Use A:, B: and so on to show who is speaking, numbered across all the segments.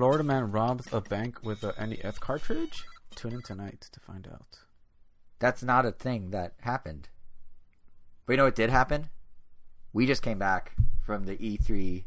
A: Florida man robs a bank with a NES cartridge? Tune in tonight to find out.
B: That's not a thing that happened. But you know what did happen? We just came back from the E3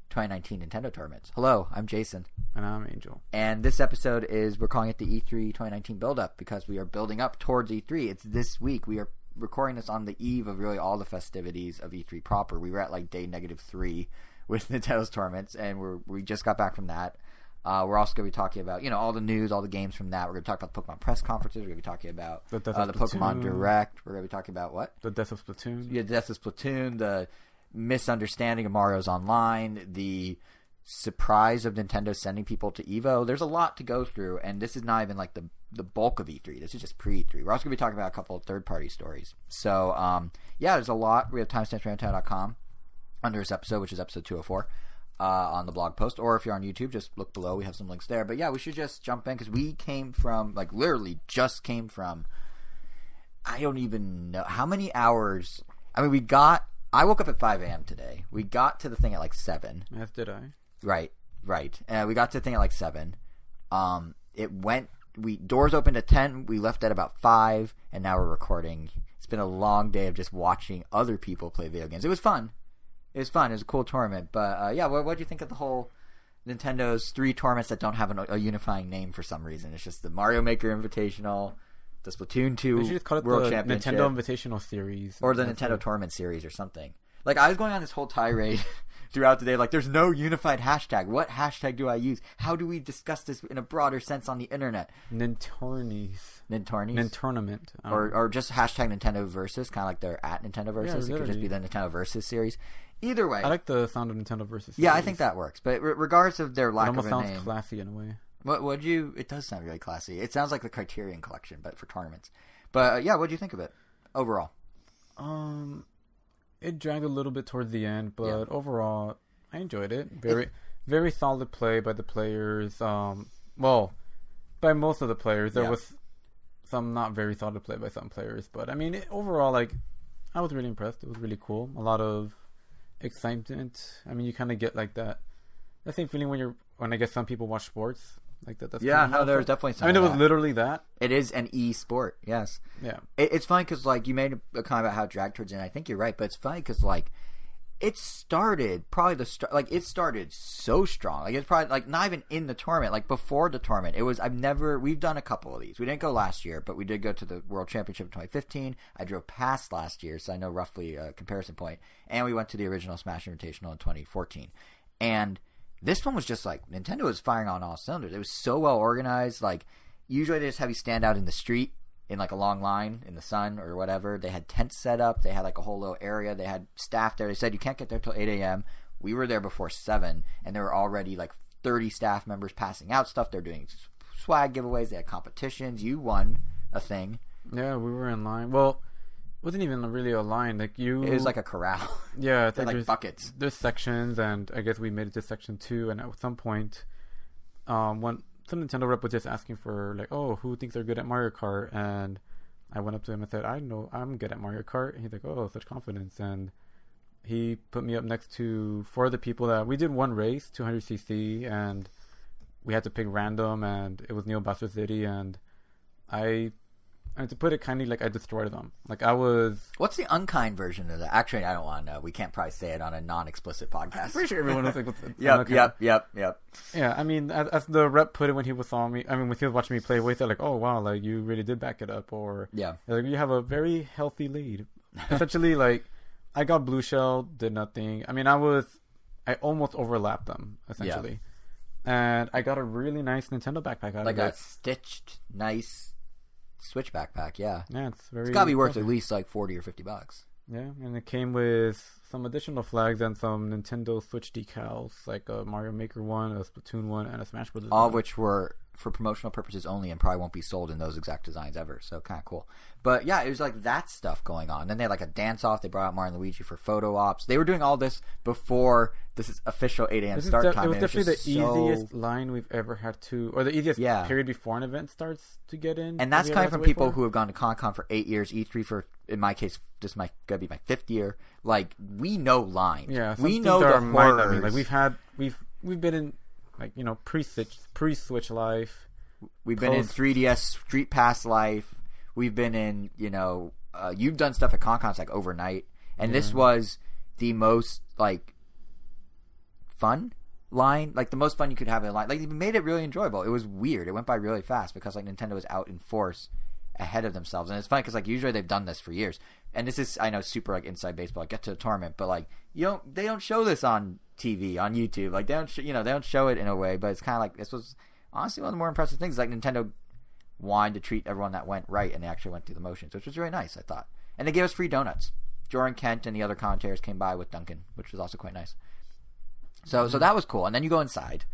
B: 2019 Nintendo tournaments. Hello, I'm Jason.
A: And I'm Angel.
B: And this episode we're calling it the E3 2019 build-up because we are building up towards E3. It's this week. We are recording this on the eve of really all the festivities of E3 proper. We were at like day -3 with Nintendo's tournaments, and we just got back from that. We're also going to be talking about, all the news, all the games from that. We're going to talk about the Pokemon press conferences. We're going to be talking about the Pokemon Direct. We're going to be talking about what?
A: The death of Splatoon.
B: Yeah, the death of Splatoon, the misunderstanding of Mario's Online, the surprise of Nintendo sending people to EVO. There's a lot to go through, and this is not even like the bulk of E3. This is just pre-E3. We're also going to be talking about a couple of third-party stories. So, there's a lot. We have timestamps for Nintendo.com under this episode, which is episode 204. On the blog post, or if you're on YouTube, just look below. We have some links there. But yeah, we should just jump in because we came from, literally just came from, I don't even know how many hours. I mean, I woke up at 5 a.m. today. We got to the thing at 7.
A: As did I.
B: Right. We got to the thing at 7. Doors opened at 10. We left at about 5, and now we're recording. It's been a long day of just watching other people play video games. It was fun. It was fun. It was a cool tournament. But, what do you think of the whole Nintendo's 3 tournaments that don't have a unifying name for some reason? It's just the Mario Maker Invitational, the Splatoon 2
A: they should just call it
B: World
A: the
B: Championship.
A: Nintendo Invitational Series.
B: Or the Nintendo Tournament Series or something. I was going on this whole tirade throughout the day. There's no unified hashtag. What hashtag do I use? How do we discuss this in a broader sense on the internet?
A: Nintornies. Nintournament.
B: Or just hashtag Nintendo Versus, kind of like they're at Nintendo Versus. It could just be the Nintendo Versus series. Either way.
A: I like the sound of Nintendo Versus.
B: Yeah, I think that works. But regardless of their lack of a name.
A: It almost sounds classy in a way.
B: It does sound really classy. It sounds like the Criterion Collection, but for tournaments. But what do you think of it overall?
A: It dragged a little bit towards the end, but overall, I enjoyed it. Very solid play by the players. By most of the players. There was some not very solid play by some players, but I mean, overall, I was really impressed. It was really cool. A lot of excitement. I mean, you kind of get that same feeling when I guess some people watch sports like that. That's
B: there's definitely some.
A: I mean, it was literally that.
B: It is an e-sport, yes.
A: Yeah.
B: It's funny because you made a comment about how it dragged towards the end. I think you're right, but it's funny because it started probably it started so strong. It's probably not even in the tournament. Before the tournament, it was. We've done a couple of these. We didn't go last year, but we did go to the World Championship in 2015. I drove past last year, so I know roughly a comparison point. And we went to the original Smash Invitational in 2014. And this one was just Nintendo was firing on all cylinders. It was so well organized. Usually they just have you stand out in the street in a long line in the sun or whatever. They had tents set up. They had a whole little area. They had staff there. They said you can't get there till 8 a.m. We were there before 7, and there were already 30 staff members passing out stuff. They're doing swag giveaways. They had competitions. You won a thing.
A: Yeah, we were in line. Well, it wasn't even really a line. It
B: was like a corral.
A: Yeah, it's
B: there's buckets.
A: There's sections, and I guess we made it to section 2. And at some point, when some Nintendo rep was just asking for who thinks they're good at Mario Kart, and I went up to him and said, I know I'm good at Mario Kart. And he's like, oh, such confidence. And he put me up next to 4 other people that we did one race, 200cc, and we had to pick random, and it was Neo Buster City, and to put it kindly, I destroyed them. I was...
B: What's the unkind version of that? Actually, I don't want to know. We can't probably say it on a non-explicit podcast.
A: I'm pretty sure everyone was
B: Yep.
A: Yeah, I mean, as the rep put it when he was watching me play, he said, oh, wow, you really did back it up. Or, you have a very healthy lead. Essentially, I got blue shell, did nothing. I mean, I almost overlapped them, essentially. Yeah. And I got a really nice Nintendo backpack out of it.
B: A stitched, nice... Switch backpack, yeah.
A: Yeah, it's
B: got to be worth at least $40 or $50.
A: Yeah, and it came with some additional flags and some Nintendo Switch decals, a Mario Maker one, a Splatoon one, and a Smash Bros.
B: All of which were for promotional purposes only and probably won't be sold in those exact designs ever. So kind of cool. But yeah, it was that stuff going on. Then they had a dance off. They brought out Mario and Luigi for photo ops. They were doing all this before this is official 8 a.m. start time.
A: It was definitely the easiest line we've ever had to, or the easiest period before an event starts to get in.
B: And that's coming from people who have gone to Con for 8 years, E3 for, in my case, this might gonna be my 5th year. We know lines.
A: Yeah,
B: we know the horrors.
A: We've been in like pre-Switch life.
B: We've been in 3DS Street Pass life. We've been in you've done stuff at ConCons like overnight, and this was the most like fun line, like the most fun you could have in a line. Like they made it really enjoyable. It was weird. It went by really fast because like Nintendo was out in force ahead of themselves, and it's funny because like usually they've done this for years, and this is I know super like inside baseball. Like, get to the tournament, but like they don't show this on TV on YouTube. Like they don't show it in a way, but it's kind of like this was honestly one of the more impressive things. Like Nintendo wanted to treat everyone that went right, and they actually went through the motions, which was really nice, I thought. And they gave us free donuts. Jordan Kent and the other commentators came by with Duncan, which was also quite nice. So that was cool. And then you go inside,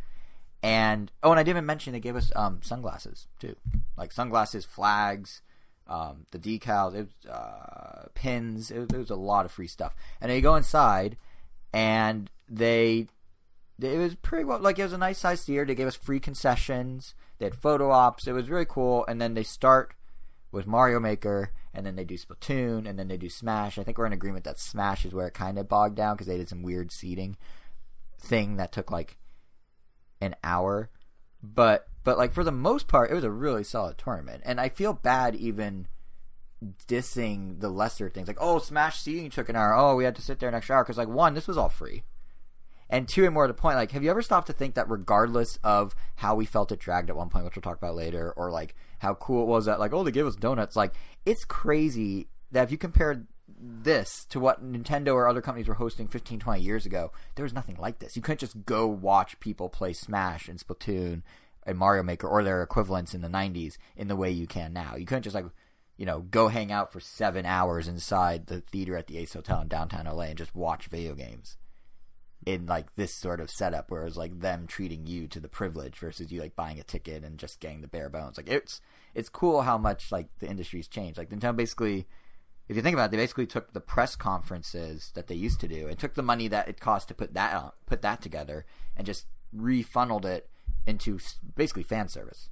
B: and and I didn't even mention they gave us sunglasses too, like sunglasses, flags, the decals, pins. It was a lot of free stuff. And then you go inside, and it was pretty well, like it was a nice sized theater. They gave us free concessions. They had photo ops. It was really cool. And then they start with Mario Maker, and then they do Splatoon, and then they do Smash. I think we're in agreement that Smash is where it kind of bogged down because they did some weird seating thing that took like an hour. But like for the most part, it was a really solid tournament. And I feel bad even dissing the lesser things. Like, oh, Smash seating took an hour. Oh, we had to sit there an extra hour. Because like, one, this was all free. And two, and more to the point, like, have you ever stopped to think that regardless of how we felt it dragged at one point, which we'll talk about later, or like how cool it was that like, oh, they gave us donuts, like it's crazy that if you compare this to what Nintendo or other companies were hosting 15, 20 years ago, there was nothing like this. You couldn't just go watch people play Smash and Splatoon and Mario Maker or their equivalents in the 90s in the way you can now. You couldn't just like, go hang out for 7 hours inside the theater at the Ace Hotel in downtown LA and just watch video games in like this sort of setup where it was like them treating you to the privilege versus you like buying a ticket and just getting the bare bones. Like it's cool how much like the industry's changed. Like Nintendo basically, if you think about it, they basically took the press conferences that they used to do and took the money that it cost to put that together and just refunneled it into basically fan service.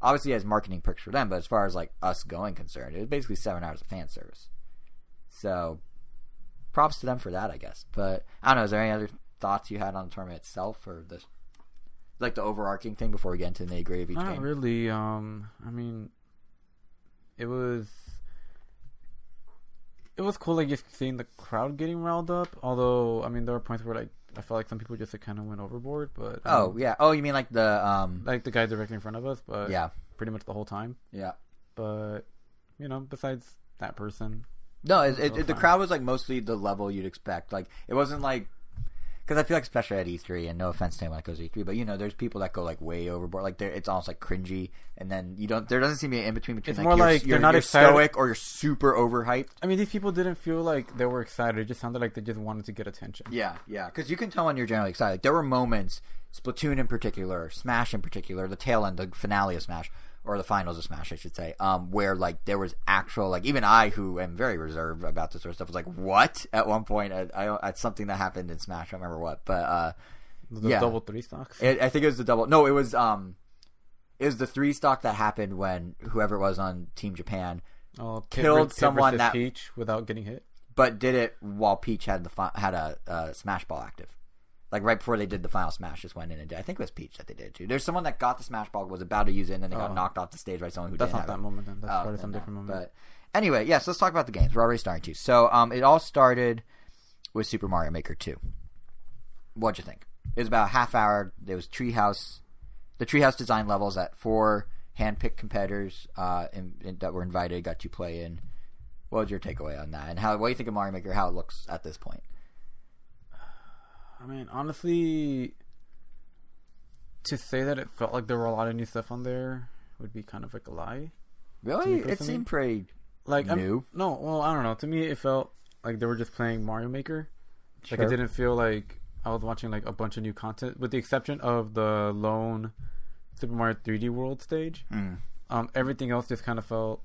B: Obviously, it has marketing perks for them, but as far as like us going concerned, it was basically 7 hours of fan service. So props to them for that, I guess. But I don't know. Is there any other thoughts you had on the tournament itself, or the overarching thing before we get into the nitty-gritty of each game?
A: Not really. I mean, it was cool, like just seeing the crowd getting riled up. Although, I mean, there were points where like I felt like some people just kind of went overboard. But
B: you mean like the
A: guy directly in front of us? But
B: yeah,
A: pretty much the whole time.
B: Yeah,
A: but besides that person,
B: no, the crowd was like mostly the level you'd expect. Like it wasn't like. Because I feel like, especially at E3, and no offense to anyone that goes to E3, but there's people that go like way overboard. Like it's almost like cringy, and then there doesn't seem to be an in between.
A: It's more like they're not excited,
B: stoic, or you're super overhyped.
A: I mean, these people didn't feel like they were excited. It just sounded like they just wanted to get attention.
B: Yeah. Because you can tell when you're generally excited. Like, there were moments, Splatoon in particular, Smash in particular, the tail end, the finale of Smash, or the finals of Smash, I should say, where like there was actual, like even I, who am very reserved about this sort of stuff, was like, what? At one point, at something that happened in Smash, I don't remember what, but
A: double 3 stocks.
B: I think it was the double. No, it was the 3 stock that happened when whoever it was on Team Japan killed someone that
A: Peach without getting hit,
B: but did it while Peach had a Smash Ball active. Like right before they did the final Smash, just went in and did. I think it was Peach that they did too. There's someone that got the Smash Ball, was about to use it, and then they got knocked off the stage by someone who
A: That's
B: didn't
A: not
B: have
A: that moment then. That's probably some different moment.
B: But anyway, yes, let's talk about the games. We're already starting to. So it all started with Super Mario Maker 2. What'd you think? It was about a half hour. There was the Treehouse design levels that 4 hand-picked competitors that were invited got to play in. What was your takeaway on that? And what do you think of Mario Maker, how it looks at this point?
A: I mean, honestly, to say that it felt like there were a lot of new stuff on there would be kind of like a lie.
B: Really? It seemed pretty new.
A: I don't know. To me, it felt like they were just playing Mario Maker. Sure. Like, it didn't feel like I was watching like a bunch of new content, with the exception of the lone Super Mario 3D World stage. Everything else just kind of felt.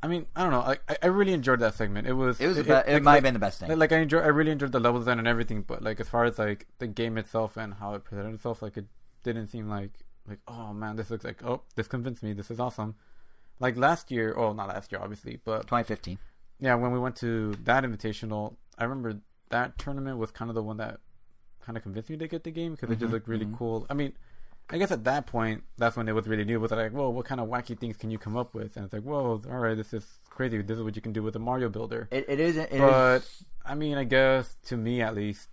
A: I mean, I don't know. I really enjoyed that segment. It
B: might have been the best thing.
A: Like I really enjoyed the level design and everything. But like as far as like the game itself and how it presented itself, like it didn't seem like oh man, this looks like this convinced me. This is awesome. Like last year, not last year obviously, but
B: 2015. Yeah,
A: when we went to that invitational, I remember that tournament was kind of the one that kind of convinced me to get the game because it just looked really cool. I mean, I guess at that point, that's when it was really new. It was like, whoa, what kind of wacky things can you come up with? And it's like, whoa, all right, this is crazy. This is what you can do with a Mario Builder.
B: It is.
A: I mean, I guess to me at least,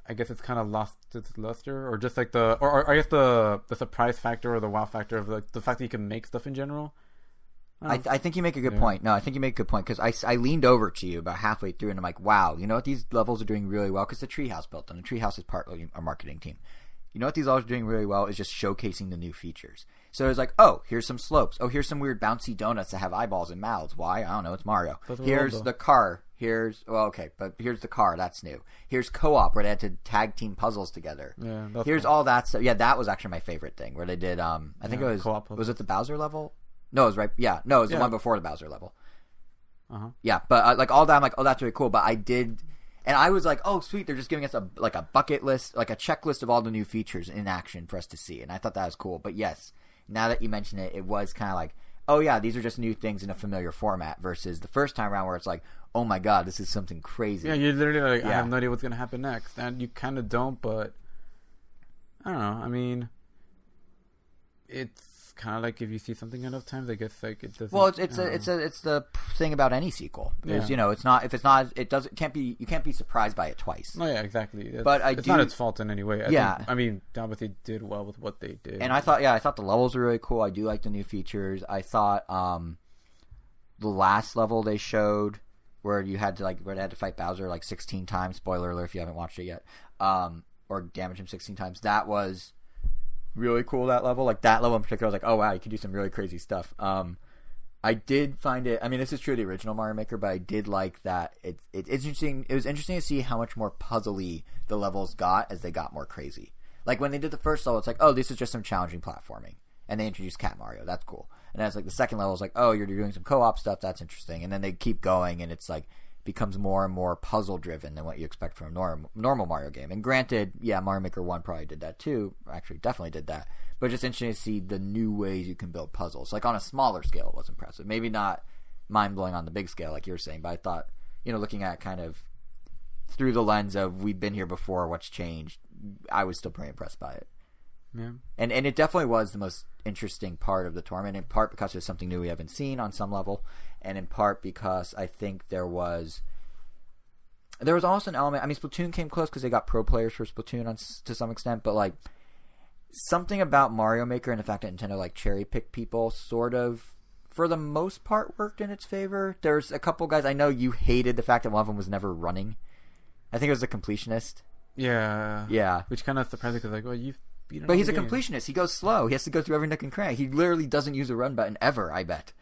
A: I guess it's kind of lost its luster, or just like or I guess the surprise factor or the wow factor of like the fact that you can make stuff in general.
B: I think you make a good point. No, I think you make a good point because I leaned over to you about halfway through and I'm like, wow, you know what these levels are doing really well because the Treehouse built and the Treehouse is partly our marketing team. You know what these levels are doing really well is just showcasing the new features. So it's like, oh, here's some slopes. Oh, here's some weird bouncy donuts that have eyeballs and mouths. Why? I don't know. It's Mario. Here's the car. Here's the car. That's new. Here's co-op where they had to tag team puzzles together. Yeah. Here's all that stuff. Yeah, that was actually my favorite thing where they did. I think it was. Co-op puzzles. Was it the Bowser level? No, it was right. Yeah, no, it was the one before the Bowser level. Yeah, but like all that, I'm like, oh, that's really cool. But I did. And I was like, oh, sweet, they're just giving us a bucket list, like a checklist of all the new features in action for us to see. And I thought that was cool. But yes, now that you mention it, it was kind of like, oh, yeah, these are just new things in a familiar format versus the first time around where it's like, oh, my God, this is something crazy.
A: Yeah, you're literally like, I have no idea what's going to happen next. And you kind of don't, but I don't know. I mean, it's kind of like if you see something enough times, I guess like it doesn't.
B: Well, it's the thing about any sequel. Is you know, it's not you can't be surprised by it twice.
A: Oh yeah, exactly. It's
B: it's
A: not its fault in any way. I mean, obviously did well with what they did.
B: And I thought the levels were really cool. I do like the new features. I thought the last level they showed where they had to fight Bowser like 16 times. Spoiler alert if you haven't watched it yet. Or damage him 16 times. That was really cool. That level, like that level in particular, I was like, oh wow, you can do some really crazy stuff. I did find it. I mean, this is true of the original Mario Maker, but I did like that. It's interesting. It was interesting to see how much more puzzly the levels got as they got more crazy. Like when they did the first level, it's like, oh, this is just some challenging platforming, and they introduced Cat Mario. That's cool. And then it's like the second level is like, oh, you're doing some co-op stuff. That's interesting. And then they keep going, and it's like becomes more and more puzzle driven than what you expect from a normal Mario game. And granted, yeah, Mario Maker 1 probably did that too. Actually, definitely did that. But just interesting to see the new ways you can build puzzles. Like on a smaller scale, it was impressive. Maybe not mind blowing on the big scale like you were saying, but I thought, looking at kind of through the lens of we've been here before, what's changed, I was still pretty impressed by it. Yeah. And it definitely was the most interesting part of the tournament, in part because there's something new we haven't seen on some level, and in part because I think there was also an element. I mean, Splatoon came close because they got pro players for Splatoon to some extent, but like something about Mario Maker and the fact that Nintendo like cherry picked people sort of, for the most part, worked in its favor. There's a couple guys I know you hated the fact that one of them was never running. I think it was the completionist. Yeah. Which
A: kind of surprised me because like, well,
B: but he's a completionist. He goes slow. He has to go through every nook and cranny. He literally doesn't use a run button ever, I bet.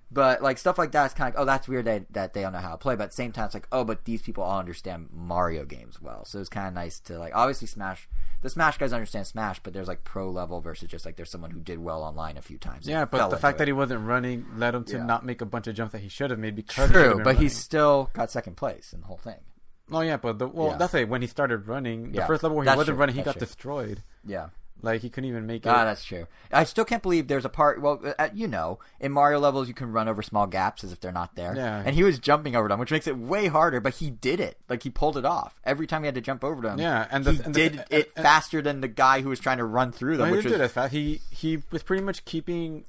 B: But like stuff like that is kind of like, oh, that's weird that they don't know how to play. But at the same time, it's like, oh, but these people all understand Mario games well. So it's kind of nice to like, obviously the Smash guys understand Smash, but there's like pro level versus just like there's someone who did well online a few times.
A: Yeah, but the fact that he wasn't running led him to not make a bunch of jumps that he should have made because
B: true, but he still got second place in the whole thing.
A: Oh yeah, but that's like when he started running, the first level where he wasn't running, he got destroyed.
B: Yeah.
A: Like, he couldn't even make it.
B: Ah, that's true. I still can't believe there's a part... Well, in Mario levels, you can run over small gaps as if they're not there. Yeah. And he was jumping over them, which makes it way harder, but he did it. Like, he pulled it off. Every time he had to jump over them, he did it faster than the guy who was trying to run through them.
A: No, he did it fast. He was pretty much keeping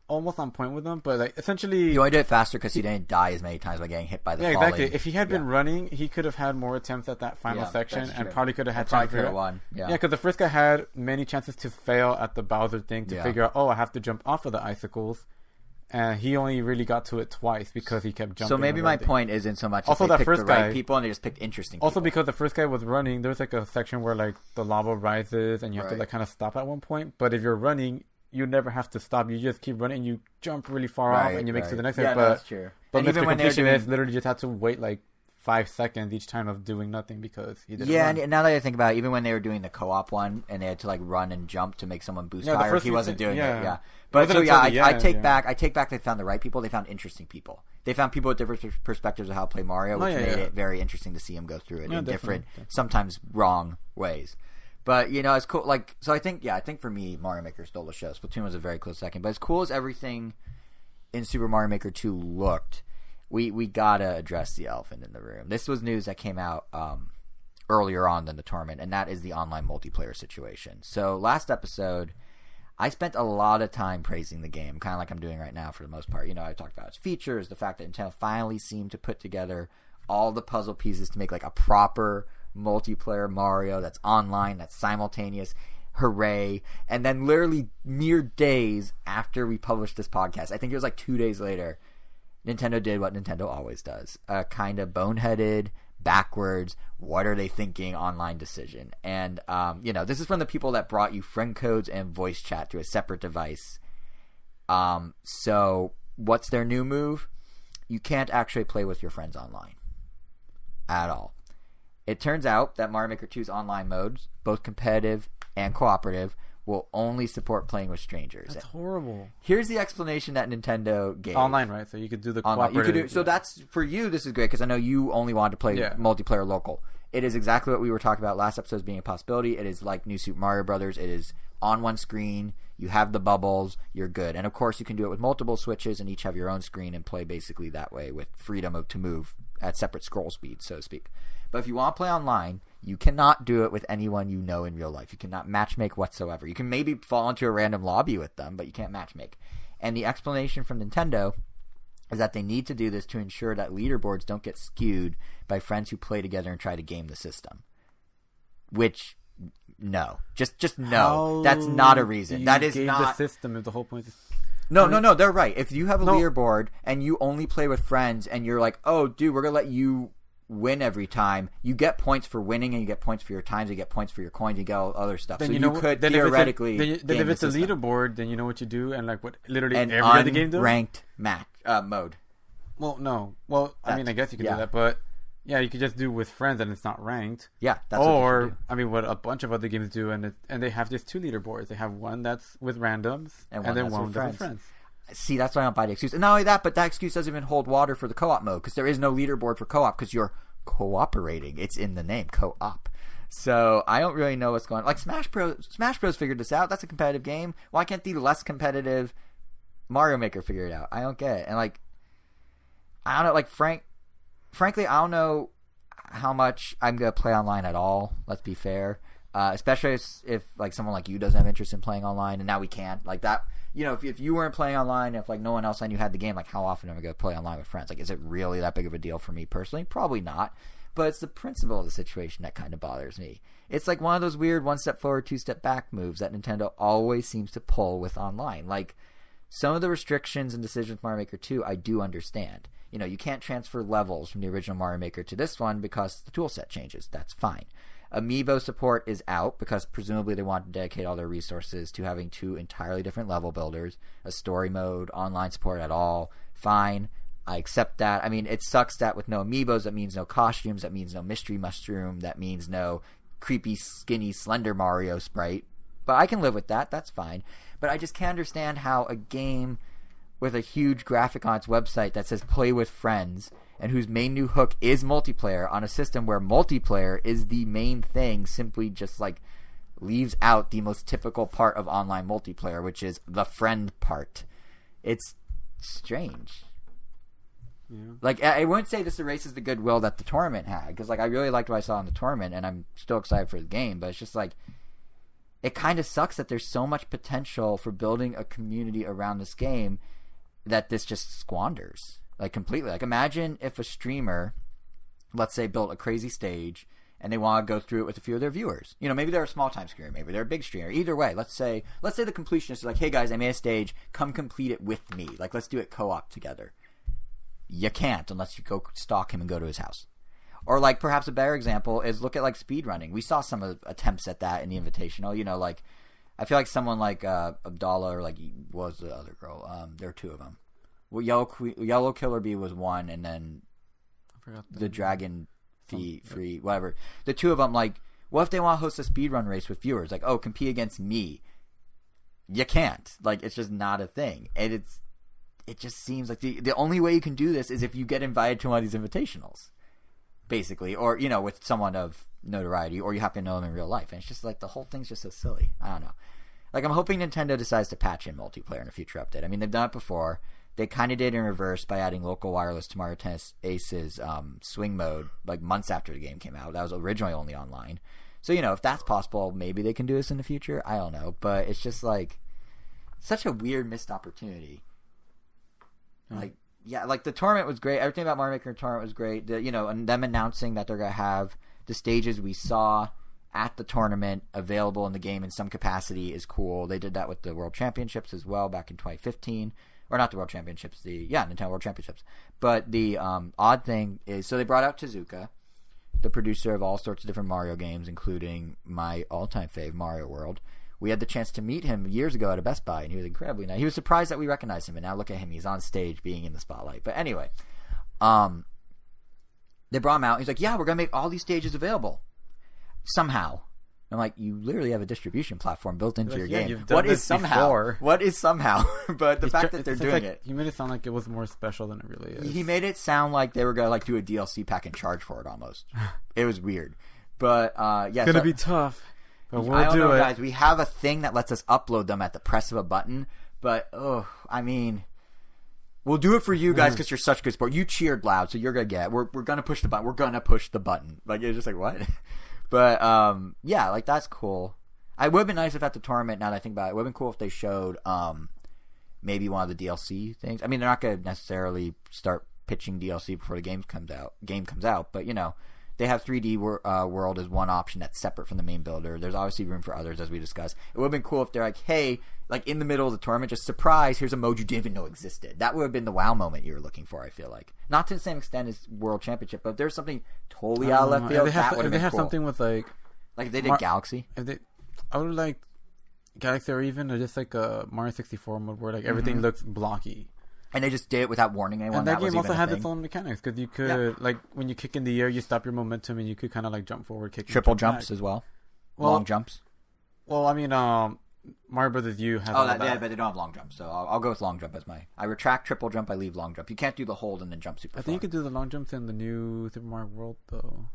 A: almost on point with them, but like essentially
B: he only did it faster because he didn't die as many times by getting hit by the falling.
A: Exactly. If he had been running, he could have had more attempts at that final section and probably could have had time to
B: won.
A: Yeah, because the first guy had many chances to fail at the Bowser thing to figure out, oh, I have to jump off of the icicles. And he only really got to it twice because he kept jumping.
B: So maybe my point isn't so much also that they picked the right people and they just picked interesting people.
A: Also because the first guy was running, there's like a section where like the lava rises and you have to like kind of stop at one point. But if you're running, you never have to stop. You just keep running. You jump really far off and you make it to the next one.
B: But that's true.
A: But Mr. Completionist literally just had to wait like 5 seconds each time of doing nothing because he didn't run.
B: And now that I think about it, even when they were doing the co-op one and they had to like run and jump to make someone boost higher, he wasn't doing it. Yeah. But so I take back they found the right people. They found interesting people. They found people with different perspectives of how to play Mario, which made it very interesting to see him go through it in different, sometimes wrong ways. But, it's cool. Like, so I think for me, Mario Maker stole the show. Splatoon was a very close second. But as cool as everything in Super Mario Maker 2 looked, we gotta address the elephant in the room. This was news that came out earlier on than the tournament, and that is the online multiplayer situation. So last episode, I spent a lot of time praising the game, kind of like I'm doing right now for the most part. I talked about its features, the fact that Nintendo finally seemed to put together all the puzzle pieces to make like a proper multiplayer Mario that's online, that's simultaneous. Hooray. And then literally mere days after we published this podcast, I think it was like 2 days later, Nintendo did what Nintendo always does. A kind of boneheaded, backwards, what are they thinking online decision. And, this is from the people that brought you friend codes and voice chat to a separate device. So what's their new move? You can't actually play with your friends online at all. It turns out that Mario Maker 2's online modes, both competitive and cooperative, will only support playing with strangers.
A: That's horrible.
B: Here's the explanation that Nintendo gave.
A: Online, right? So you could do the
B: online.
A: cooperative.
B: So that's, for you, this is great, because I know you only wanted to play multiplayer local. It is exactly what we were talking about last episode as being a possibility. It is like New Super Mario Brothers. It is on one screen. You have the bubbles. You're good. And, of course, you can do it with multiple switches and each have your own screen and play basically that way with freedom to move at separate scroll speeds, so to speak. But if you want to play online, you cannot do it with anyone you know in real life. You cannot matchmake whatsoever. You can maybe fall into a random lobby with them, but you can't matchmake. And the explanation from Nintendo is that they need to do this to ensure that leaderboards don't get skewed by friends who play together and try to game the system. Which, no. Just no. That's not a reason. That is not
A: the system. Is the whole point.
B: No, they're right. If you have a leaderboard and you only play with friends and you're like, oh, dude, we're going to let you win every time, you get points for winning and you get points for your times, you get points for your coins, you get all other stuff.
A: Then
B: so you could theoretically
A: then if it's a leaderboard, then you know what you do, and like what literally
B: an
A: every other game does.
B: Unranked match mode.
A: Well, no. Well, I mean, I guess you could do that, but yeah, you could just do with friends and it's not ranked.
B: Yeah, that's
A: or I mean, what a bunch of other games do, and they have just two leaderboards. They have one that's with randoms, and then one that's with friends.
B: See, that's why I don't buy the excuse. And not only that, but that excuse doesn't even hold water for the co-op mode, because there is no leaderboard for co-op, because you're cooperating. It's in the name, co-op. So I don't really know what's going on. Like Smash Bros figured this out. That's a competitive game. Why can't the less competitive Mario Maker figure it out? I don't get it. And like, I don't know. Like frankly, I don't know how much I'm gonna play online at all. Let's be fair. Especially if like someone like you doesn't have interest in playing online, and now we can't. Like that. If you weren't playing online, if like no one else I knew had the game, like how often am I going to play online with friends? Like, is it really that big of a deal for me personally? Probably not. But it's the principle of the situation that kind of bothers me. It's like one of those weird one step forward, two step back moves that Nintendo always seems to pull with online. Like some of the restrictions and decisions with Mario Maker 2, I do understand. You can't transfer levels from the original Mario Maker to this one because the tool set changes. That's fine. Amiibo support is out because presumably they want to dedicate all their resources to having two entirely different level builders, a story mode, online support at all. Fine. I accept that. I mean, it sucks that with no amiibos, that means no costumes, that means no mystery mushroom, that means no creepy, skinny, slender Mario sprite. But I can live with that. That's fine. But I just can't understand how a game with a huge graphic on its website that says play with friends and whose main new hook is multiplayer on a system where multiplayer is the main thing simply just like leaves out the most typical part of online multiplayer, which is the friend part. It's strange. Yeah. Like, I wouldn't say this erases the goodwill that the tournament had, because like I really liked what I saw in the tournament and I'm still excited for the game, but it's just like it kind of sucks that there's so much potential for building a community around this game that this just squanders. Like, completely. Like, imagine if a streamer, let's say, built a crazy stage and they want to go through it with a few of their viewers. Maybe they're a small-time streamer. Maybe they're a big streamer. Either way, let's say the completionist is like, hey, guys, I made a stage. Come complete it with me. Like, let's do it co-op together. You can't unless you go stalk him and go to his house. Or, like, perhaps a better example is look at, like, speedrunning. We saw some of the attempts at that in the Invitational. Like, I feel like someone like Abdallah or, like, what was the other girl? There are two of them. Well, Yellow Killer Bee was one, and then the Dragon Free, whatever. The two of them, like, what if they want to host a speedrun race with viewers? Like, oh, compete against me. You can't. Like, it's just not a thing. And it just seems like the only way you can do this is if you get invited to one of these invitationals, basically. Or, with someone of notoriety, or you happen to know them in real life. And it's just like, the whole thing's just so silly. I don't know. Like, I'm hoping Nintendo decides to patch in multiplayer in a future update. I mean, they've done it before. they kind of did in reverse by adding local wireless to Mario Tennis Ace's swing mode like months after the game came out. That was originally only online. So, if that's possible, maybe they can do this in the future. I don't know. But it's just like such a weird missed opportunity. Like, the tournament was great. Everything about Mario Maker tournament was great. And them announcing that they're going to have the stages we saw at the tournament available in the game in some capacity is cool. They did that with the World Championships as well back in 2015. Or not the World Championships, Nintendo World Championships. But the odd thing is, so they brought out Tezuka, the producer of all sorts of different Mario games, including my all-time fave, Mario World. We had the chance to meet him years ago at a Best Buy, and he was incredibly nice. He was surprised that we recognized him, and now look at him. He's on stage being in the spotlight. But anyway, they brought him out. He's like, yeah, we're going to make all these stages available. Somehow. I'm like, you literally have a distribution platform built into your game. What is somehow?
A: Before.
B: What is somehow? But the fact that they're doing it.
A: He made it sound like it was more special than it really is.
B: He made it sound like they were going to do a DLC pack and charge for it almost. It was weird. But yeah.
A: It's going to be tough. But we'll
B: I don't know,
A: it.
B: guys. We have a thing that lets us upload them at the press of a button. But, we'll do it for you guys because you're such good sport. You cheered loud, so you're going to get it. We're going to push the button. We're going to push the button. Like, it's just like, what? But, that's cool. It would have been nice if at the tournament, now that I think about it, it would have been cool if they showed maybe one of the DLC things. I mean, they're not going to necessarily start pitching DLC before the game comes out. But, they have 3D World as one option that's separate from the main builder. There's obviously room for others, as we discussed. It would have been cool if they're like, hey, like in the middle of the tournament, just surprise, here's a mode you didn't even know existed. That would have been the wow moment you were looking for, I feel like. Not to the same extent as World Championship, but if there's something totally out of left field, that would have been cool. If they had
A: something with like
B: if they did Galaxy.
A: I would like Galaxy, or even just like a Mario 64 mode where like everything looks blocky.
B: And they just did it without warning anyone.
A: And that game also had its own mechanics because you could like when you kick in the air, you stop your momentum and you could kind of like jump forward, kick,
B: triple jumps back as well. Long jumps.
A: Well, I mean, Mario Brothers U has.
B: But they don't have long jumps, so I'll go with long jump as my. I retract triple jump. I leave long jump. You can't do the hold and then jump super.
A: I think you could do the long jumps in the new Super Mario World though.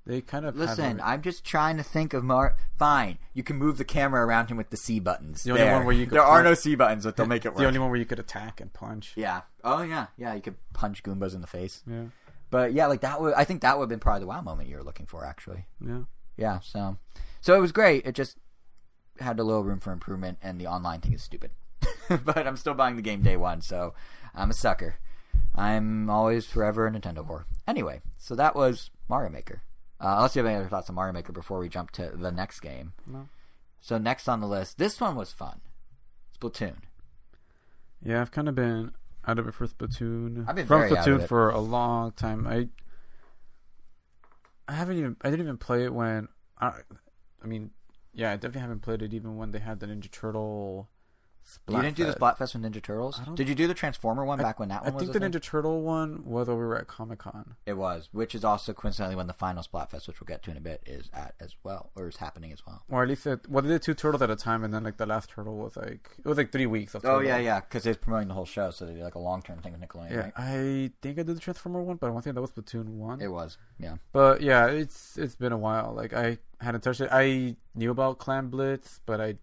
A: They kind of
B: listen. I'm just trying to think of more. Fine, you can move the camera around him with the C buttons.
A: The only one where you could
B: there are no C buttons, but they'll make it work.
A: The only one where you could attack and punch.
B: Yeah. Oh yeah. You could punch Goombas in the face.
A: Yeah.
B: But yeah, like that would. I think that would have been probably the wow moment you were looking for, actually.
A: Yeah.
B: Yeah. So it was great. It just had a little room for improvement, and the online thing is stupid. But I'm still buying the game day one, so I'm a sucker. I'm always forever a Nintendo whore. Anyway, so that was Mario Maker. Unless you have any other thoughts on Mario Maker before we jump to the next game.
A: No.
B: So next on the list, this one was fun. Splatoon.
A: Yeah, I've kind of been out of it for Splatoon.
B: I've been
A: from
B: very
A: Splatoon
B: out of it.
A: for a long time. I didn't even play it when I definitely haven't played it even when they had the Ninja Turtle Splatfest.
B: You didn't do the Splatfest with Ninja Turtles? Did you do the Transformer one back when that one was?
A: I think the Ninja Turtle one was over at Comic-Con.
B: It was, which is also coincidentally when the final Splatfest, which we'll get to in a bit, is at as well, or is happening as well.
A: Or at least they did 2 turtles at a time, and then like the last turtle was like 3 weeks of turtle.
B: Oh yeah, because they're promoting the whole show, so they did like a long-term thing with Nickelodeon.
A: Yeah,
B: right?
A: I think I did the Transformer one, but I want to say that was Splatoon 1.
B: It was, yeah.
A: But yeah, it's been a while. Like I hadn't touched it. I knew about Clan Blitz, but I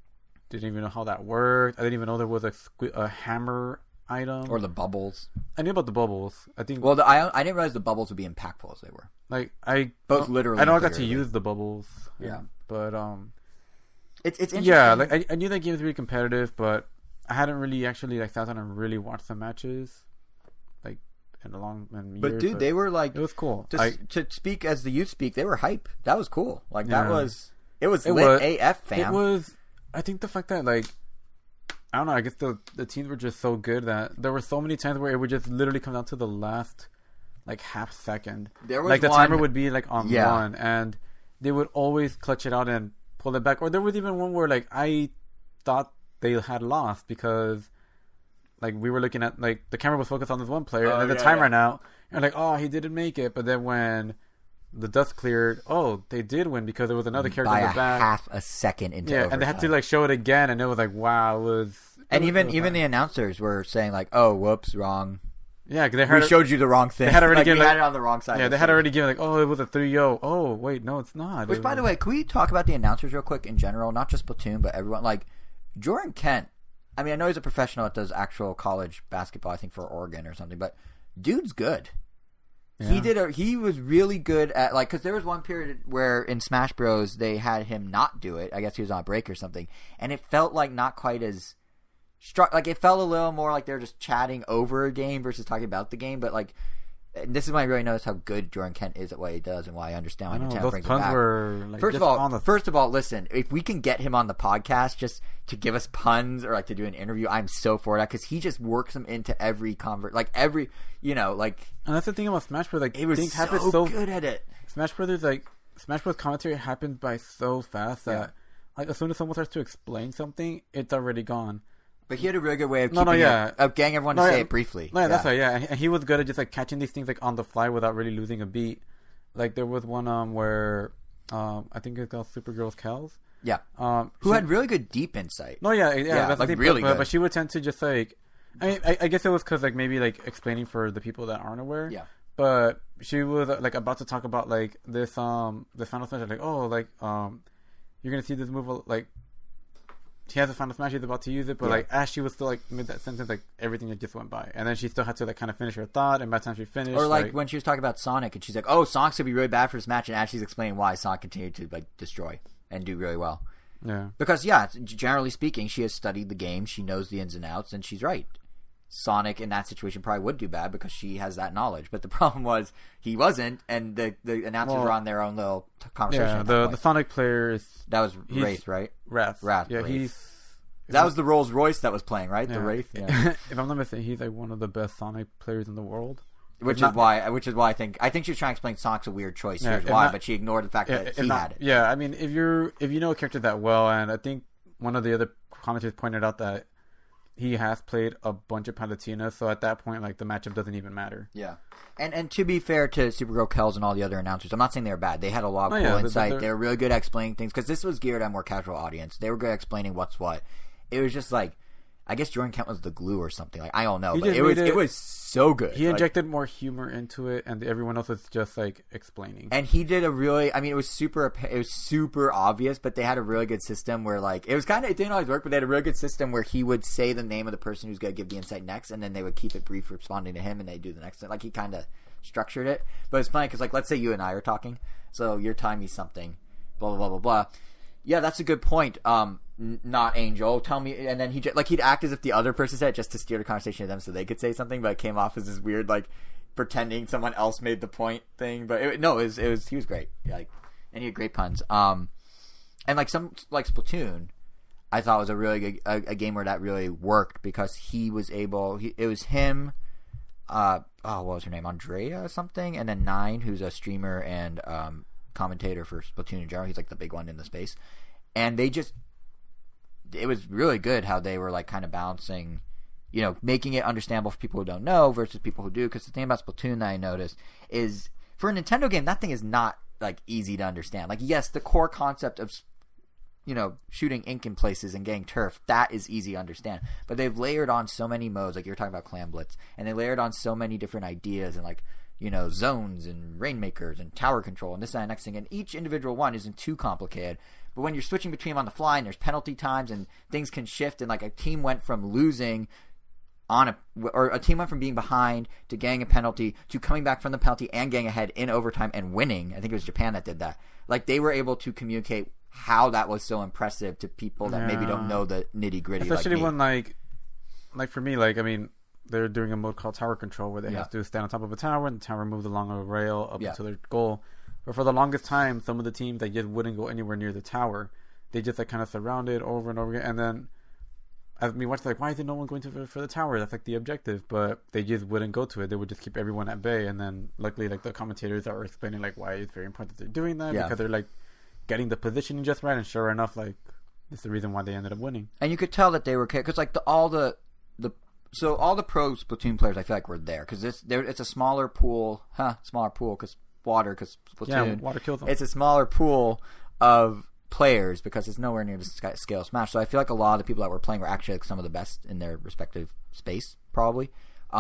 A: didn't even know how that worked. I didn't even know there was a hammer item.
B: Or the bubbles.
A: I knew about the bubbles. I think.
B: Well, I didn't realize the bubbles would be impactful as they were.
A: Like
B: both literally.
A: I know I got to use the bubbles.
B: Yeah.
A: But
B: it's interesting.
A: Yeah, like I knew that game was really competitive, but I hadn't really actually like sat down and really watched the matches, like in a long years.
B: But dude, they were like,
A: it was cool.
B: To speak as the youth speak, they were hype. That was cool. Like that was. It was
A: lit
B: was, AF, fam.
A: It was. I think the fact that like I don't know, I guess the teams were just so good that there were so many times where it would just literally come down to the last like half second.
B: There was
A: like the
B: one,
A: timer would be like on one, and they would always clutch it out and pull it back. Or there was even one where like I thought they had lost because like we were looking at like the camera was focused on this one player and then the time ran out and like, oh, he didn't make it. But then when the dust cleared, oh, they did win because there was another character in the back.
B: Half a second into overtime.
A: And they had to like show it again, and it was like, wow,
B: even the announcers were saying like, oh, whoops, wrong.
A: Yeah,
B: we showed you the wrong thing.
A: They had already
B: had it on the wrong side.
A: Yeah, they had already given like, oh, it was a 3-0. Oh, wait, no, it's not.
B: Which, by the way, can we talk about the announcers real quick in general? Not just Splatoon, but everyone. Like Jordan Kent I mean, I know he's a professional that does actual college basketball, I think for Oregon or something, but dude's good. Yeah. He was really good at, like, because there was one period where in Smash Bros. They had him not do it. I guess he was on a break or something. And it felt like not quite as, like, it felt a little more like they were just chatting over a game versus talking about the game. But, like, this is when I really noticed how good Jordan Kent is at what he does and why I understand why Nintendo brings him back.
A: Were, like,
B: first of all, listen, if we can get him on the podcast just to give us puns or like to do an interview, I'm so for that because he just works them into every and
A: that's the thing about Smash Bros. Like,
B: it was so good at it.
A: Smash Brothers, like, Smash Bros. Commentary happened by so fast that like as soon as someone starts to explain something, it's already gone.
B: But he had a really good way of getting everyone to say it briefly.
A: No, that's right. Yeah, and he was good at just like catching these things like on the fly without really losing a beat. Like there was one where I think it's called Supergirl's Cows.
B: Yeah. Who had really good deep insight.
A: No, yeah, that's
B: like really good.
A: But she would tend to just like, I mean, I guess it was because like maybe like explaining for the people that aren't aware.
B: Yeah.
A: But she was like about to talk about like this the Final Smash, like you're gonna see this move like. He has a Final Smash, he's about to use it, but like as she was still like mid that sentence, like everything just went by, and then she still had to like kind of finish her thought, and by the time she finished,
B: or like when she was talking about Sonic, and she's like, "Oh, Sonic's gonna be really bad for this match," and as she's explaining why Sonic continued to like destroy and do really well, because generally speaking, she has studied the game, she knows the ins and outs, and she's right. Sonic in that situation probably would do bad because she has that knowledge, but the problem was he wasn't, and the announcers were on their own little conversation.
A: Yeah, the Sonic player
B: that was Wraith, right?
A: Wrath.
B: Yeah,
A: Wraith.
B: That was the Rolls Royce that was playing, right? Yeah. The Wraith. Yeah.
A: If I'm not mistaken, he's like one of the best Sonic players in the world.
B: Which is why I think she was trying to explain Sonic's a weird choice. Here's why, but she ignored the fact that he had it.
A: Yeah, I mean, if you know a character that well, and I think one of the other commentators pointed out that he has played a bunch of Palutinas, so at that point, like, the matchup doesn't even matter.
B: Yeah. And to be fair to Supergirl Kells and all the other announcers, I'm not saying they were bad. They had a lot of cool insight. They were really good at explaining things, because this was geared at a more casual audience. They were good at explaining what's what. It was just like, I guess Jordan Kent was the glue or something. Like, I don't know, but it was so good.
A: He injected more humor into it, and everyone else was just like explaining.
B: And he did a really, I mean, it was super obvious, but they had a really good system where like it didn't always work, but they had a really good system where he would say the name of the person who's going to give the insight next, and then they would keep it brief, responding to him, and they do the next thing. Like he kind of structured it, but it's funny because like let's say you and I are talking, so you're telling me something, blah blah blah blah blah. Yeah, that's a good point. Not Angel. Tell me, and then he'd act as if the other person said it just to steer the conversation to them so they could say something, but it came off as this weird like pretending someone else made the point thing. But he was great. Yeah, like, and he had great puns. And like some like Splatoon, I thought was a really good a game where that really worked because he was able. It was him. What was her name? Andrea or something, and then Nine, who's a streamer and commentator for Splatoon in general. He's like the big one in the space, and it was really good how they were like kind of balancing, you know, making it understandable for people who don't know versus people who do. Because the thing about Splatoon that I noticed is for a Nintendo game, that thing is not like easy to understand. Like, yes, the core concept of, you know, shooting ink in places and getting turf, that is easy to understand. But they've layered on so many modes, like you were talking about Clan Blitz, and they layered on so many different ideas and like, you know, zones and rainmakers and tower control and this and that next thing. And each individual one isn't too complicated. But when you're switching between them on the fly and there's penalty times and things can shift, and like a team went from losing or a team went from being behind to getting a penalty to coming back from the penalty and getting ahead in overtime and winning. I think it was Japan that did that. Like they were able to communicate how that was so impressive to people that maybe don't know the nitty gritty.
A: Especially when like for me, like I mean, they're doing a mode called tower control where they have to stand on top of a tower and the tower moves along a rail up into their goal. But for the longest time, some of the teams that just wouldn't go anywhere near the tower. They just like kind of surrounded over and over again. And then as we watched, like, why is no one going for the tower? That's like the objective. But they just wouldn't go to it. They would just keep everyone at bay. And then luckily, like the commentators are explaining like why it's very important that they're doing that because they're like getting the positioning just right. And sure enough, like it's the reason why they ended up winning.
B: And you could tell that they were because like all the pro Splatoon players I feel like were there because it's a smaller pool, because water, because Splatoon,
A: water kills them.
B: It's a smaller pool of players because it's nowhere near the scale of Smash. So I feel like a lot of the people that were playing were actually like some of the best in their respective space, probably.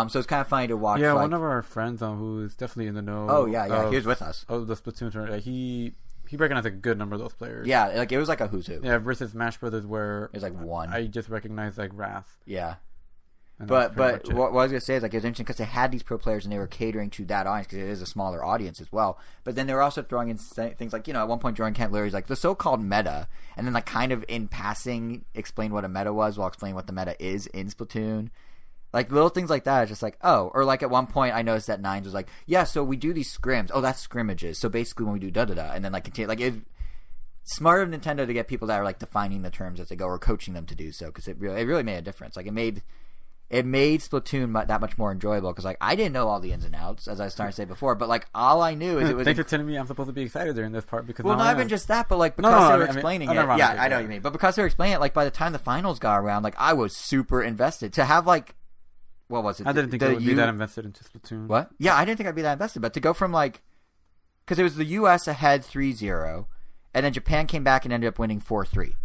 B: So it's kind of funny to watch.
A: Yeah, like, one of our friends who is definitely in the know.
B: Oh yeah, he was with us.
A: Oh, the Splatoon tournament. He he recognized a good number of those players.
B: Yeah, like it was like a who's who.
A: Yeah, versus Smash Brothers where
B: it was like one.
A: I just recognized like Wrath.
B: Yeah.
A: And
B: but what I was gonna say is like it was interesting because they had these pro players and they were catering to that audience because it is a smaller audience as well. But then they were also throwing in things like at one point Jordan Cantillari's like the so-called meta, and then like kind of in passing explain what a meta was while explaining what the meta is in Splatoon. Like little things like that. It's just like or like at one point I noticed that Nines was like so we do these scrims. Oh, that's scrimmages. So basically when we do da and then like continue like it. Smart of Nintendo to get people that are like defining the terms as they go or coaching them to do so because it really made a difference. Like it made Splatoon that much more enjoyable because like I didn't know all the ins and outs as I was starting to say before, but like all I knew is it was.
A: Thanks for telling me I'm supposed to be excited during this part because
B: not even just that, but like because they were explaining it. Yeah, I know what you mean, but because they were explaining it, like by the time the finals got around, like I was super invested to have like. What was it?
A: I didn't think I would be that invested into Splatoon.
B: What? Yeah, I didn't think I'd be that invested, but to go from like, because it was the U.S. ahead 3-0, and then Japan came back and ended up winning 4-3.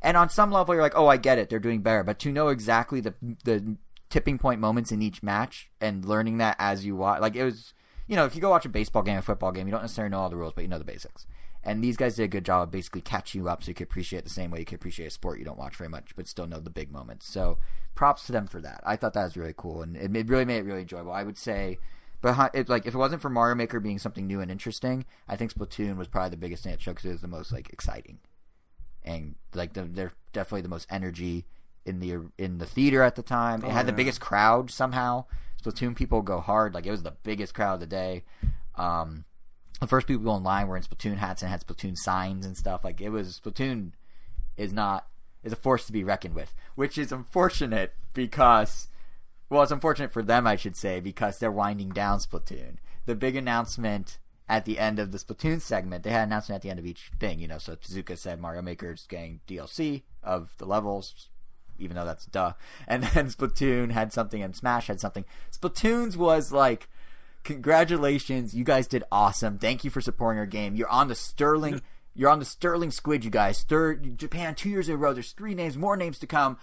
B: And on some level, you're like, oh, I get it, they're doing better. But to know exactly the tipping point moments in each match and learning that as you watch, like it was, if you go watch a baseball game, a football game, you don't necessarily know all the rules, but you know the basics. And these guys did a good job of basically catching you up so you could appreciate it the same way you could appreciate a sport you don't watch very much, but still know the big moments. So props to them for that. I thought that was really cool, and it really made it really enjoyable. I would say, but if it wasn't for Mario Maker being something new and interesting, I think Splatoon was probably the biggest thing at the show because it was the most like exciting, and like they're definitely the most energy in the theater at the time. It had the biggest crowd somehow. Splatoon people go hard. Like it was the biggest crowd of the day. The first people in line were in Splatoon hats and had Splatoon signs and stuff. Like it was Splatoon is a force to be reckoned with, which is unfortunate because, well, it's unfortunate for them, I should say, because they're winding down Splatoon. The big announcement at the end of the Splatoon segment, they had an announcement at the end of each thing, so Tezuka said Mario Maker's getting DLC of the levels, even though that's duh. And then Splatoon had something and Smash had something. Splatoon's was like, congratulations, you guys did awesome. Thank you for supporting our game. You're on the Sterling Squid, you guys. Japan 2 years in a row. There's 3 names, more names to come.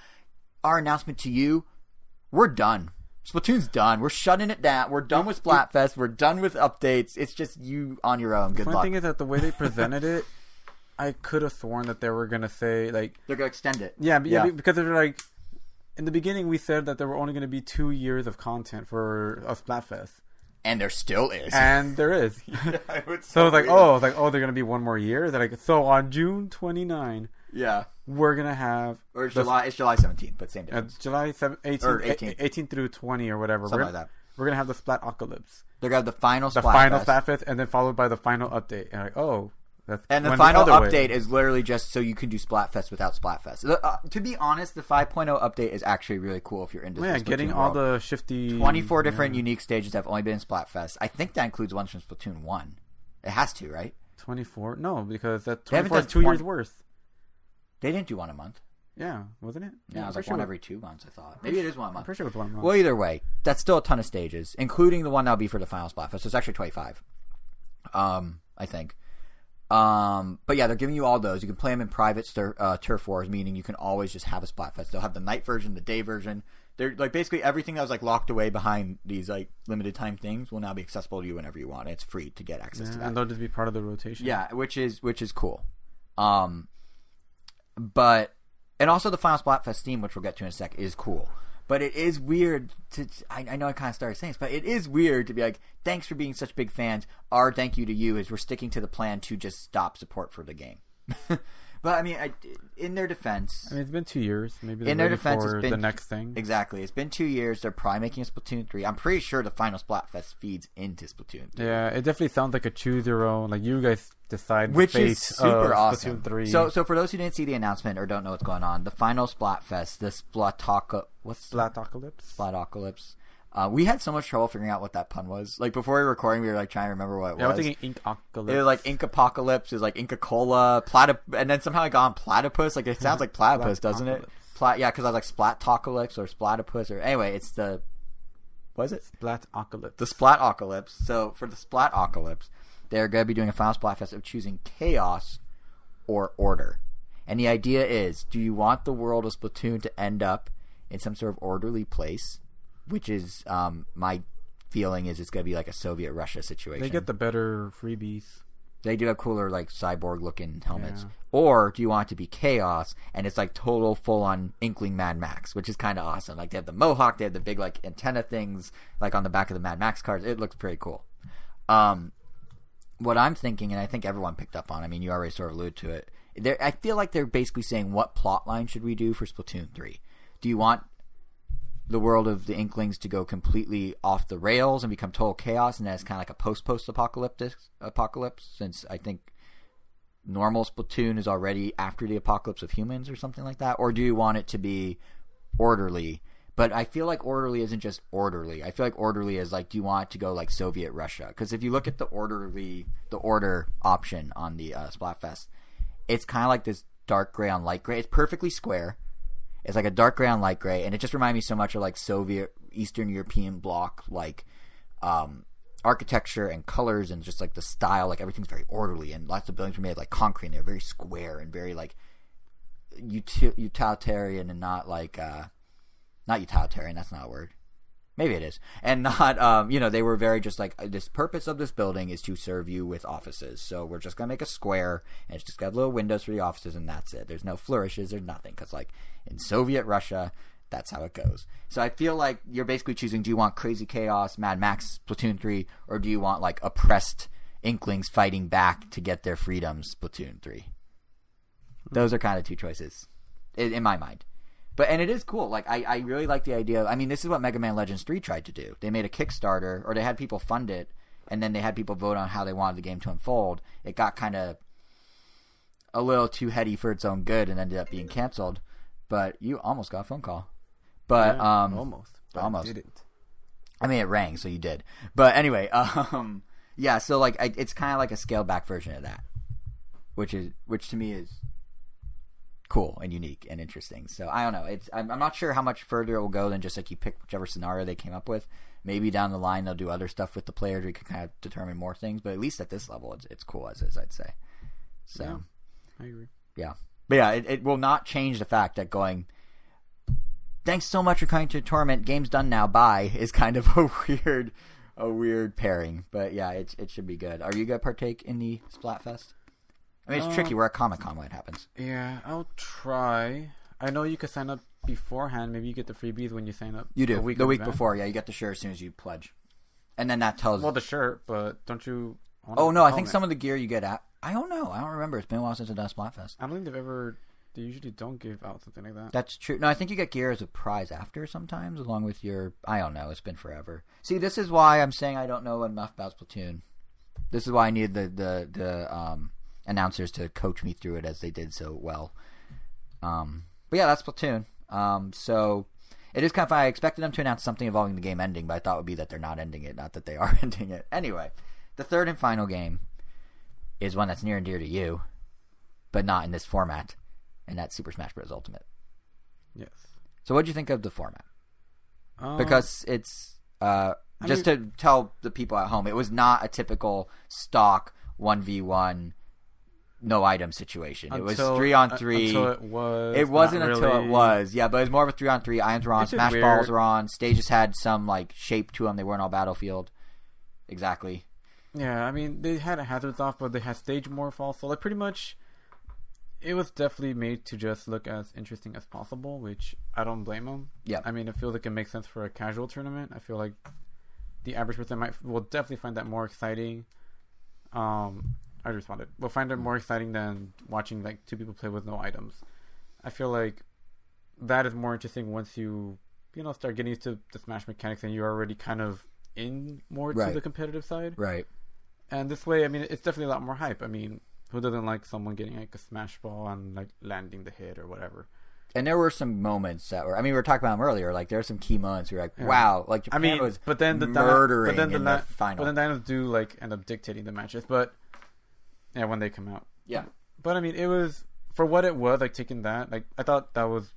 B: Our announcement to you, we're done. Splatoon's done. We're shutting it down. We're done with Splatfest. We're done with updates. It's just you on your own. Good luck.
A: The thing is that the way they presented it, I could have sworn that they were going to say, like...
B: They're going to extend it.
A: Yeah, because they're like... In the beginning, we said that there were only going to be 2 years of content for a Splatfest.
B: And there still is.
A: And there is. So it's like, they're going to be 1 more year? They're like, so on June 29, we're going to have...
B: Or it's July 17th, but same difference.
A: July 18 through 20 or whatever.
B: Something like that.
A: We're going to have the Splatocalypse.
B: They're going to have the final
A: Splatfest, and then followed by the final update. And like,
B: and the final update is literally just so you can do Splatfest without Splatfest. To be honest, the 5.0 update is actually really cool if you're into Splatoon
A: getting
B: world.
A: all the shifty
B: 24 different unique stages that have only been in Splatfest. I think that includes ones from Splatoon 1. It has to, right?
A: 24? No, because that 24 is 2 years worth.
B: They didn't do one a month.
A: Yeah, wasn't it?
B: Yeah, it was like one every 2 months, I thought. Maybe it is 1 month.
A: I'm pretty sure it was 1 month.
B: Well, either way, that's still a ton of stages, including the one that'll be for the final Splatfest. So it's actually 25. I think. But yeah, they're giving you all those. You can play them in private turf wars, meaning you can always just have a Splatfest. They'll have the night version, the day version. They're like basically everything that was like locked away behind these like limited time things will now be accessible to you whenever you want. It's free to get access to that.
A: And they'll just be part of the rotation.
B: Yeah, which is cool. But and also the final Splatfest theme, which we'll get to in a sec, is cool. But it is weird to... I know I kind of started saying this, but it is weird to be like, thanks for being such big fans. Our thank you to you is we're sticking to the plan to just stop support for the game. But, I mean, in their defense...
A: I mean, it's been 2 years. Maybe they're
B: in their
A: ready
B: defense,
A: for
B: it's been,
A: the next thing.
B: Exactly. It's been 2 years. They're probably making a Splatoon 3. I'm pretty sure the final Splatfest feeds into Splatoon 3.
A: Yeah, it definitely sounds like a choose your own. Like, you guys decide
B: which
A: the fate
B: is super awesome.
A: Splatoon 3.
B: So for those who didn't see the announcement or don't know what's going on, the final Splatfest, the Splatocalypse. We had so much trouble figuring out what that pun was. Like before we were recording, we were like trying to remember what it was.
A: I was thinking Ink-Ocalypse.
B: It was like Ink-Apocalypse. It was like Inca-Cola, and then somehow I got on Platypus. Like it sounds like platypus, doesn't it? Yeah, because I was like Splatocalypse or Splatipus or anyway, it's the what is it?
A: Splatocalypse.
B: The Splatocalypse. So for the Splatocalypse, they're going to be doing a final Splatfest of choosing chaos or order. And the idea is, do you want the world of Splatoon to end up in some sort of orderly place? Which is my feeling is it's going to be like a Soviet Russia situation.
A: They get the better freebies.
B: They do have cooler, like, cyborg-looking helmets.
A: Yeah.
B: Or do you want it to be Chaos, and it's, like, total full-on Inkling Mad Max, which is kind of awesome. Like, they have the mohawk, they have the big, like, antenna things, like, on the back of the Mad Max cards. It looks pretty cool. What I'm thinking, and I think everyone picked up on, I mean, you already sort of alluded to it, I feel like they're basically saying, what plot line should we do for Splatoon 3? Do you want the world of the Inklings to go completely off the rails and become total chaos, and then it's kind of like a post-apocalypse, since I think normal Splatoon is already after the apocalypse of humans or something like that? Or do you want it to be orderly? But I feel like orderly isn't just orderly. I feel like orderly is like, do you want it to go like Soviet Russia? Because if you look at the order option on the Splatfest, it's kind of like this dark gray on light gray. It's perfectly square. It's like a dark gray on light gray, and it just reminded me so much of like Soviet Eastern European bloc, like architecture and colors and just like the style. Like everything's very orderly, and lots of buildings were made like concrete, and they're very square and very like utilitarian, and not like not utilitarian. That's not a word. Maybe it is. And not, they were very just like, this purpose of this building is to serve you with offices. So we're just going to make a square, and it's just got little windows for the offices, and that's it. There's no flourishes. There's nothing. Because, like, in Soviet Russia, that's how it goes. So I feel like you're basically choosing, do you want crazy chaos, Mad Max, Splatoon 3, or do you want, like, oppressed Inklings fighting back to get their freedoms, Splatoon 3? Those are kind of two choices, in my mind. And it is cool. Like, I really like the idea of, I mean, this is what Mega Man Legends 3 tried to do. They made a Kickstarter, or they had people fund it, and then they had people vote on how they wanted the game to unfold. It got kind of a little too heady for its own good and ended up being canceled. But you almost got a phone call. But,
A: yeah, almost. But
B: almost.
A: I didn't.
B: I mean, it rang, so you did. But anyway, yeah, so, like, it's kind of like a scaled-back version of that, which to me is cool and unique and interesting. So I don't know. I'm not sure how much further it will go than just like you pick whichever scenario they came up with. Maybe down the line they'll do other stuff with the players. We can kind of determine more things. But at least at this level, it's cool as is, I'd say. So
A: yeah, I agree.
B: Yeah, but yeah, it will not change the fact that going, thanks so much for coming to the tournament. Game's done now. Bye. Is kind of a weird pairing. But yeah, it should be good. Are you gonna partake in the Splatfest? I mean, it's tricky. We're at Comic-Con when it happens.
A: Yeah, I'll try. I know you can sign up beforehand. Maybe you get the freebies when you sign up.
B: You do. The week before, yeah. You get the shirt as soon as you pledge. And then that tells...
A: Well, the shirt, but don't you...
B: Oh, no, I think some of the gear you get at... I don't know. I don't remember. It's been a while since I've done Splatfest.
A: I don't think they've ever... They usually don't give out something like that.
B: That's true. No, I think you get gear as a prize after sometimes, along with your... I don't know. It's been forever. See, this is why I'm saying I don't know enough about Splatoon. This is why I need the announcers to coach me through it as they did so well. But yeah, that's Splatoon. So it is kind of fun. I expected them to announce something involving the game ending, but I thought it would be that they're not ending it, not that they are ending it. Anyway, the third and final game is one that's near and dear to you, but not in this format, and that's Super Smash Bros. Ultimate.
A: Yes.
B: So what did you think of the format? Because it's to tell the people at home, it was not a typical stock 1v1 no item situation. It was 3-on-3.
A: Until it was.
B: It wasn't until it was. Yeah, but it was more of a 3-on-3. Items were on. Smash balls were on. Stages had some like shape to them. They weren't all Battlefield. Exactly.
A: Yeah, I mean they had hazards off, but they had stage morph also. Like pretty much, it was definitely made to just look as interesting as possible, which I don't blame them.
B: Yeah.
A: I mean, it feels like it makes sense for a casual tournament. I feel like the average person will definitely find that more exciting. I responded. We'll find it more exciting than watching like two people play with no items. I feel like that is more interesting once you start getting used to the Smash mechanics and you're already kind of in more to the competitive side.
B: Right.
A: And this way, I mean, it's definitely a lot more hype. I mean, who doesn't like someone getting like a Smash ball and like landing the hit or whatever? And
B: there were some moments that were... I mean, we were talking about them earlier. Like, there were some key moments where you're like, wow. Like, Japan was murdering in the final.
A: But then the dinos do like end up dictating the matches. But yeah, when they come out.
B: Yeah.
A: But I mean, it was... For what it was, like, taking that... Like, I thought it was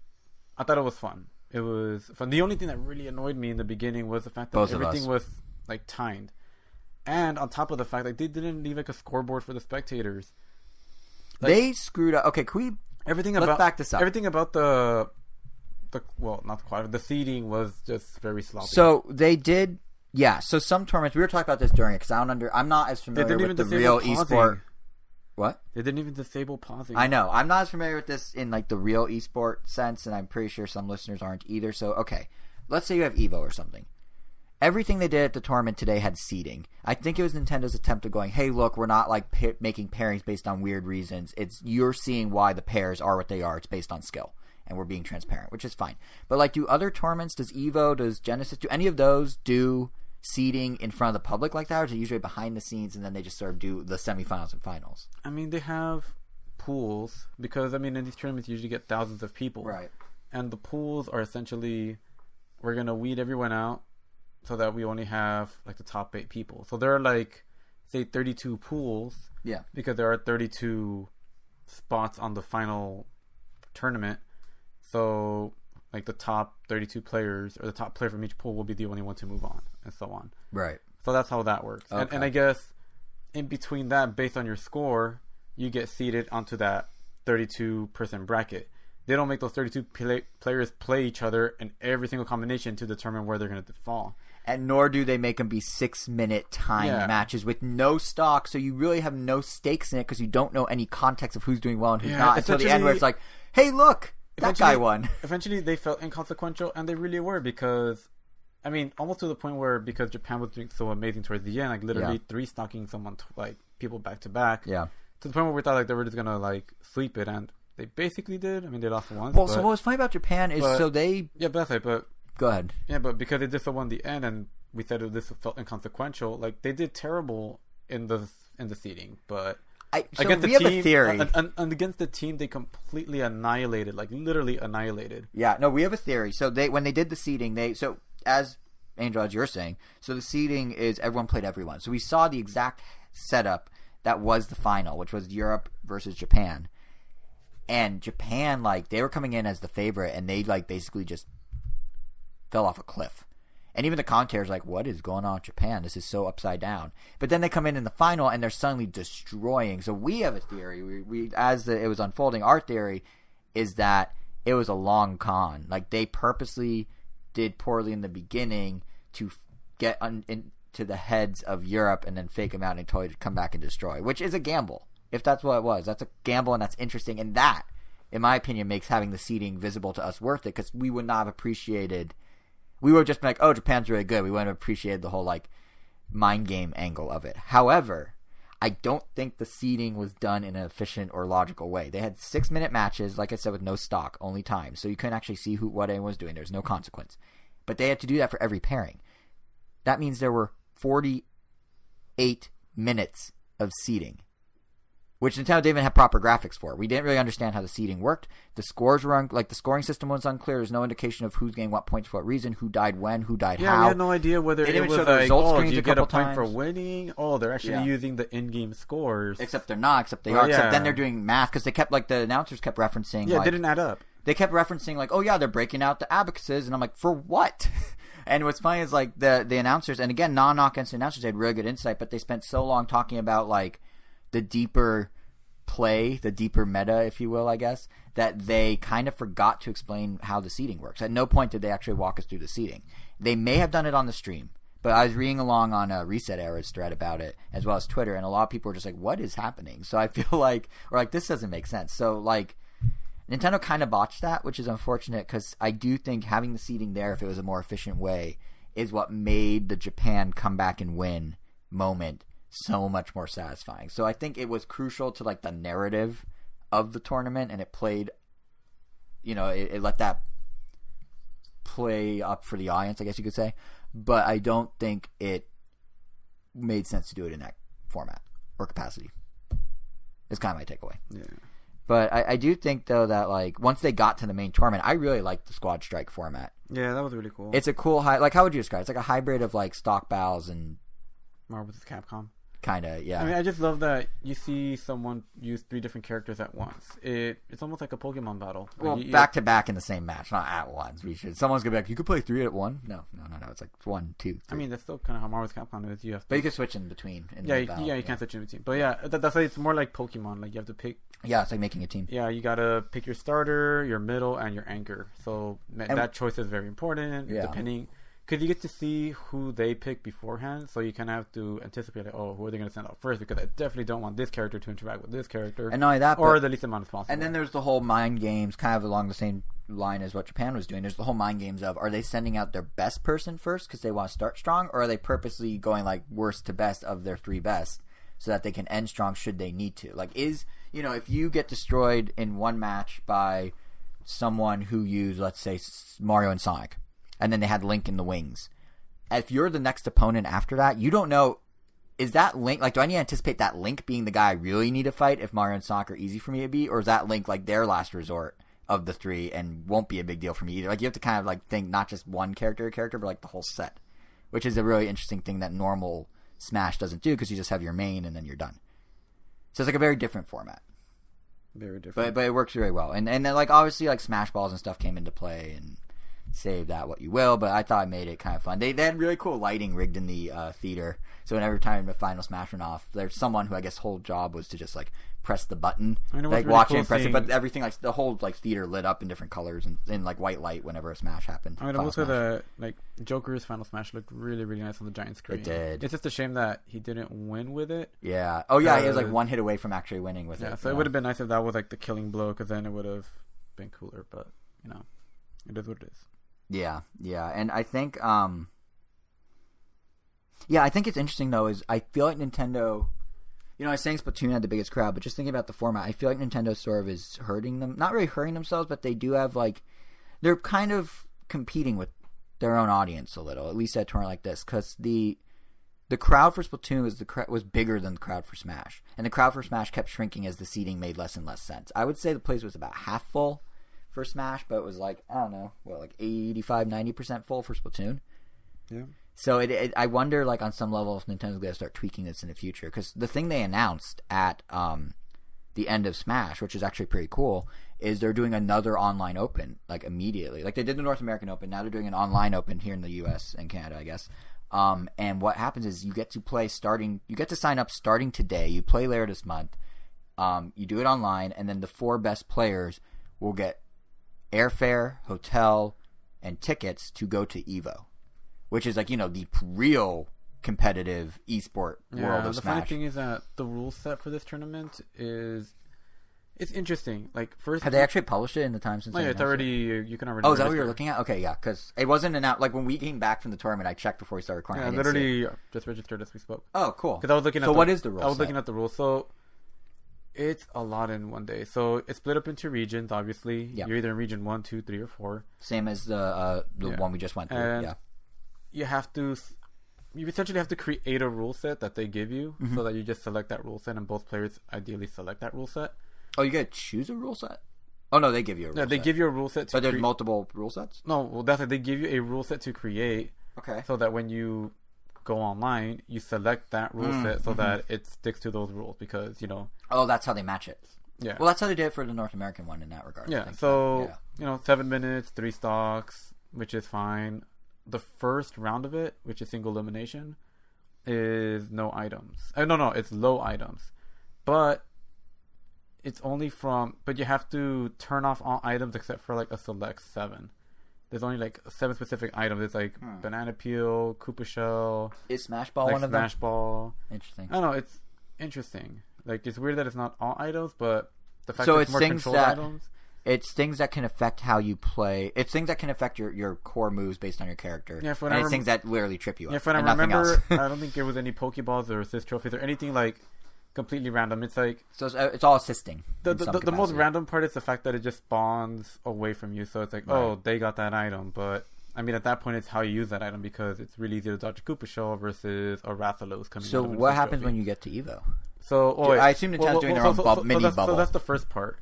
A: fun. It was fun. The only thing that really annoyed me in the beginning was the fact that everything was, like, timed. And on top of the fact, like, they didn't leave, like, a scoreboard for the spectators.
B: Like, they screwed up... Okay, can we... Let's back this up.
A: Everything about the not the quad, the seeding was just very sloppy.
B: So they did, yeah. So some tournaments, we were talking about this during it because I'm not as familiar with the real esport. What?
A: They didn't even disable pausing.
B: I know. I'm not as familiar with this in like the real esport sense, and I'm pretty sure some listeners aren't either. So, okay. Let's say you have Evo or something. Everything they did at the tournament today had seeding. I think it was Nintendo's attempt of going, hey, look, we're not like making pairings based on weird reasons. You're seeing why the pairs are what they are. It's based on skill. And we're being transparent, which is fine. But like, do other tournaments, does Evo, does Genesis, do any of those do seeding in front of the public like that, or is it usually behind the scenes and then they just sort of do the semifinals and finals?
A: I mean, they have pools because, I mean, in these tournaments you usually get thousands of people.
B: Right.
A: And the pools are essentially, we're going to weed everyone out so that we only have like the top 8 people. So there are like, say, 32 pools.
B: Yeah.
A: Because there are 32 spots on the final tournament. So like the top 32 players or the top player from each pool will be the only one to move on and so on.
B: Right.
A: So that's how that works.
B: Okay.
A: And I guess in between that, based on your score, you get seeded onto that 32 person bracket. They don't make those 32 players play each other in every single combination to determine where they're going to fall.
B: And nor do they make them be 6-minute time matches with no stock, so you really have no stakes in it because you don't know any context of who's doing well and who's not until the end where it's like, hey, look, that guy won.
A: Eventually, they felt inconsequential, and they really were because, I mean, almost to the point where because Japan was doing so amazing towards the end, like literally 3-stocking someone, like people back to back.
B: Yeah.
A: To the point where we thought like they were just gonna like sweep it, and they basically did. I mean, they lost once.
B: Well, so what was funny about Japan is so they.
A: Yeah, but that's right. But
B: go ahead.
A: Yeah, but because they did so well in the end, and we said this felt inconsequential. Like they did terrible in the seeding, but. Against the team, have a theory. And against the team, they completely annihilated, like literally annihilated.
B: Yeah, no, we have a theory. So when they did the seeding, so as Angel, as you're saying, so the seeding is everyone played everyone. So we saw the exact setup that was the final, which was Europe versus Japan. And Japan, like, they were coming in as the favorite, and they, like, basically just fell off a cliff. And even the commentators like, what is going on with Japan? This is so upside down. But then they come in the final, and they're suddenly destroying. So we have a theory. We as it was unfolding, our theory is that it was a long con. Like, they purposely did poorly in the beginning to get into the heads of Europe and then fake them out and totally come back and destroy, which is a gamble. If that's what it was, that's a gamble, and that's interesting. And that, in my opinion, makes having the seeding visible to us worth it, because we would not have appreciated. We would just be like, oh, Japan's really good. We wouldn't have appreciated the whole, like, mind game angle of it. However, I don't think the seeding was done in an efficient or logical way. They had 6-minute matches, like I said, with no stock, only time. So you couldn't actually see what anyone was doing. There's no consequence. But they had to do that for every pairing. That means there were 48 minutes of seeding, which Nintendo didn't even have proper graphics for. We didn't really understand how the seeding worked. The scores were the scoring system was unclear. There's no indication of who's getting what points for what reason, who died when, who died how.
A: Yeah, we had no idea whether it was like, do you get a point for winning? Oh, they're actually using the in-game scores.
B: Except they're not, except they are. Except then they're doing math, because they kept, like, the announcers kept referencing.
A: Yeah, it didn't add up.
B: They kept referencing, like, oh yeah, they're breaking out the abacuses, and I'm like, for what? And what's funny is, like, the announcers, and again, non-knock against the announcers, they had really good insight, but they spent so long talking about, like, the deeper play, the deeper meta, if you will, I guess, that they kind of forgot to explain how the seeding works. At no point did they actually walk us through the seeding. They may have done it on the stream, but I was reading along on a Reset Era's thread about it, as well as Twitter, and a lot of people were just like, what is happening? So I feel like, or like, this doesn't make sense. So, like, Nintendo kind of botched that, which is unfortunate, because I do think having the seeding there, if it was a more efficient way, is what made the Japan come back and win moment so much more satisfying. So I think it was crucial to, like, the narrative of the tournament, and it played, you know, it let that play up for the audience, I guess you could say. But I don't think it made sense to do it in that format or capacity. It's kind of my takeaway.
A: Yeah.
B: But I do think, though, that, like, once they got to the main tournament, I really liked the Squad Strike format.
A: Yeah, that was really cool.
B: It's a cool, like, how would you describe it? It's like a hybrid of, like, stock battles and
A: Marvel vs. Capcom.
B: Kind of, yeah.
A: I mean, I just love that you see someone use 3 different characters at once. It's almost like a Pokemon battle.
B: Well, back to back in the same match, not at once. Someone's gonna be like, you could play 3 at one. No. It's like 1, 2, 3.
A: I mean, that's still kind of how Marvel vs. Capcom is.
B: But you can switch in between.
A: You can switch in between. But yeah, that's like, it's more like Pokemon. Like, you have to pick.
B: Yeah, it's like making a team.
A: Yeah, you gotta pick your starter, your middle, and your anchor. So that choice is very important. Yeah. because you get to see who they pick beforehand, so you kind of have to anticipate, like, oh, who are they going to send out first? Because I definitely don't want this character to interact with this character,
B: and not only that,
A: or the least amount as possible.
B: And then there's the whole mind games, kind of along the same line as what Japan was doing. There's the whole mind games of, are they sending out their best person first because they want to start strong, or are they purposely going like worst to best of their 3 best so that they can end strong should they need to? Like, if you get destroyed in one match by someone who used, let's say, Mario and Sonic, and then they had Link in the wings. If you're the next opponent after that, you don't know, is that Link, like, do I need to anticipate that Link being the guy I really need to fight if Mario and Sonic are easy for me to beat, or is that Link, like, their last resort of the 3 and won't be a big deal for me either? Like, you have to kind of, like, think not just one character, but, like, the whole set, which is a really interesting thing that normal Smash doesn't do, because you just have your main and then you're done. So it's, like, a very different format.
A: Very different.
B: But it works very well. And then, like, obviously, like, Smash Balls and stuff came into play, and save that what you will, but I thought it made it kind of fun. They had really cool lighting rigged in the theater, so every time the final Smash went off, there's someone who I guess whole job was to just like press the button, like really watch it and press it, but everything, like the whole like theater lit up in different colors and in like white light whenever a Smash happened.
A: I mean, also the like Joker's final Smash looked really, really nice on the giant screen.
B: It did.
A: It's just a shame that he didn't win with it.
B: Yeah. Oh yeah, he was like one hit away from actually winning with it.
A: Yeah, so it would have been nice if that was like the killing blow, because then it would have been cooler. But it is what it is.
B: Yeah, and I think, I think it's interesting though. Is I feel like Nintendo, I was saying Splatoon had the biggest crowd, but just thinking about the format, I feel like Nintendo sort of is hurting them. Not really hurting themselves, but they do have like, they're kind of competing with their own audience a little, at least at a tournament like this, because the crowd for Splatoon was bigger than the crowd for Smash, and the crowd for Smash kept shrinking as the seating made less and less sense. I would say the place was about half full for Smash, but it was like, I don't know, like 85-90% full for Splatoon.
A: Yeah.
B: So I wonder, like, on some level, if Nintendo's going to start tweaking this in the future. Because the thing they announced at the end of Smash, which is actually pretty cool, is they're doing another online open, like, immediately. Like, they did the North American Open, now they're doing an online open here in the U.S. and Canada, I guess. And what happens is you get to sign up starting today. You play Lair this month. You do it online, and then the 4 best players will get airfare, hotel, and tickets to go to EVO, which is like, the real competitive esport world of Smash.
A: The funny thing is that the rule set for this tournament it's interesting. Like, first,
B: have they actually published it in the time since?
A: No, it's already, you can already.
B: Oh, is that what you're looking at? Okay, yeah, because it wasn't announced. Like, when we came back from the tournament, I checked before we started recording.
A: Yeah, I literally just registered as we spoke.
B: Oh, cool.
A: Because I was looking at.
B: So what is the rule?
A: I was looking at the rules. So it's a lot in one day. So it's split up into regions. Obviously, you're either in region 1, 2, 3, or 4. Same
B: as the one we just went through.
A: And you essentially have to create a rule set that they give you, so that you just select that rule set, and both players ideally select that rule set.
B: Oh, you gotta choose a rule set? Oh no, they give you a rule set.
A: Yeah, they give you a rule set.
B: But there's multiple rule sets?
A: No, well, that's it. They give you a rule set to create.
B: Okay.
A: So that when you go online, you select that rule set so that it sticks to those rules, because
B: Oh, that's how they match it.
A: Yeah.
B: Well, that's how they did it for the North American one in that regard.
A: Yeah. So 7 minutes, 3 stocks, which is fine. The first round of it, which is single elimination, is no items. No, it's low items, but it's only but you have to turn off all items except for like a select 7. There's only like 7 specific items. It's like banana peel, Koopa shell.
B: Is Smash Ball one of them?
A: Smash Ball.
B: Interesting.
A: I don't know. It's interesting. Like, it's weird that it's not all items, but the fact that it's more controlled items.
B: It's things that can affect how you play. It's things that can affect your core moves based on your character. Yeah, and it's things that literally trip you up.
A: Yeah, if I remember, I don't think there was any Pokeballs or assist trophies or anything like completely random. It's like,
B: so it's all assisting.
A: The most random part is the fact that it just spawns away from you. So it's like, oh, they got that item, but I mean, at that point, it's how you use that item, because it's really easy to dodge a Koopa shell versus a Rathalos coming.
B: So what happens when you get to Evo?
A: So
B: I assume Nintendo's doing their own mini bubble.
A: So that's the first part.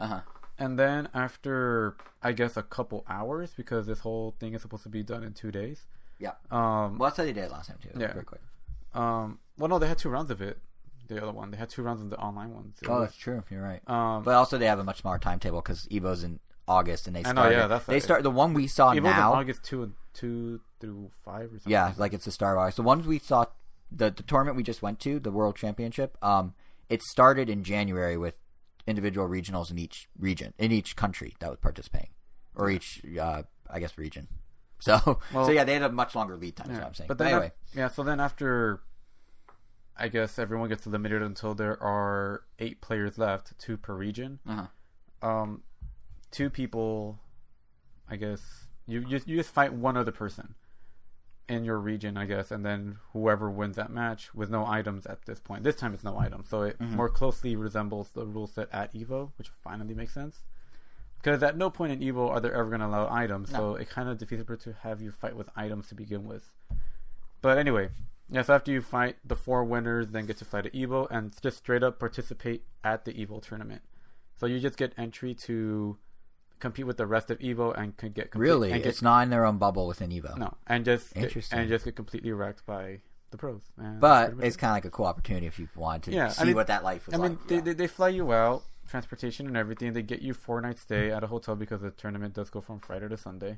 A: And then after, I guess, a couple hours, because this whole thing is supposed to be done in 2 days.
B: Yeah. Well, that's how they did it last time too.
A: Yeah.
B: Very quick.
A: Well, no, they had 2 rounds of it. The other one, they had 2 rounds of the online ones.
B: That's true. You're right. But also, they have a much smaller timetable because Evo's in August, and they start. The one we saw
A: Evo's
B: now.
A: in August 2 through 5 or something.
B: Yeah, like it's the start of August. The ones we saw, the tournament we just went to, the World Championship. It started in January with individual regionals in each region, in each country that was participating, or each, I guess, region. So yeah, they had a much longer lead time. Is what I'm saying.
A: But
B: then anyway,
A: so then after, I guess everyone gets limited until there are 8 players left, 2 per region. 2 people, I guess you just fight one other person in your region, I guess, and then whoever wins that match with no items at this point. This time it's no items, so it more closely resembles the rule set at Evo, which finally makes sense. Because at no point in Evo are they ever going to allow items, so it kind of defeats the purpose to have you fight with items to begin with. But anyway, so after you fight, the 4 winners then get to fly to Evo and just straight up participate at the Evo tournament. So you just get entry to compete with the rest of Evo and could get
B: really it's not in their own bubble within Evo.
A: No, and just get completely wrecked by the pros.
B: But it's kind of like a cool opportunity if you want to see what that life was like.
A: I mean, they fly you out, transportation and everything. They get you 4-night stay at a hotel because the tournament does go from Friday to Sunday,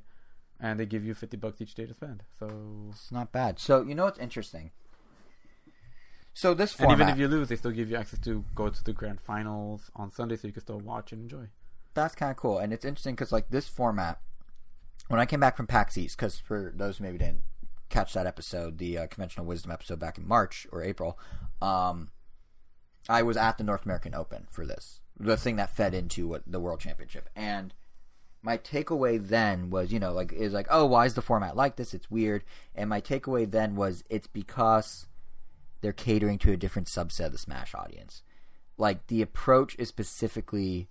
A: and they give you $50 each day to spend. So
B: it's not bad. So you know what's interesting? So this format,
A: and even if you lose, they still give you access to go to the grand finals on Sunday, so you can still watch and enjoy.
B: That's kind of cool, and it's interesting because like this format, when I came back from PAX East, because for those who maybe didn't catch that episode, the conventional wisdom episode back in March or April, I was at the North American Open for this, the thing that fed into the World Championship, and my takeaway then was, oh, why is the format like this? It's weird, and my takeaway then was it's because they're catering to a different subset of the Smash audience. Like the approach is specifically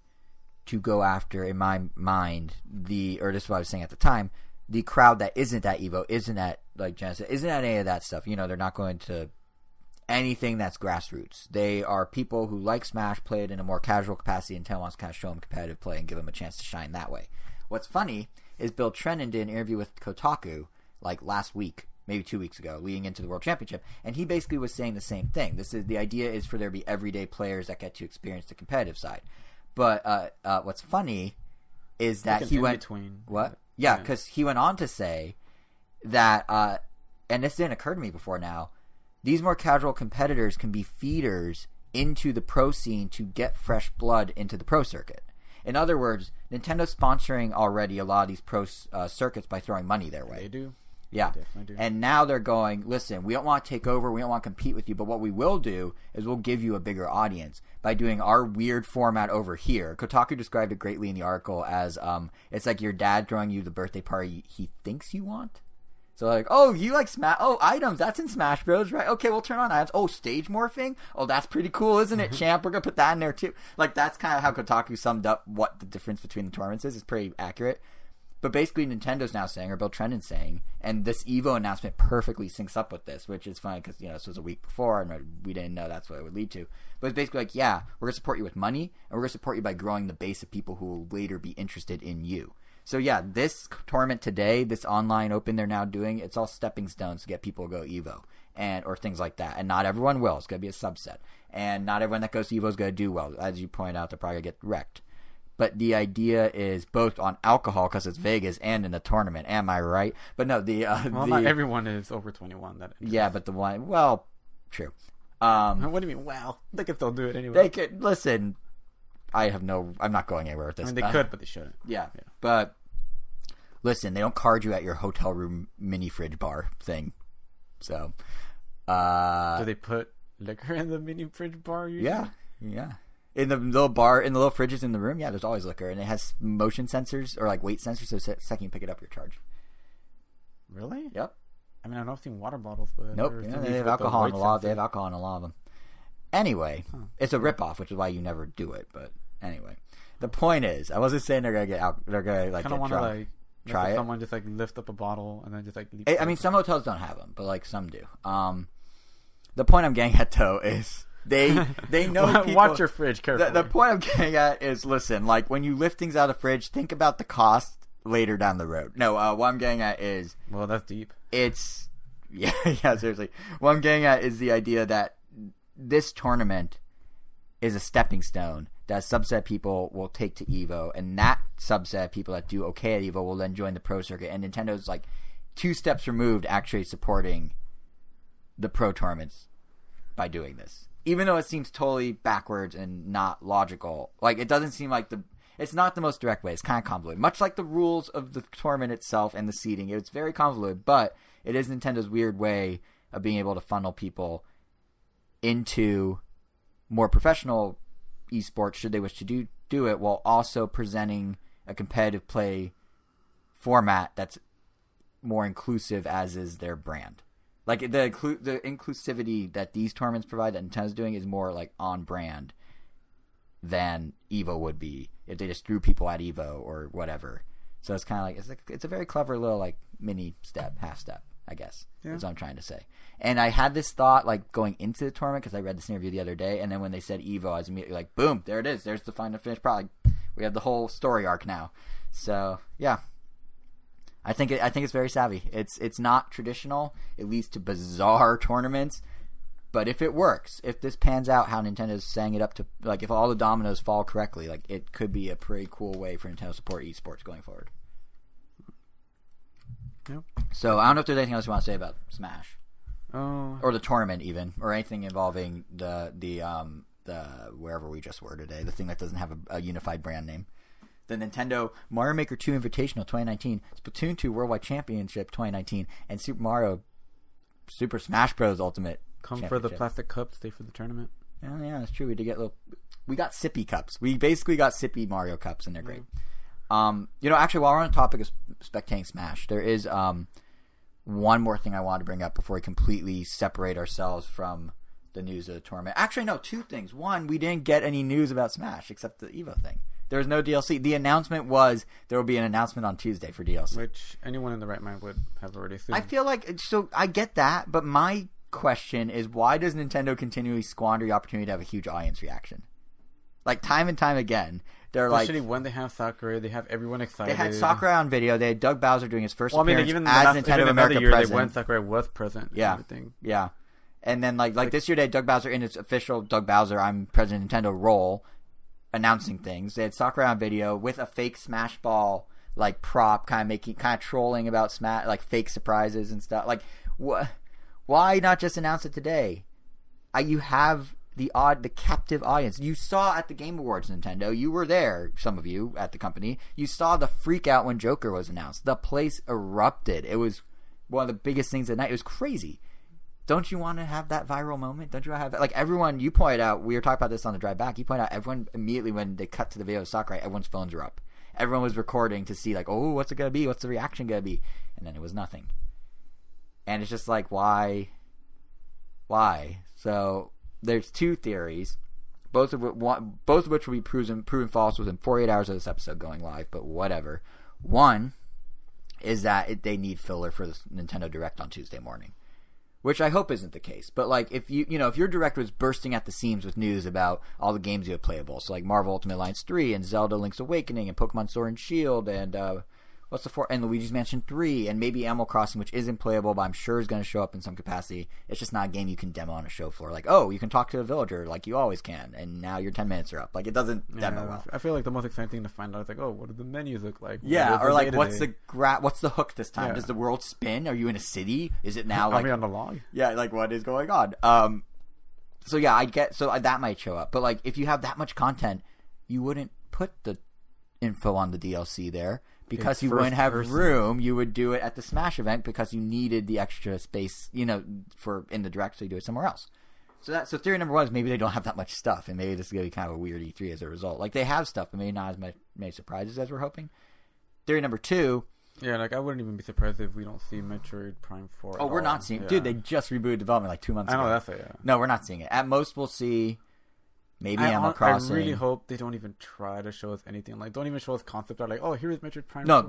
B: to go after, in my mind, or this is what I was saying at the time, the crowd that isn't at Evo, isn't at like Genesis, isn't at any of that stuff. They're not going to anything that's grassroots. They are people who like Smash, play it in a more casual capacity, and wants to kind of show them competitive play and give them a chance to shine that way. What's funny is Bill Trennan did an interview with Kotaku like last week, maybe 2 weeks ago, leading into the World Championship, and he basically was saying the same thing. The idea is for there to be everyday players that get to experience the competitive side. But what's funny is that he went
A: between
B: what? Yeah, because he went on to say that, and this didn't occur to me before now, these more casual competitors can be feeders into the pro scene to get fresh blood into the pro circuit. In other words, Nintendo's sponsoring already a lot of these pro circuits by throwing money their way.
A: They do.
B: Yeah.
A: They definitely do.
B: And now they're going, listen, we don't want to take over, we don't want to compete with you, but what we will do is we'll give you a bigger audience by doing our weird format over here. Kotaku described it greatly in the article as it's like your dad throwing you the birthday party he thinks you want. So like, oh, you like Smash? Oh, items, that's in Smash Bros, right? Okay, we'll turn on items. Oh, stage morphing? Oh, that's pretty cool, isn't it, champ? We're going to put that in there too. Like, that's kind of how Kotaku summed up what the difference between the tournaments is. It's pretty accurate. But basically, Nintendo's now saying, or Bill Trennan's saying, and this Evo announcement perfectly syncs up with this, which is funny because, this was a week before, and we didn't know that's what it would lead to. But it's basically like, yeah, we're going to support you with money, and we're going to support you by growing the base of people who will later be interested in you. So yeah, this tournament today, this online open they're now doing, it's all stepping stones to get people to go Evo or things like that. And not everyone will. It's going to be a subset. And not everyone that goes to Evo is going to do well. As you point out, they're probably going to get wrecked. But the idea is both on alcohol because it's Vegas and in the tournament. Am I right? But no,
A: not everyone is over 21.
B: Yeah, but the one, well, true.
A: What do you mean? Well, they could still do it anyway.
B: They could listen. I'm not going anywhere with this.
A: I mean, they could, but they shouldn't.
B: Yeah. But listen, they don't card you at your hotel room mini fridge bar thing. So,
A: do they put liquor in the mini fridge bar usually?
B: Yeah. In the little bar, in the little fridges in the room, there's always liquor, and it has motion sensors or like weight sensors, so second you pick it up, your charge.
A: Really?
B: Yep.
A: I mean, I've seen water bottles, but
B: nope. They have alcohol in a lot. They have alcohol in a lot of them. Anyway, it's a ripoff, which is why you never do it. But anyway, the point is, I wasn't saying they're gonna get out. They're gonna like get drunk.
A: Like,
B: try it.
A: Someone just like lift up a bottle and then just like.
B: I mean, some hotels don't have them, but like some do. The point I'm getting at though is they know people.
A: Watch your fridge carefully.
B: The point I'm getting at is, listen, like when you lift things out of the fridge, think about the cost later down the road. No, what I'm getting at is.
A: Well, that's deep.
B: It's seriously. What I'm getting at is the idea that this tournament is a stepping stone that a subset of people will take to Evo, and that subset of people that do okay at Evo will then join the pro circuit, and Nintendo's like 2 steps removed actually supporting the pro tournaments by doing this. Even though it seems totally backwards and not logical. Like, it doesn't seem like It's not the most direct way. It's kind of convoluted. Much like the rules of the tournament itself and the seeding. It's very convoluted, but it is Nintendo's weird way of being able to funnel people into more professional esports should they wish to do it, while also presenting a competitive play format that's more inclusive, as is their brand. Like the inclusivity that these tournaments provide that Nintendo's doing is more like on brand than EVO would be if they just threw people at EVO or whatever. So it's kind of like it's a very clever little like mini step, half step, I guess. Yeah. Is what I'm trying to say. And I had this thought like going into the tournament because I read this interview the other day, and then when they said EVO, I was immediately like, boom, there it is. There's the final finish product. We have the whole story arc now. So yeah. I think it's very savvy. It's not traditional. It leads to bizarre tournaments, but if it works, if this pans out how Nintendo's setting it up to, like, if all the dominoes fall correctly, like, it could be a pretty cool way for Nintendo to support esports going forward. Yep. So I don't know if there's anything else you want to say about Smash, or the tournament even, or anything involving the wherever we just were today, the thing that doesn't have a unified brand name. The Nintendo Mario Maker 2 Invitational 2019, Splatoon 2 Worldwide Championship 2019, and Super Smash Bros. Ultimate
A: Come for the plastic cups, stay for the tournament.
B: Yeah, that's true. We got sippy cups. We basically got sippy Mario cups, and they're great. Actually, while we're on the topic of spectating Smash, there is one more thing I wanted to bring up before we completely separate ourselves from the news of the tournament. Actually, no, two things. One, we didn't get any news about Smash except the EVO thing. There was no DLC. The announcement was there will be an announcement on Tuesday for DLC.
A: Which anyone in the right mind would have already seen.
B: I feel like, so I get that, but my question is, why does Nintendo continually squander the opportunity to have a huge audience reaction? Like, time and time again, they're
A: especially when they have Sakurai, they have everyone excited.
B: They had Sakurai on video. They had Doug Bowser doing his first appearance as Nintendo of America president.
A: When Sakurai was present.
B: Yeah.
A: And everything. Yeah.
B: And then, like this year, they had Doug Bowser in his official Doug Bowser, I'm President Nintendo role, announcing things. They had Sakurai on video with a fake Smash Ball like prop, kind of trolling about Smash, like fake surprises and stuff. Like, why not just announce it today? You have the captive audience. You saw at the Game Awards, Nintendo. You were there, some of you at the company. You saw the freak out when Joker was announced. The place erupted. It was one of the biggest things at night. It was crazy. Don't you want to have that viral moment? Don't you have, like, everyone, you pointed out, we were talking about this on the drive back, you pointed out everyone immediately when they cut to the video of Sakurai, everyone's phones were up. Everyone was recording to see, like, oh, what's it going to be? What's the reaction going to be? And then it was nothing. And it's just like, why? So there's two theories, both of which will be proven false within 48 hours of this episode going live, but whatever. One is that they need filler for the Nintendo Direct on Tuesday morning, which I hope isn't the case. But, like, if if your Direct was bursting at the seams with news about all the games you have playable, so like Marvel Ultimate Alliance 3 and Zelda Link's Awakening and Pokemon Sword and Shield and and Luigi's Mansion 3 and maybe Animal Crossing, which isn't playable but I'm sure is going to show up in some capacity. It's just not a game you can demo on a show floor. Like, oh, you can talk to a villager like you always can, and now your 10 minutes are up. Like, it doesn't demo well.
A: I feel like the most exciting thing to find out is like, oh, what do the menus look like?
B: Yeah, or like, what's the hook this time? Yeah. Does the world spin? Are you in a city? Is it now like...
A: Are we on the log?
B: Yeah, like, what is going on? So yeah, that might show up. But, like, if you have that much content, you wouldn't put the info on the DLC there. Because you wouldn't have room, you would do it at the Smash event because you needed the extra space, for in the Direct, so you do it somewhere else. So theory number one is maybe they don't have that much stuff, and maybe this is going to be kind of a weird E3 as a result. Like, they have stuff, but maybe not as many surprises as we're hoping. Theory number two...
A: Yeah, like, I wouldn't even be surprised if we don't see Metroid Prime 4
B: Oh, we're not seeing it. Yeah. Dude, they just rebooted development like 2 months ago.
A: I know, that's it, yeah.
B: No, we're not seeing it. At most, we'll see... Maybe Animal Crossing.
A: I really hope they don't even try to show us anything. Like, don't even show us concept art. Like, oh, here's Metroid Prime.
B: No.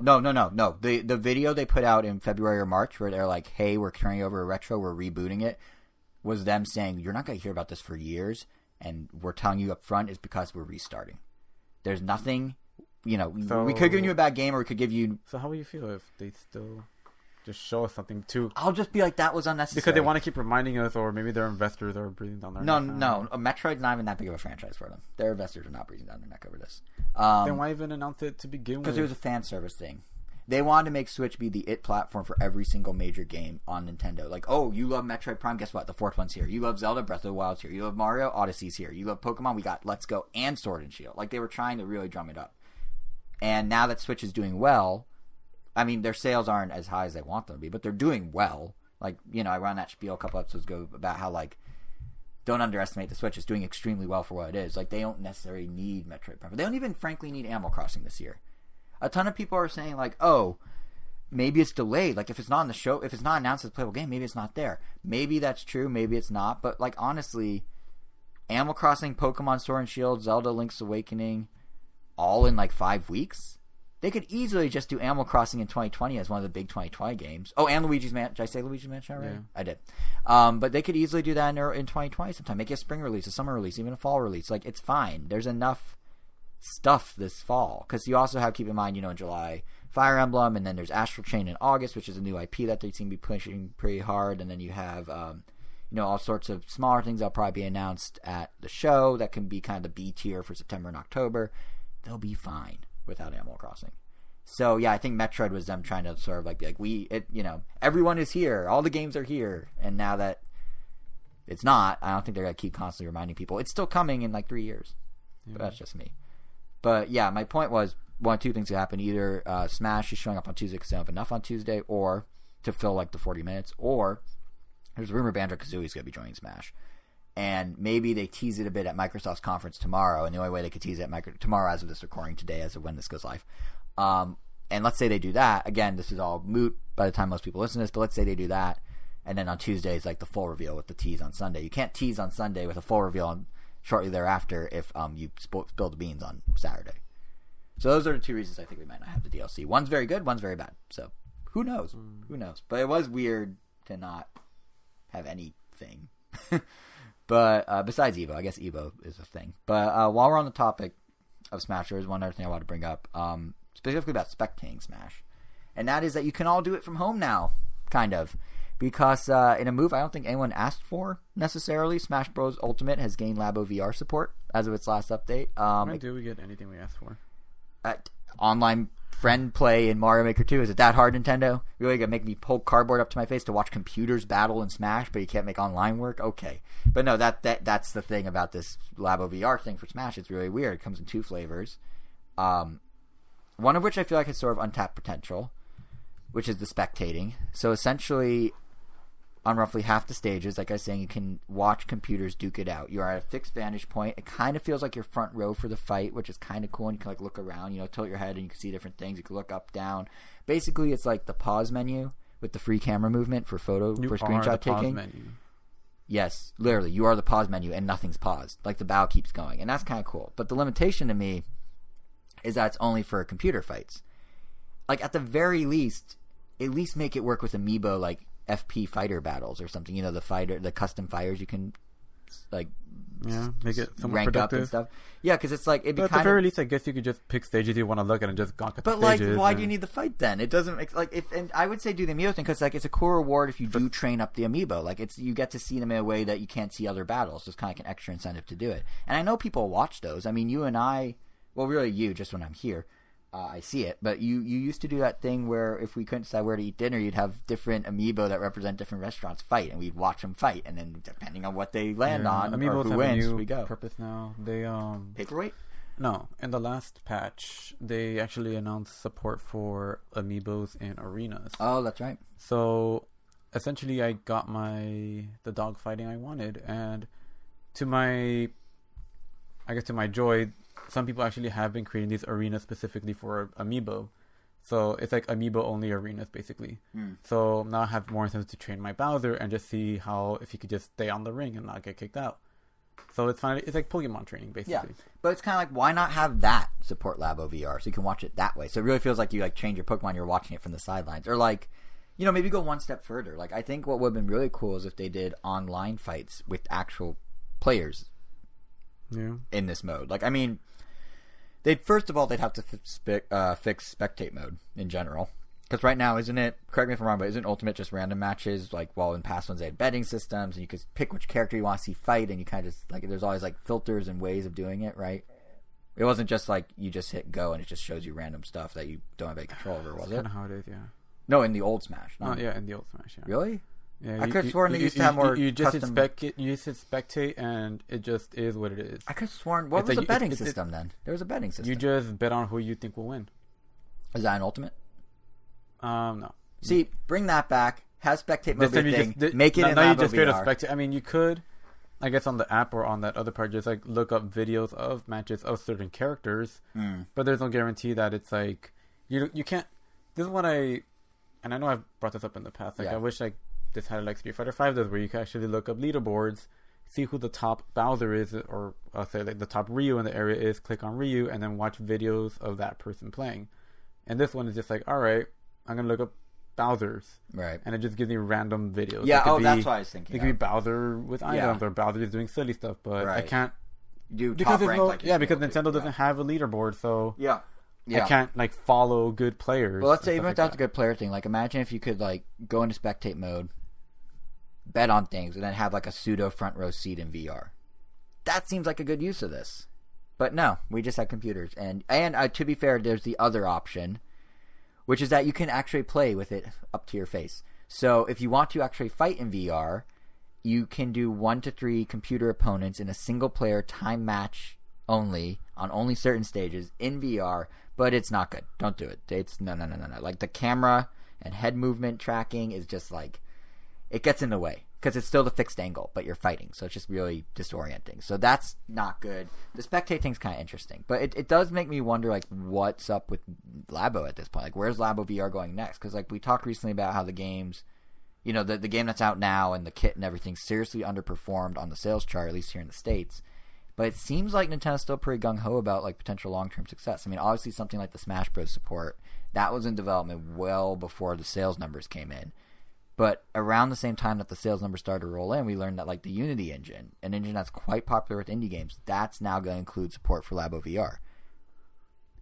B: The video they put out in February or March where they're like, hey, we're turning over a retro, we're rebooting it, was them saying, you're not going to hear about this for years, and we're telling you up front is because we're restarting. There's nothing, we could have given you a bad game or we could give you...
A: So how will you feel if they still... just show us something too.
B: I'll just be like, that was unnecessary.
A: Because they want to keep reminding us, or maybe their investors are breathing down their neck.
B: No. Metroid's not even that big of a franchise for them. Their investors are not breathing down their neck over this.
A: Then why even announce it to begin with?
B: Because it was a fan service thing. They wanted to make Switch be the it platform for every single major game on Nintendo. Like, oh, you love Metroid Prime, guess what? The fourth one's here. You love Zelda, Breath of the Wild's here. You love Mario, Odyssey's here. You love Pokemon, we got Let's Go and Sword and Shield. Like, they were trying to really drum it up. And now that Switch is doing well, I mean, their sales aren't as high as they want them to be, but they're doing well. Like, I ran that spiel a couple episodes ago about how, like, don't underestimate the Switch. It's doing extremely well for what it is. Like, they don't necessarily need Metroid Prime. They don't even, frankly, need Animal Crossing this year. A ton of people are saying, like, oh, maybe it's delayed. Like, if it's not on the show, if it's not announced as a playable game, maybe it's not there. Maybe that's true. Maybe it's not. But, like, honestly, Animal Crossing, Pokemon Sword and Shield, Zelda Link's Awakening, all in, like, 5 weeks. They could easily just do Animal Crossing in 2020 as one of the big 2020 games. Oh, and Luigi's Mansion. Did I say Luigi's Mansion already? Yeah. I did. But they could easily do that in 2020 sometime. Make it a spring release, a summer release, even a fall release. Like, it's fine. There's enough stuff this fall. Because you also have, keep in mind, in July, Fire Emblem, and then there's Astral Chain in August, which is a new IP that they seem to be pushing pretty hard. And then you have, all sorts of smaller things that'll probably be announced at the show that can be kind of the B tier for September and October. They'll be fine without Animal Crossing. So, yeah, I think Metroid was them trying to sort of be like, everyone is here. All the games are here. And now that it's not, I don't think they're going to keep constantly reminding people. It's still coming in, 3 years. Yeah. But that's just me. But, yeah, my point was one of two things could happen. Either Smash is showing up on Tuesday because they don't have enough on Tuesday, or to fill, the 40 minutes, or there's a rumor Banjo-Kazooie is going to be joining Smash. And maybe they tease it a bit at Microsoft's conference tomorrow, and the only way they could tease it tomorrow as of this recording today, as of when this goes live. And let's say they do that. Again, this is all moot by the time most people listen to this, but let's say they do that, and then on Tuesday is the full reveal with the tease on Sunday. You can't tease on Sunday with a full reveal shortly thereafter if you spill the beans on Saturday. So those are the two reasons I think we might not have the DLC. One's very good, one's very bad. So who knows? Who knows? But it was weird to not have anything. But besides Evo, I guess Evo is a thing. But while we're on the topic of Smash, there's one other thing I want to bring up, specifically about spectating Smash. And that is that you can all do it from home now, kind of. Because in a move I don't think anyone asked for, necessarily, Smash Bros. Ultimate has gained Labo VR support as of its last update.
A: When do we get anything we asked for?
B: Online friend play in Mario Maker 2. Is it that hard, Nintendo? Really gonna make me pull cardboard up to my face to watch computers battle in Smash, but you can't make online work? Okay. But no, that's the thing about this Labo VR thing for Smash. It's really weird. It comes in two flavors. One of which I feel like has sort of untapped potential, which is the spectating. So essentially, on roughly half the stages, like I was saying, you can watch computers duke it out. You're at a fixed vantage point. It kind of feels like you're front row for the fight, which is kind of cool. And you can look around, tilt your head, and you can see different things. You can look up, down. Basically, it's like the pause menu with the free camera movement for screenshot taking. Pause menu. Yes, literally, you are the pause menu, and nothing's paused. The battle keeps going, and that's kind of cool. But the limitation to me is that it's only for computer fights. At the very least, at least make it work with amiibo, FP fighter battles or something. The custom fighters you can make it somewhat rank productive. Up and stuff. Yeah, because it's it'd be
A: but at the very least, I guess you could just pick stages you want to look at and just gonk at the stages.
B: But why do you need the fight then? It doesn't make and I would say do the amiibo thing because it's a cool reward if you do train up the amiibo. It's you get to see them in a way that you can't see other battles. So it's kind of an extra incentive to do it. And I know people watch those. I mean, you and I, well, really you, just when I'm here. I see it, but you used to do that thing where if we couldn't decide where to eat dinner, you'd have different amiibo that represent different restaurants fight, and we'd watch them fight, and then depending on what they land on
A: amiibos
B: or who wins, we go.
A: Purpose now. They
B: paperweight.
A: No, in the last patch, they actually announced support for amiibos in arenas.
B: Oh, that's right.
A: So essentially, I got the dog fighting I wanted, and to my joy, some people actually have been creating these arenas specifically for amiibo. So it's amiibo only arenas basically. So now I have more incentive to train my Bowser and just see if he could just stay on the ring and not get kicked out. So it's like Pokemon training basically.
B: Yeah, but it's kind of why not have that support Labo VR so you can watch it that way. So it really feels like you train your Pokemon, you're watching it from the sidelines. Or maybe go one step further. I think what would have been really cool is if they did online fights with actual players.
A: Yeah.
B: In this mode. They'd have to fix spectate mode in general. Because right now, isn't it, correct me if I'm wrong, but isn't Ultimate just random matches? In past ones they had betting systems, and you could pick which character you want to see fight, and you kind of just, there's always, filters and ways of doing it, right? It wasn't just, you just hit go, and it just shows you random stuff that you don't have any control over, was it?
A: That's kind of how it is, yeah.
B: No, in the old Smash.
A: Yeah, in the old Smash, yeah.
B: Really?
A: Yeah,
B: I could have sworn they used to have more
A: You just
B: custom...
A: you just hit spectate, and it just is what it is.
B: I could have sworn... What was the betting system then? There was a betting system.
A: You just bet on who you think will win.
B: Is that an ultimate?
A: No.
B: See, bring that back. Have spectate mode thing.
A: Just,
B: make it in
A: Labo
B: you just
A: straight up spectate. I mean, you could, I guess, on the app or on that other part, just like look up videos of matches of certain characters. But there's no guarantee that it's like you can't. This is what and I know I've brought this up in the past. Like I wish like this had like Street Fighter 5 does, where you can actually look up leaderboards, see who the top Bowser is, or I'll say like the top Ryu in the area is. Click on Ryu and then watch videos of that person playing. And this one is just like, all right, I'm gonna look up Bowser's,
B: right?
A: And it just gives me random videos.
B: Yeah, that's what I was thinking.
A: It could be Bowser with items or Bowser just doing silly stuff, but I can't
B: do because
A: there's no because Nintendo doesn't have a leaderboard, so I can't like follow good players.
B: Well, let's say even without the good player thing, like imagine if you could like go into spectate mode, bet on things, and then have like a pseudo front row seat in VR. That seems like a good use of this, but no, we just have computers, and to be fair, there's the other option, which is that you can actually play with it up to your face. So if you want to actually fight in VR, you can do 1 to 3 computer opponents in a single player time match only on only certain stages in VR, but it's not good. Don't do it. It's no. Like the camera and head movement tracking is just like, it gets in the way because it's still the fixed angle, but you're fighting. So it's just really disorienting. So that's not good. The spectate thing's kind of interesting, but it does make me wonder like what's up with Labo at this point. Like where's Labo VR going next? Because like we talked recently about how the games, you know, the game that's out now and the kit and everything seriously underperformed on the sales chart, at least here in the States. But it seems like Nintendo's still pretty gung-ho about like potential long-term success. I mean, obviously something like the Smash Bros. Support, that was in development well before the sales numbers came in. But around the same time that the sales numbers started to roll in, we learned that like the Unity engine, an engine that's quite popular with indie games, that's now going to include support for Labo VR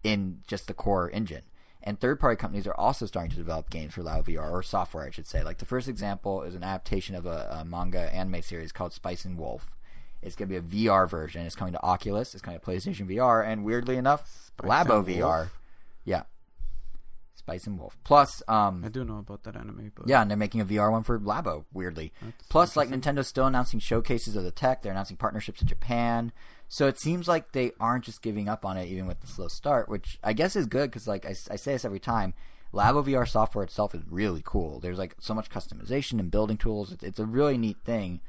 B: in just the core engine. And third-party companies are also starting to develop games for Labo VR, or software, I should say. Like the first example is an adaptation of a manga anime series called Spice and Wolf. It's going to be a VR version. It's coming to Oculus. It's coming to PlayStation VR. And weirdly enough, Labo VR. Yeah. Spice and Wolf. Plus,
A: I do know about that anime, but
B: yeah, and they're making a VR one for Labo, weirdly. Plus, like Nintendo's still announcing showcases of the tech. They're announcing partnerships in Japan. So it seems like they aren't just giving up on it, even with the slow start, which I guess is good because, like I say this every time, Labo VR software itself is really cool. There's like so much customization and building tools. It's a really neat thing.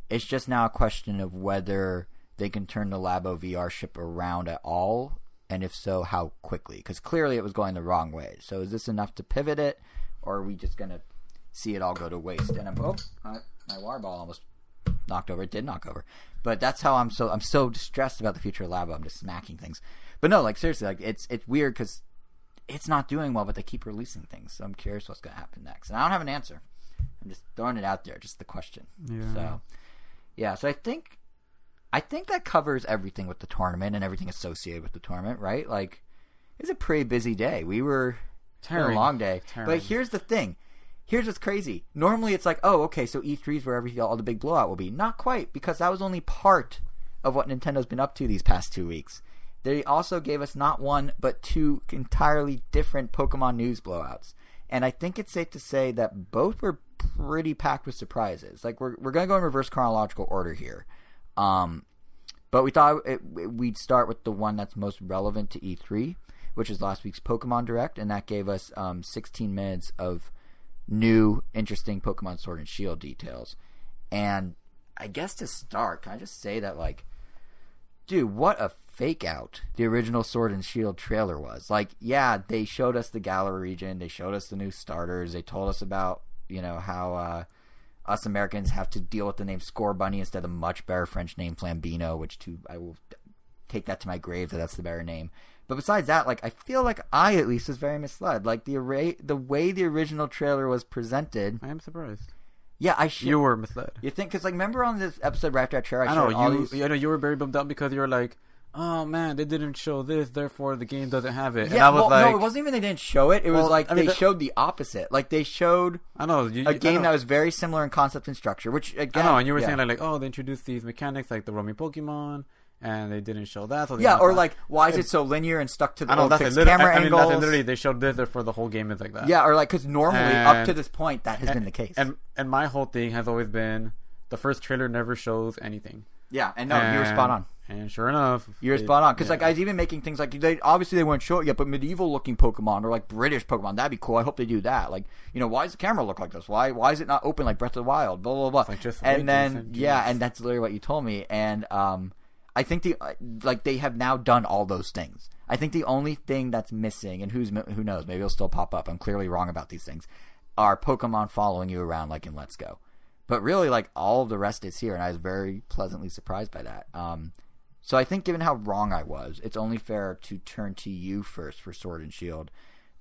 B: It's just now a question of whether they can turn the Labo VR ship around at all, and if so, how quickly? Because clearly it was going the wrong way. So is this enough to pivot it, or are we just going to see it all go to waste? And my water ball almost knocked over. It did knock over. But that's how I'm so distressed about the future of Labo. I'm just smacking things. But no, like seriously, like it's weird because it's not doing well, but they keep releasing things. So I'm curious what's going to happen next. And I don't have an answer. I'm just throwing it out there, just the question.
A: Yeah.
B: So yeah, so I think that covers everything with the tournament and everything associated with the tournament, right? Like, it's a pretty busy day. We were a long day. But here's the thing. Here's what's crazy. Normally it's like, oh, okay, so E3 is where all the big blowout will be. Not quite, because that was only part of what Nintendo's been up to these past 2 weeks. They also gave us not one, but 2 entirely different Pokemon news blowouts. And I think it's safe to say that both were pretty packed with surprises. Like, we're going to go in reverse chronological order here. But we thought we'd start with the one that's most relevant to E3, which is last week's Pokemon Direct, and that gave us 16 minutes of new, interesting Pokemon Sword and Shield details. And I guess to start, can I just say that, like, dude, what a fake out the original Sword and Shield trailer was. Like, yeah, they showed us the Galar region, they showed us the new starters, they told us about, you know, how us Americans have to deal with the name Score Bunny instead of the much better French name Flambino, which I will take that to my grave that that's the better name. But besides that, like, I feel like I at least was very misled. Like the way the original trailer was presented.
A: I am surprised.
B: Yeah,
A: you were misled.
B: You think? Because like, remember on this episode right after that trailer,
A: I know you were very bummed out because you were like, oh man, they didn't show this, therefore the game doesn't have it.
B: Yeah,
A: and I was like,
B: no, it wasn't even they didn't show it. It was like they showed the opposite. Like they showed a game that was very similar in concept and structure. Which again,
A: I know, and you were saying like, oh, they introduced these mechanics like the roaming Pokemon, and they didn't show that. So
B: yeah, or like, why is it so linear and stuck to the camera angles?
A: I mean, literally, they showed this for the whole game is like that.
B: Yeah, or like, because normally up to this point, that has been the case.
A: And my whole thing has always been the first trailer never shows anything.
B: Yeah, and you were spot on.
A: And sure enough,
B: you were spot on. Because like I was even making things like obviously they weren't showing it yet, but medieval looking Pokemon or like British Pokemon, that'd be cool. I hope they do that. Like, you know, why does the camera look like this? Why is it not open like Breath of the Wild? Blah blah blah.
A: Like just
B: and then and that's literally what you told me. And I think they have now done all those things. I think the only thing that's missing, and who knows, maybe it'll still pop up. I'm clearly wrong about these things. Are Pokemon following you around like in Let's Go? But really, like all of the rest is here, and I was very pleasantly surprised by that. So I think given how wrong I was, it's only fair to turn to you first for Sword and Shield.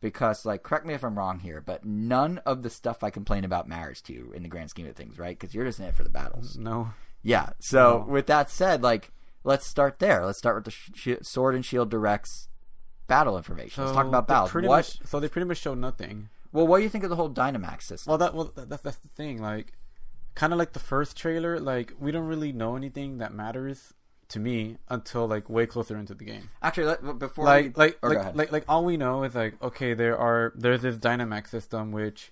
B: Because, like, correct me if I'm wrong here, but none of the stuff I complain about matters to you in the grand scheme of things, right? Because you're just in it for the battles.
A: No.
B: Yeah, so with that said, like, let's start there. Let's start with the Sword and Shield Direct's battle information.
A: So
B: let's talk about battles.
A: So they pretty much showed nothing.
B: Well, what do you think of the whole Dynamax system?
A: That's the thing, like... Kind of like the first trailer, like we don't really know anything that matters to me until like way closer into the game.
B: Actually, before like
A: all we know is like, okay, there's this Dynamax system which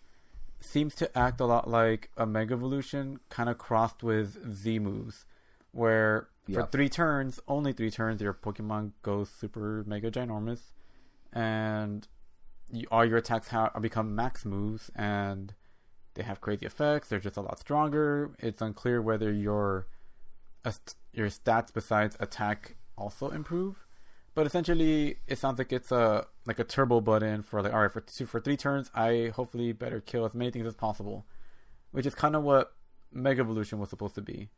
A: seems to act a lot like a Mega Evolution kind of crossed with Z moves, where for 3 turns, only 3 turns, your Pokemon goes super mega ginormous, and all your attacks become max moves, and they have crazy effects. They're just a lot stronger. It's unclear whether your stats besides attack also improve. But essentially, it sounds like it's a turbo button for like, all right, for 3 turns, I hopefully better kill as many things as possible, which is kind of what Mega Evolution was supposed to be.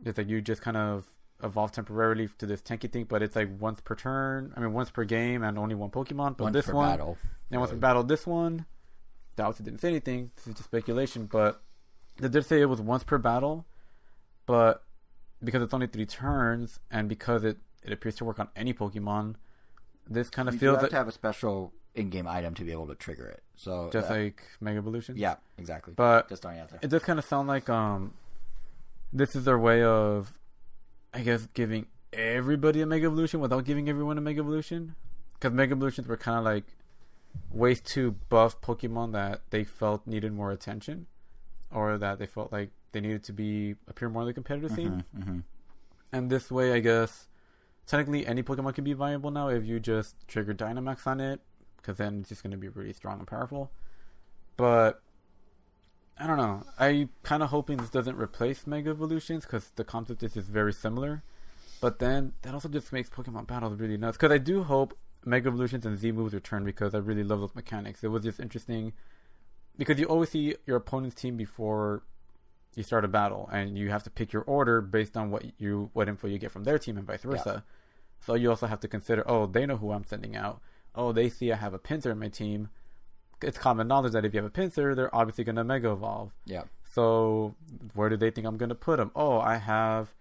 A: It's like you just kind of evolve temporarily to this tanky thing, but it's like once per game, and only one Pokemon. But once per battle. This one. They obviously didn't say anything. This is just speculation, but they did say it was once per battle. But because it's only 3 turns, and because it appears to work on any Pokemon, this kind of feels
B: like you have to have a special in-game item to be able to trigger it. So
A: just like Mega Evolution.
B: Yeah, exactly.
A: But
B: just throwing out there.
A: It does kind of sound like this is their way of, I guess, giving everybody a Mega Evolution without giving everyone a Mega Evolution, because Mega Evolutions were kind of like ways to buff Pokemon that they felt needed more attention, or that they felt like they needed to appear more on the competitive scene.
B: Mm-hmm.
A: And this way, I guess, technically any Pokemon can be viable now if you just trigger Dynamax on it, because then it's just going to be really strong and powerful. But I don't know. I'm kind of hoping this doesn't replace Mega Evolutions, because the concept is just very similar. But then that also just makes Pokemon battles really nuts, because I do hope Mega Evolutions and Z moves return, because I really love those mechanics. It was just interesting because you always see your opponent's team before you start a battle, and you have to pick your order based on what info you get from their team and vice versa. Yeah. So you also have to consider, they know who I'm sending out. They see I have a Pinsir in my team. It's common knowledge that if you have a Pinsir, they're obviously going to Mega Evolve.
B: Yeah.
A: So where do they think I'm going to put them? I have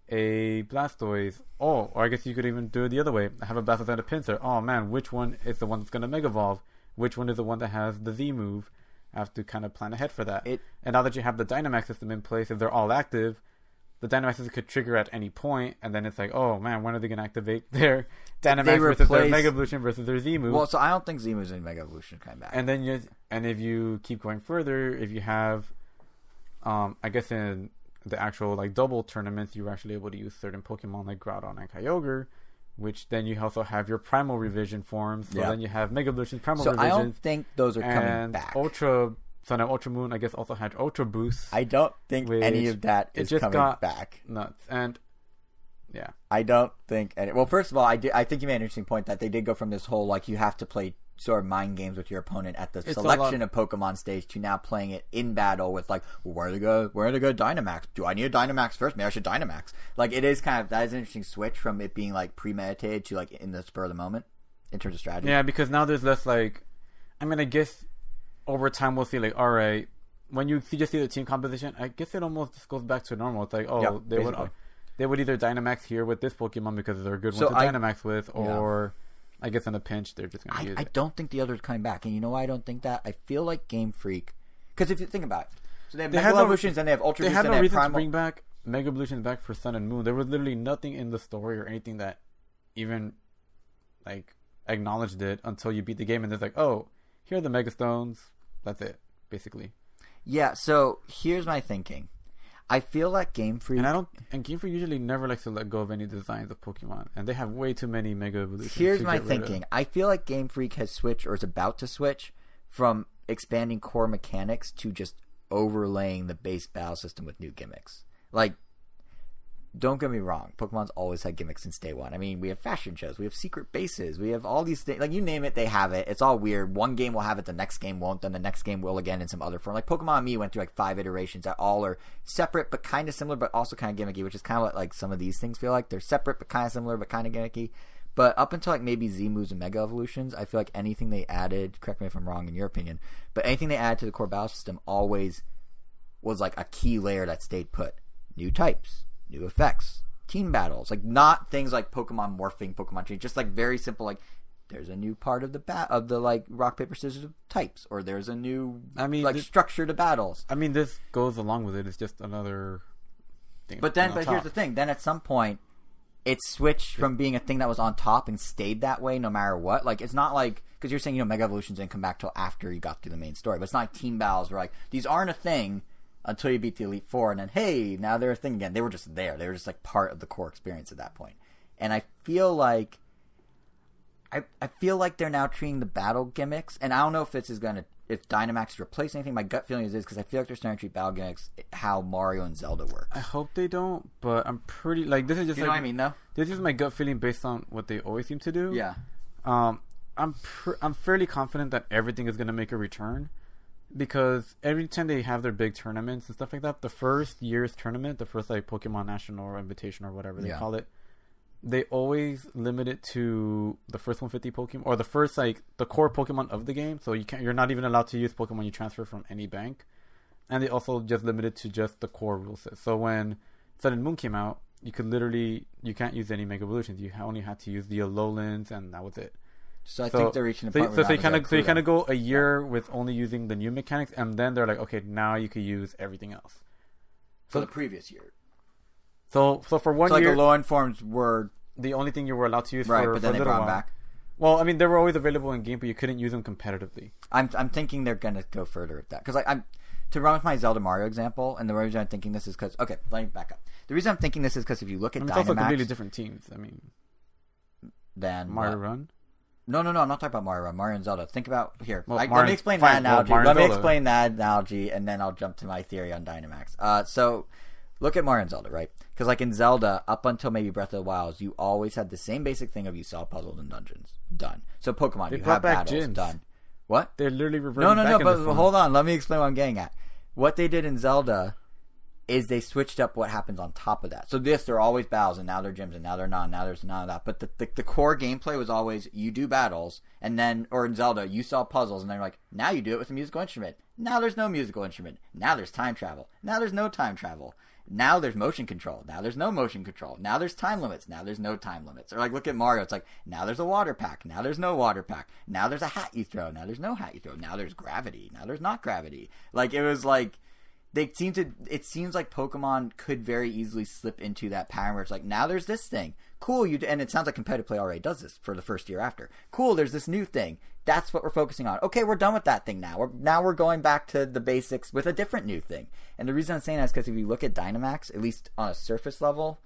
A: a Blastoise. Or I guess you could even do it the other way. I have a Blastoise and a Pinsir. Oh man, which one is the one that's going to Mega Evolve? Which one is the one that has the Z move? I have to kind of plan ahead for that. And now that you have the Dynamax system in place, if they're all active, the Dynamax system could trigger at any point, and then it's like, oh man, when are they going to activate their Dynamax versus their Mega Evolution versus their Z move?
B: Well, so I don't think Z moves and Mega Evolution come back.
A: And then if you keep going further, if you have, I guess in the actual like double tournaments, you're actually able to use certain Pokemon like Groudon and Kyogre, which then you also have your Primal Revision forms. So then you have Mega Evolution, Primal Revision.
B: So I don't think those are coming back.
A: Ultra Sun and Ultra Moon, I guess, also had Ultra Boost.
B: I don't think any of that is coming back.
A: Nuts. And yeah,
B: I don't think well, first of all, I think you made an interesting point that they did go from this whole like you have to play sort of mind games with your opponent at the selection of Pokemon stage to now playing it in battle with like, where to go Dynamax? Do I need a Dynamax first? Maybe I should Dynamax. Like it is that is an interesting switch from it being like premeditated to like in the spur of the moment in terms of strategy.
A: Yeah, because now there's less like, I mean, I guess over time we'll see like, all right, when you just see the team composition, I guess it almost just goes back to normal. It's like, they would either Dynamax here with this Pokemon because they're a good one to Dynamax with, or I guess in a pinch, they're just going to use it.
B: I don't think the others coming back. And you know why I don't think that? I feel like Game Freak... Because if you think about it. So they have Mega Evolutions and they have Ultra Boost and they have Primal...
A: to bring back Mega Evolutions back for Sun and Moon, there was literally nothing in the story or anything that even like acknowledged it until you beat the game, and it's like, oh, here are the Mega Stones. That's it, basically.
B: Yeah. So here's my thinking. I feel like Game Freak,
A: and Game Freak usually never likes to let go of any designs of Pokemon, and they have way too many Mega Evolutions.
B: Here's my thinking. I feel like Game Freak has switched or is about to switch from expanding core mechanics to just overlaying the base battle system with new gimmicks. Like, don't get me wrong, Pokemon's always had gimmicks since day one. I mean, we have fashion shows, we have secret bases, we have all these things. Like, you name it, they have it. It's all weird. One game will have it, the next game won't, then the next game will again in some other form. Like, Pokemon Me went through like 5 iterations that all are separate but kind of similar, but also kind of gimmicky, which is kind of what like some of these things feel like. They're separate but kind of similar, but kind of gimmicky. But up until like maybe Z moves and Mega Evolutions, I feel like anything they added, correct me if I'm wrong in your opinion, but anything they added to the core battle system always was like a key layer that stayed put. New types, new effects, team battles, like not things like Pokemon morphing, Pokemon change, just like very simple, like there's a new part of the like rock paper scissors types, or there's a new structure to battles.
A: I mean, this goes along with it. It's just another thing.
B: But here's the thing. Then at some point, it switched from being a thing that was on top and stayed that way no matter what. Like, it's not like, because you're saying, Mega Evolutions didn't come back till after you got through the main story, but it's not like team battles where like these aren't a thing until you beat the Elite Four, and then, hey, now they're a thing again. They were just there. They were just, like, part of the core experience at that point. And I feel like they're now treating the battle gimmicks, and I don't know if this is going to, if Dynamax is replacing anything. My gut feeling is because I feel like they're starting to treat battle gimmicks how Mario and Zelda work.
A: I hope they don't, but I'm pretty, like, this is just,
B: you know what I mean, though?
A: This is my gut feeling based on what they always seem to do.
B: Yeah.
A: I'm fairly confident that everything is going to make a return. Because every time they have their big tournaments and stuff like that, the first year's tournament, the first like Pokemon National or Invitation or whatever they call it, they always limit it to the first 150 Pokemon or the first like the core Pokemon of the game. So you're not even allowed to use Pokemon you transfer from any bank, and they also just limit it to just the core rule set. So when Sun and Moon came out, you can't use any Mega Evolutions. You only had to use the Alolan, and that was it.
B: So I think they're reaching the point
A: where you kind of go a year with only using the new mechanics, and then they're like, okay, now you can use everything else.
B: For the previous year.
A: So for 1 year,
B: like the low-end forms were
A: the only thing you were allowed to use
B: right,
A: for
B: but then
A: they
B: brought them back.
A: Well, I mean, they were always available in game, but you couldn't use them competitively.
B: I'm thinking they're gonna go further with that because I'm to run with my Zelda Mario example, and the reason I'm thinking this is because let me back up. The reason I'm thinking this is because if you look at Dynamax,
A: it's also completely different teams. I mean,
B: than
A: Mario Run.
B: No, I'm not talking about Mario Run. Mario and Zelda. Think about here.
A: Well,
B: let me explain that analogy. Let me explain that analogy, and then I'll jump to my theory on Dynamax. So look at Mario and Zelda, right? Because like in Zelda, up until maybe Breath of the Wild, you always had the same basic thing of you solve puzzles and dungeons. Done. So Pokemon, you have battles. Done. What?
A: They're literally reverting back.
B: No, but hold on. Let me explain what I'm getting at. What they did in Zelda is they switched up what happens on top of that. So they're always battles, and now they're gyms, and now they're not, and now there's none of that. But the core gameplay was always you do battles, and then, or in Zelda, you solve puzzles, and then you're like, now you do it with a musical instrument. Now there's no musical instrument. Now there's time travel. Now there's no time travel. Now there's motion control. Now there's no motion control. Now there's time limits. Now there's no time limits. Or like look at Mario. It's like now there's a water pack. Now there's no water pack. Now there's a hat you throw. Now there's no hat you throw. Now there's gravity. Now there's not gravity. Like it was like it seems like Pokemon could very easily slip into that pattern where it's like now there's this thing. Cool, and it sounds like competitive play already does this for the first year after. Cool, there's this new thing. That's what we're focusing on. Okay, we're done with that thing now. We're going back to the basics with a different new thing. And the reason I'm saying that is because if you look at Dynamax, at least on a surface level,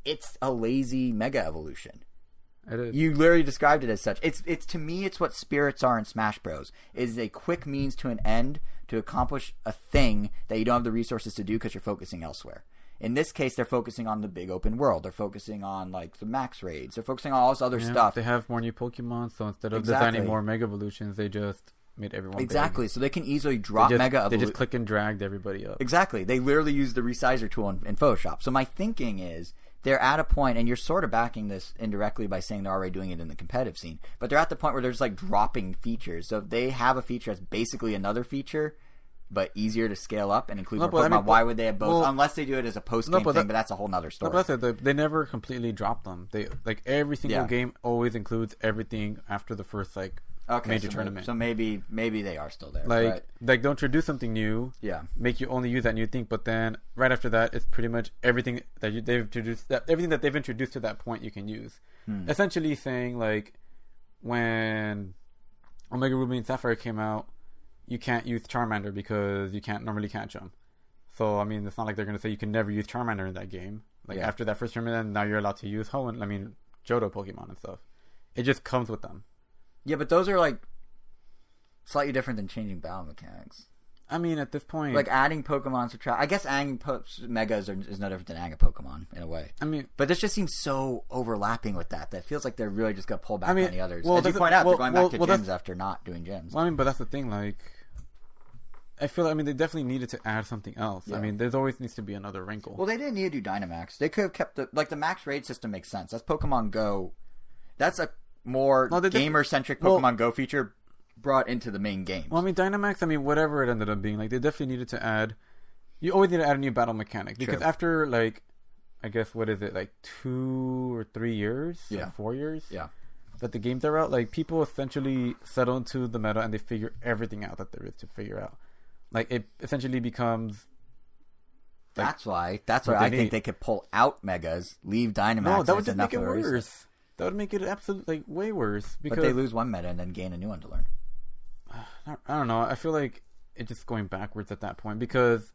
B: it's a lazy Mega Evolution.
A: It is.
B: You literally described it as such. It's to me, it's what spirits are in Smash Bros. Is a quick means to an end to accomplish a thing that you don't have the resources to do because you're focusing elsewhere. In this case, they're focusing on the big open world. They're focusing on like the max raids. They're focusing on all this other stuff.
A: They have more new Pokemon, so instead of designing more Mega Evolutions, they just made everyone
B: big. So they can easily drop Mega Evolutions.
A: They just click and dragged everybody up.
B: Exactly. They literally use the resizer tool in Photoshop. So my thinking is they're at a point, and you're sort of backing this indirectly by saying they're already doing it in the competitive scene, but they're at the point where they're just like dropping features. So if they have a feature that's basically another feature, but easier to scale up and include more Pokemon, why would they have both? Unless they do it as a post-game thing, but that's a whole nother story.
A: No, but they never completely drop them. They like every single game always includes everything after the first like major tournament.
B: So maybe they are still there.
A: Like they'll introduce something new.
B: Yeah.
A: Make you only use that new thing, but then right after that, it's pretty much everything that they've introduced. Everything that they've introduced to that point, you can use. Essentially, saying like when Omega Ruby and Sapphire came out, you can't use Charmander because you can't normally catch them. So I mean, it's not like they're gonna say you can never use Charmander in that game. Like after that first tournament, now you're allowed to use Johto Pokemon and stuff. It just comes with them.
B: Yeah, but those are like slightly different than changing battle mechanics.
A: I mean, at this point,
B: like adding Pokemon to I guess adding Megas is no different than adding a Pokemon in a way.
A: I mean,
B: but this just seems so overlapping with that feels like they're really just gonna pull back on the others.
A: Well,
B: as you point out, they're going back to gyms after not doing gyms.
A: Well, I mean, but that's the thing. Like, I feel. I mean, they definitely needed to add something else. Yeah. I mean, there's always needs to be another wrinkle.
B: Well, they didn't need to do Dynamax. They could have kept the max raid system makes sense. That's Pokemon Go. That's a more gamer-centric Pokemon Go feature brought into the main game.
A: Well, I mean, Dynamax, whatever it ended up being, like, they definitely needed to add... You always need to add a new battle mechanic. Because after, like, I guess, what is it, like 2 or 3 years?
B: Yeah.
A: Or 4 years?
B: Yeah.
A: That the games are out, like, people essentially settle into the meta and they figure everything out that there is to figure out. Like, it essentially becomes...
B: Like, that's why I think they could pull out Megas, leave Dynamax. No,
A: that would just make it worse. That would make it absolutely, like, way worse. Because
B: but they lose one meta and then gain a new one to learn.
A: I don't know. I feel like it's just going backwards at that point. Because,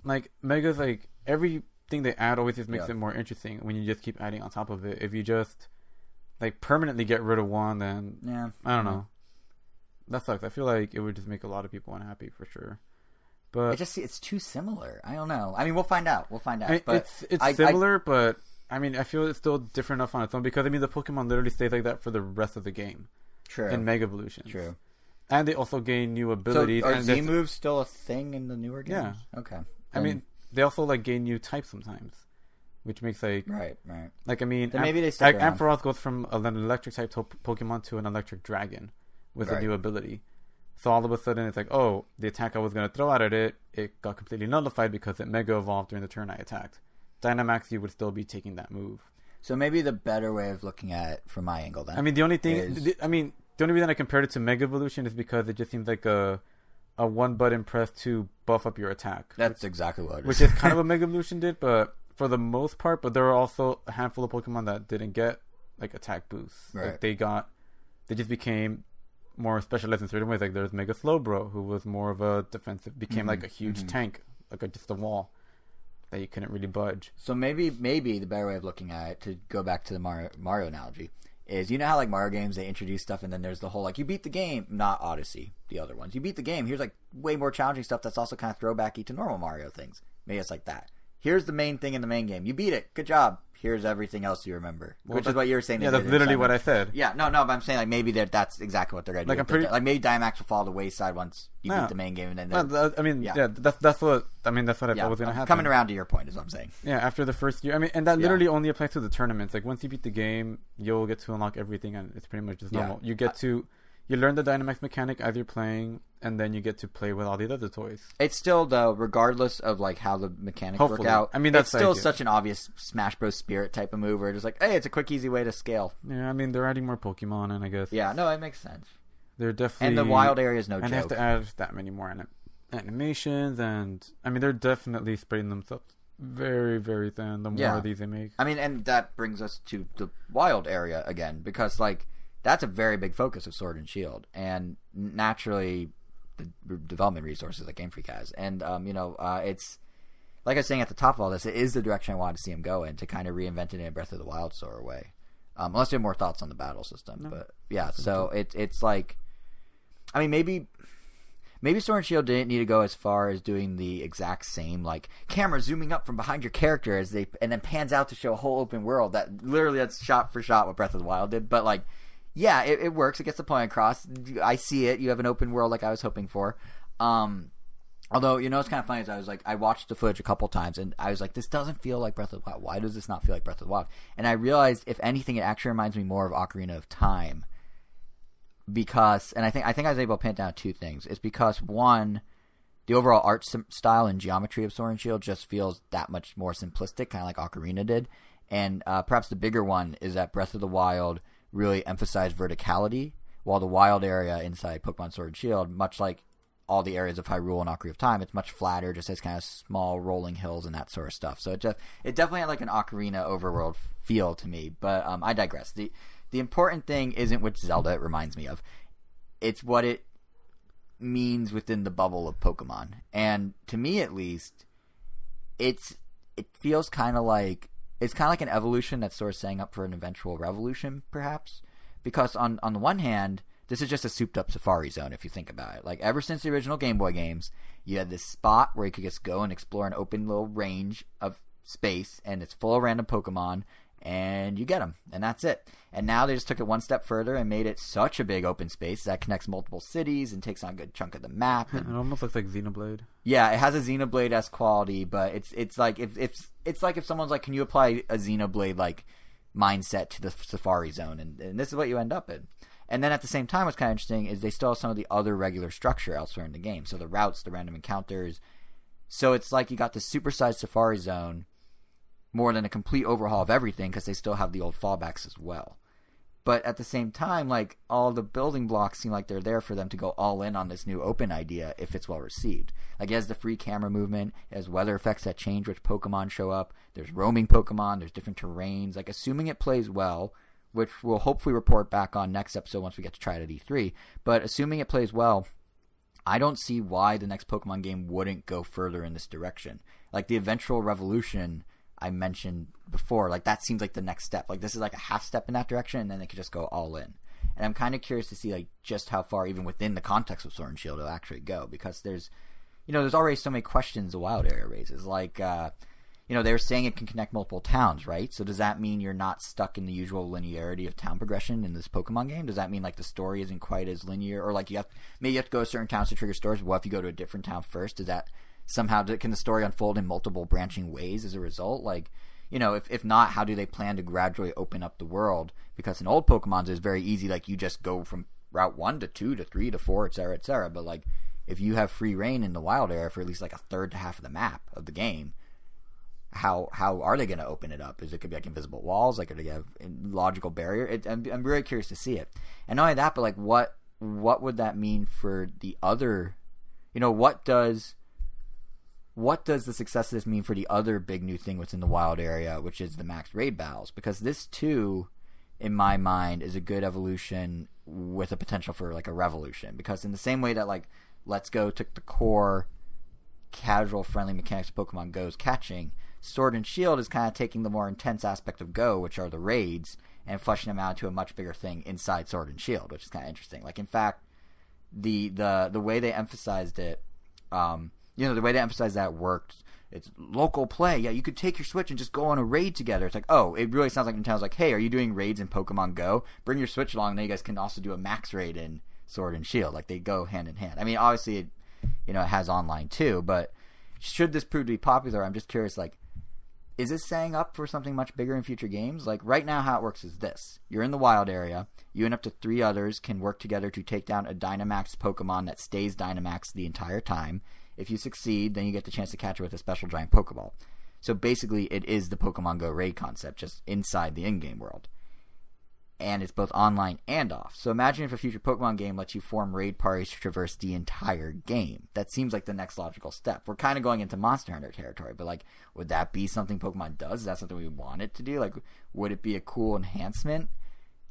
A: like, Megas, like, everything they add always just makes it more interesting when you just keep adding on top of it. If you just, like, permanently get rid of one, then...
B: Yeah.
A: I don't know. That sucks. I feel like it would just make a lot of people unhappy, for sure. But
B: it's too similar. I don't know. I mean, we'll find out.
A: But it's similar, but... I mean, I feel it's still different enough on its own because, I mean, the Pokemon literally stays like that for the rest of the game.
B: True.
A: In Mega Evolutions.
B: True.
A: And they also gain new abilities.
B: So are Z-moves still a thing in the newer games?
A: Yeah.
B: Okay.
A: I mean, they also, like, gain new types sometimes, which makes, like...
B: Right.
A: Like, I mean...
B: Then maybe they stick around.
A: Ampharos goes from an electric-type Pokemon to an electric dragon with a new ability. So all of a sudden, it's like, oh, the attack I was going to throw out at it got completely nullified because it Mega Evolved during the turn I attacked. Dynamax, you would still be taking that move.
B: So maybe the better way of looking at it from my angle then.
A: I mean, the only reason I compared it to Mega Evolution is because it just seems like a one button press to buff up your attack.
B: That's exactly what it is.
A: Which is kind of what Mega Evolution did, but for the most part, but there were also a handful of Pokemon that didn't get like attack boosts.
B: Right.
A: Like they just became more specialized in certain ways. Like there's Mega Slowbro, who was more of a defensive, became like a huge tank, like just a wall that you couldn't really budge.
B: So maybe the better way of looking at it, to go back to the Mario analogy, is you know how like Mario games, they introduce stuff and then there's the whole like, you beat the game, not Odyssey, the other ones. You beat the game, here's like way more challenging stuff that's also kind of throwbacky to normal Mario things. Maybe it's like that. Here's the main thing in the main game. You beat it. Good job. Here's everything else you remember. Well, which is what you were saying.
A: Yeah, that's literally what I said.
B: Yeah, no, but I'm saying like maybe that's exactly what they're going to do. Like maybe Dynamax will fall to the wayside once you beat the main game, and then
A: that's what I thought was going to happen.
B: Coming around to your point is what I'm saying.
A: Yeah, after the first year, I mean, and that literally only applies to the tournaments. Like once you beat the game, you'll get to unlock everything, and it's pretty much just normal. You get to learn the Dynamax mechanic as you're playing, and then you get to play with all these other toys.
B: It's still, though, regardless of like how the mechanics work out,
A: I mean, that's
B: still such an obvious Smash Bros. Spirit type of move where it's like, hey, it's a quick, easy way to scale.
A: Yeah, I mean, they're adding more Pokemon, and I guess...
B: Yeah, no, it makes sense.
A: They're definitely...
B: And the wild area is no joke.
A: And they have to add that many more animations, and... I mean, they're definitely spreading themselves very, very thin the more of these they make.
B: I mean, and that brings us to the wild area again, because, like, that's a very big focus of Sword and Shield, and naturally the development resources that Game Freak has, and it's like I was saying at the top of all this, it is the direction I wanted to see him go in, to kind of reinvent it in a Breath of the Wild sort of way. Unless you have more thoughts on the battle system, but yeah, so it's like, I mean, maybe Sword and Shield didn't need to go as far as doing the exact same like camera zooming up from behind your character and then pans out to show a whole open world that literally that's shot for shot what Breath of the Wild did, but like. Yeah, it works. It gets the point across. I see it. You have an open world like I was hoping for. Although, it's kind of funny. Is I watched the footage a couple times, and I was like, this doesn't feel like Breath of the Wild. Why does this not feel like Breath of the Wild? And I realized, if anything, it actually reminds me more of Ocarina of Time. Because, and I think I was able to pin down two things. It's because, one, the overall art style and geometry of Sword and Shield just feels that much more simplistic, kind of like Ocarina did. And perhaps the bigger one is that Breath of the Wild really emphasized verticality, while the wild area inside Pokemon Sword and Shield, much like all the areas of Hyrule and Ocarina of Time, it's much flatter, just has kind of small rolling hills and that sort of stuff. So it definitely had like an Ocarina overworld feel to me. But I digress. The important thing isn't which Zelda it reminds me of. It's what it means within the bubble of Pokemon. And to me, at least, it feels kind of like it's kind of like an evolution that's sort of setting up for an eventual revolution, perhaps. Because on the one hand, this is just a souped-up Safari Zone, if you think about it. Like, ever since the original Game Boy games, you had this spot where you could just go and explore an open little range of space, and it's full of random Pokemon, and you get them, and that's it. And now they just took it one step further and made it such a big open space that connects multiple cities and takes on a good chunk of the map.
A: It almost looks like Xenoblade.
B: Yeah, it has a Xenoblade-esque quality, but it's like if someone's like, can you apply a Xenoblade like mindset to the Safari Zone, and this is what you end up in. And then at the same time, what's kind of interesting is they still have some of the other regular structure elsewhere in the game. So the routes, the random encounters. So it's like you got this supersized Safari Zone more than a complete overhaul of everything, because they still have the old fallbacks as well. But at the same time, like, all the building blocks seem like they're there for them to go all in on this new open idea if it's well received. Like, it has the free camera movement, it has weather effects that change which Pokemon show up, there's roaming Pokemon, there's different terrains. Like, assuming it plays well, which we'll hopefully report back on next episode once we get to try it at E3, but assuming it plays well, I don't see why the next Pokemon game wouldn't go further in this direction. Like, the eventual revolution I mentioned before, like, that seems like the next step. Like, this is like a half step in that direction, and then they could just go all in. And I'm kind of curious to see, like, just how far, even within the context of Sword and Shield, it'll actually go, because there's already so many questions the wild area raises. Like, they were saying it can connect multiple towns, right? So does that mean you're not stuck in the usual linearity of town progression in this Pokemon game? Does that mean, like, the story isn't quite as linear? Or, like, maybe you have to go to certain towns to trigger stories, but what if you go to a different town first? Does that somehow, can the story unfold in multiple branching ways as a result? Like, if not, how do they plan to gradually open up the world? Because in old Pokemon, it's very easy, like, you just go from Route 1 to 2 to 3 to 4, etc., etc. But, like, if you have free reign in the wild area for at least, like, a third to half of the map of the game, how are they going to open it up? Is it going to be, like, invisible walls? Like, are they going to have a logical barrier? I'm really curious to see it. And not only that, but, like, what would that mean for the other... what does the success of this mean for the other big new thing within the wild area, which is the max raid battles? Because this, too, in my mind, is a good evolution with a potential for, like, a revolution. Because in the same way that, like, Let's Go took the core casual friendly mechanics of Pokemon Go's catching, Sword and Shield is kind of taking the more intense aspect of Go, which are the raids, and fleshing them out to a much bigger thing inside Sword and Shield, which is kind of interesting. Like, in fact, the way they emphasized it, the way they emphasized that worked. It's local play. Yeah, you could take your Switch and just go on a raid together. It's like, oh, it really sounds like Nintendo's like, hey, are you doing raids in Pokemon Go? Bring your Switch along, and then you guys can also do a max raid in Sword and Shield. Like, they go hand in hand. I mean, obviously, it has online too, but should this prove to be popular, I'm just curious, like, is this setting up for something much bigger in future games? Like, right now, how it works is this. You're in the wild area. You and up to 3 others can work together to take down a Dynamax Pokemon that stays Dynamax the entire time. If you succeed, then you get the chance to catch it with a special giant Pokeball. So basically, it is the Pokemon Go raid concept, just inside the in-game world. And it's both online and off. So imagine if a future Pokemon game lets you form raid parties to traverse the entire game. That seems like the next logical step. We're kind of going into Monster Hunter territory, but, like, would that be something Pokemon does? Is that something we want it to do? Like, would it be a cool enhancement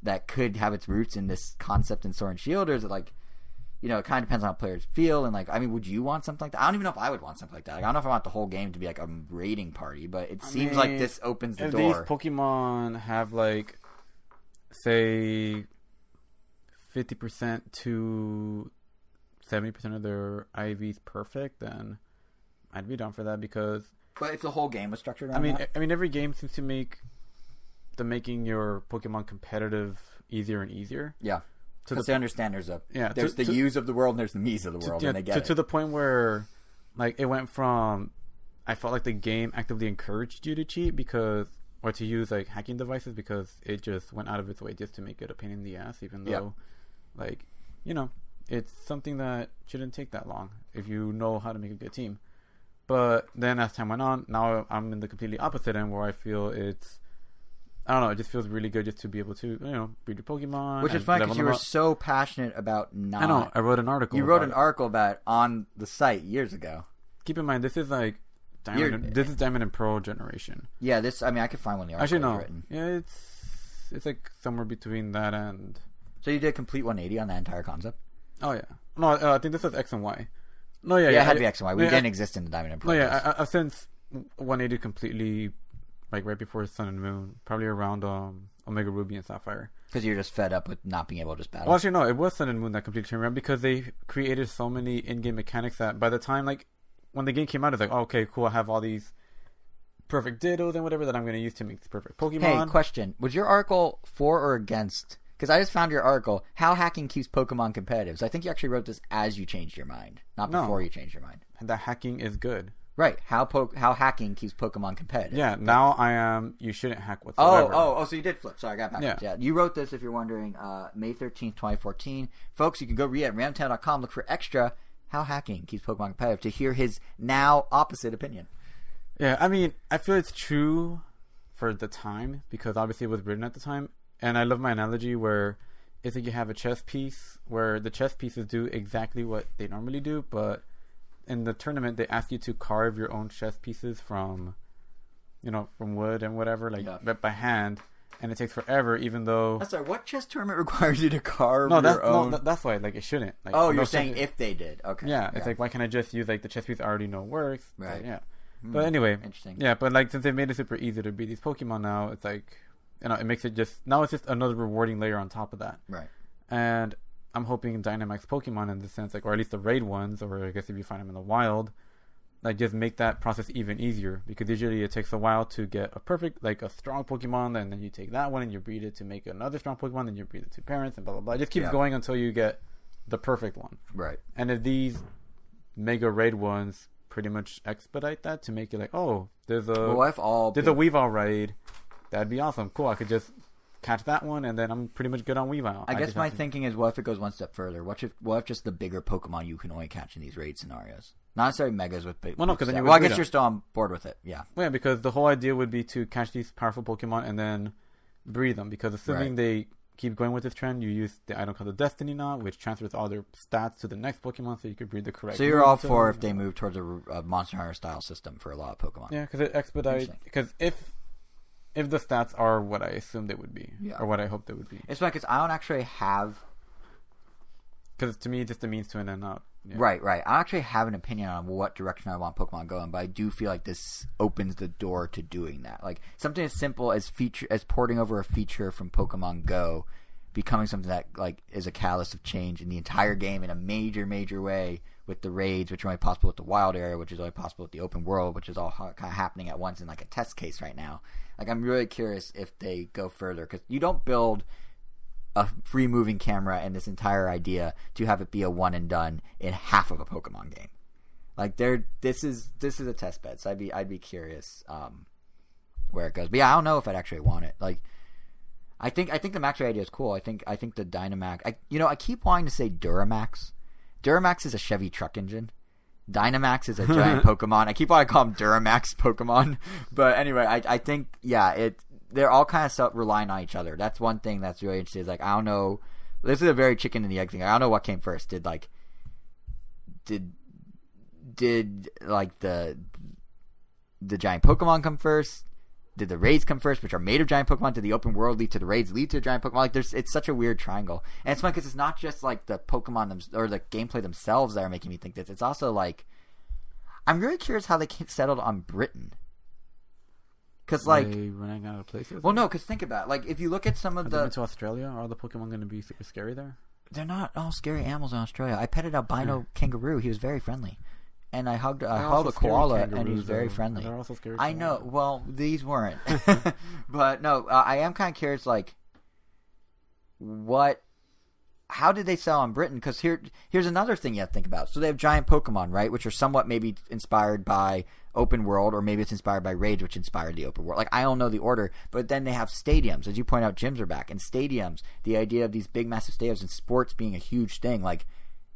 B: that could have its roots in this concept in Sword and Shield? Or is it, like, it kind of depends on how players feel. And, like, I mean, would you want something like that? I don't even know if I would want something like that. Like, I don't know if I want the whole game to be, like, a raiding party, but it seems like this opens the door.
A: If these Pokemon have, like, say 50% to 70% of their IVs perfect, then I'd be down for that. Because
B: but if the whole game was structured around that?
A: I mean every game seems to make making your Pokemon competitive easier and easier.
B: Yeah, because they understand there's the yous of the world and there's the me's of the world, and they get it.
A: To the point where, like, it went from, I felt like the game actively encouraged you to cheat or to use, like, hacking devices, because it just went out of its way just to make it a pain in the ass, even though, like, it's something that shouldn't take that long if you know how to make a good team. But then as time went on, now I'm in the completely opposite end, where I feel it's I don't know. It just feels really good just to be able to, breed your Pokemon.
B: Which is funny because you were so passionate about not.
A: I know. I wrote an article.
B: You wrote an article about it on the site years ago.
A: Keep in mind, this is like this is Diamond and Pearl generation.
B: Yeah, this. I mean, I could find one. The
A: actually no.
B: Written.
A: Yeah, it's like somewhere between that and.
B: So you did a complete 180 on that entire concept.
A: Oh yeah. No, I think this was X and Y. No, yeah,
B: it had to be X and Y. We didn't exist in the Diamond and Pearl.
A: No, yeah. I've since 180 completely, like right before Sun and Moon, probably around Omega Ruby and Sapphire.
B: Because you're just fed up with not being able to just battle.
A: Well, actually, no, it was Sun and Moon that completely turned around because they created so many in-game mechanics that by the time, like, when the game came out, it's like, oh, okay, cool, I have all these perfect Dittos and whatever that I'm going to use to make the perfect Pokemon.
B: Hey, question. Was your article for or against? Because I just found your article, How Hacking Keeps Pokemon Competitive. So I think you actually wrote this as you changed your mind, not before you changed your mind.
A: And that hacking is good.
B: Right. How hacking keeps Pokemon competitive.
A: Yeah, now I am, you shouldn't hack whatsoever.
B: Oh, so you did flip. Sorry, I got backwards. Yeah. You wrote this, if you're wondering, May 13th, 2014. Folks, you can go read it at ramtown.com, look for extra How Hacking Keeps Pokemon Competitive to hear his now opposite opinion.
A: Yeah, I mean, I feel it's true for the time because obviously it was written at the time. And I love my analogy where it's like you have a chess piece where the chess pieces do exactly what they normally do, but in the tournament they ask you to carve your own chess pieces from wood and whatever, by hand, and it takes forever. Even though
B: I'm sorry, what chess tournament requires you to carve your own?
A: No, that's why it shouldn't. Like,
B: you're saying if they did, okay?
A: Yeah, it's like why can't I just use like the chess piece I already know works?
B: Right.
A: But, yeah. But anyway,
B: interesting.
A: Yeah, but like since they made it super easy to beat these Pokemon now, it's like. It makes it it's just another rewarding layer on top of that.
B: Right.
A: And I'm hoping Dynamax Pokemon in the sense, like, or at least the raid ones, or I guess if you find them in the wild, like, just make that process even easier. Because usually it takes a while to get a perfect, like, a strong Pokemon, and then you take that one and you breed it to make another strong Pokemon, then you breed it to parents, and blah, blah, blah. It just keeps going until you get the perfect one.
B: Right.
A: And if these Mega Raid ones pretty much expedite that to make it like, oh, there's a Weavile raid. That'd be awesome. Cool. I could just catch that one, and then I'm pretty much good on Weavile.
B: I guess my thinking is, what if it goes one step further? What if just the bigger Pokemon you can only catch in these raid scenarios? Not necessarily Megas with big.
A: Well, no, because then
B: I guess you're still on board with it. Yeah.
A: Well, yeah, because the whole idea would be to catch these powerful Pokemon and then breed them. Because assuming they keep going with this trend, you use the item called the Destiny Knot, which transfers all their stats to the next Pokemon, so you could breed the correct.
B: So you're all for if they move towards a Monster Hunter style system for a lot of Pokemon.
A: Yeah, because it expedites. Because if the stats are what I assumed they would be, or what I hoped they would be.
B: It's like, because I don't actually have...
A: Because to me, it's just a means to an end out. Yeah.
B: Right. I don't actually have an opinion on what direction I want Pokemon going, but I do feel like this opens the door to doing that. Like, something as simple as porting over a feature from Pokemon Go becoming something that, like, is a catalyst of change in the entire game in a major, major way, with the raids, which are only possible with the wild area, which is only possible with the open world, which is all kind of happening at once in like a test case right now. Like, I'm really curious if they go further, because you don't build a free moving camera and this entire idea to have it be a one and done in half of a Pokemon game. Like, this is a test bed, so I'd be curious where it goes. But yeah, I don't know if I'd actually want it. Like, I think the Max Ray idea is cool. I think the Dynamax. I keep wanting to say Duramax. Duramax is a Chevy truck engine. Dynamax is a giant Pokemon. I keep wanting to call them Duramax Pokemon. But anyway, I think, they're all kind of relying on each other. That's one thing that's really interesting. Is like, I don't know. This is a very chicken and the egg thing. I don't know what came first. Did like the giant Pokemon come first? Did the raids come first, which are made of giant Pokemon? Did the open world lead to the raids, lead to a giant Pokemon? Like, it's such a weird triangle. And it's fun because it's not just like the Pokemon or the gameplay themselves that are making me think this. It's also like, I'm really curious how they settled on Britain. Because, like,
A: they running out of places.
B: Well, no, because think about it. Like, if you look at some of
A: they went to Australia, are all the Pokemon going to be super scary there?
B: They're not all scary animals in Australia. I petted albino kangaroo. He was very friendly. And I held a koala, and he's very friendly.
A: They're also scary.
B: I know. Well, these weren't. But no, I am kind of curious. Like, how did they sell in Britain? Because here's another thing you have to think about. So they have giant Pokemon, right, which are somewhat maybe inspired by open world, or maybe it's inspired by raids, which inspired the open world. Like, I don't know the order, but then they have stadiums. As you point out, gyms are back, and stadiums. The idea of these big, massive stadiums and sports being a huge thing, like.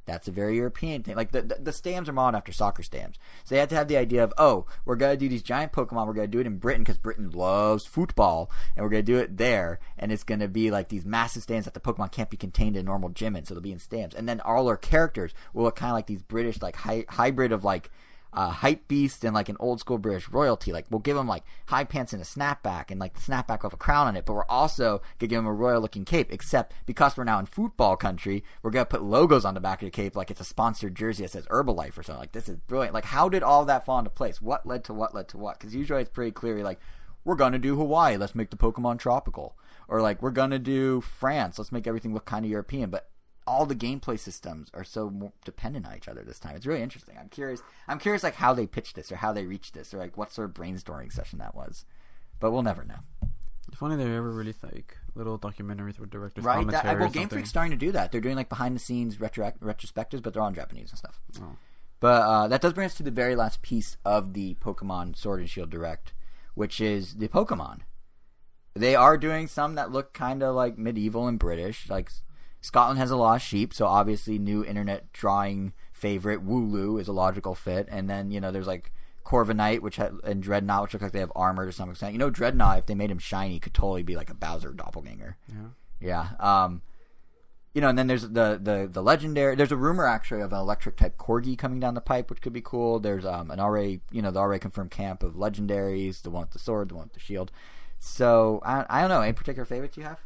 B: That's a very European thing. Like, the stamps are modeled after soccer stamps. So they had to have the idea of, oh, we're going to do these giant Pokemon. We're going to do it in Britain because Britain loves football. And we're going to do it there. And it's going to be like these massive stamps that the Pokemon can't be contained in a normal gym in. So they'll be in stamps. And then all our characters will look kind of like these British, like, hybrid of, like, hype beast and like an old school British royalty. Like, we'll give them like high pants and a snapback, and like the snapback will have a crown on it, but we're also gonna give them a royal looking cape, except because we're now in football country, we're gonna put logos on the back of the cape like it's a sponsored jersey that says Herbalife or something. Like, this is brilliant. Like, how did all that fall into place? What led to what led to what? Because usually it's pretty clearly like, we're gonna do Hawaii, let's make the Pokemon tropical, or like, we're gonna do France, let's make everything look kind of European. But all the gameplay systems are so dependent on each other this time. It's really interesting. I'm curious like how they pitched this or how they reached this or like what sort of brainstorming session that was. But we'll never know.
A: It's funny they ever released like little documentaries with directors'
B: right?
A: commentary.
B: Well, Game Freak's starting to do that. They're doing like behind the scenes retrospectives, but they're all in Japanese and stuff.
A: Oh.
B: But that does bring us to the very last piece of the Pokemon Sword and Shield Direct, which is the Pokemon. They are doing some that look kind of like medieval and British, like Scotland has a lost sheep, so obviously new internet drawing favorite Wooloo is a logical fit. And then, there's like Corviknight and Dreadnought, which look like they have armor to some extent. Dreadnought, if they made him shiny, could totally be like a Bowser doppelganger. Yeah. And then there's the legendary. There's a rumor actually of an electric type Corgi coming down the pipe, which could be cool. There's an already confirmed camp of legendaries, the one with the sword, the one with the shield. So I don't know. Any particular favorites you have?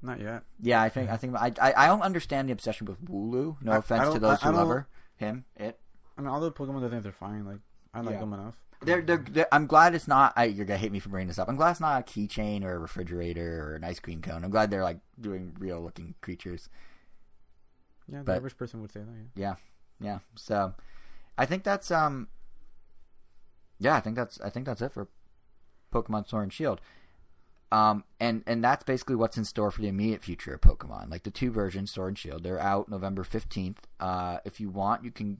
A: Not yet.
B: Yeah, I think I don't understand the obsession with Wooloo. No offense to those who love her, him, it.
A: I mean, all the Pokemon, I think they're fine. Like, I like them enough.
B: They're I'm glad it's not. You're gonna hate me for bringing this up. I'm glad it's not a keychain or a refrigerator or an ice cream cone. I'm glad they're like doing real looking creatures.
A: Yeah, the average person would say that.
B: Yeah. So, I think that's I think that's it for Pokemon Sword and Shield. And that's basically what's in store for the immediate future of Pokemon. Like the two versions, Sword and Shield, they're out November 15th. If you want, you can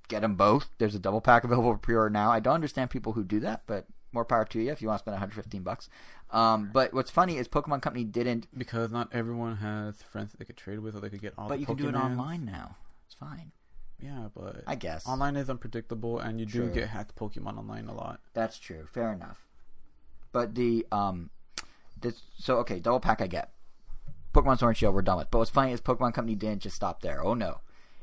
B: get them both. There's a double pack available for pre-order now. I don't understand people who do that, but more power to you if you want to spend $115. But what's funny is Pokemon Company didn't,
A: because not everyone has friends that they could trade with, or they could get all.
B: But
A: the
B: you can do it online now. It's fine.
A: Yeah, but
B: I guess
A: online is unpredictable, and you do get hacked Pokemon online a lot.
B: That's true. Fair enough. But the double pack I get. Pokemon Sword and Shield we're done with. But what's funny is Pokemon Company didn't just stop there. Oh no.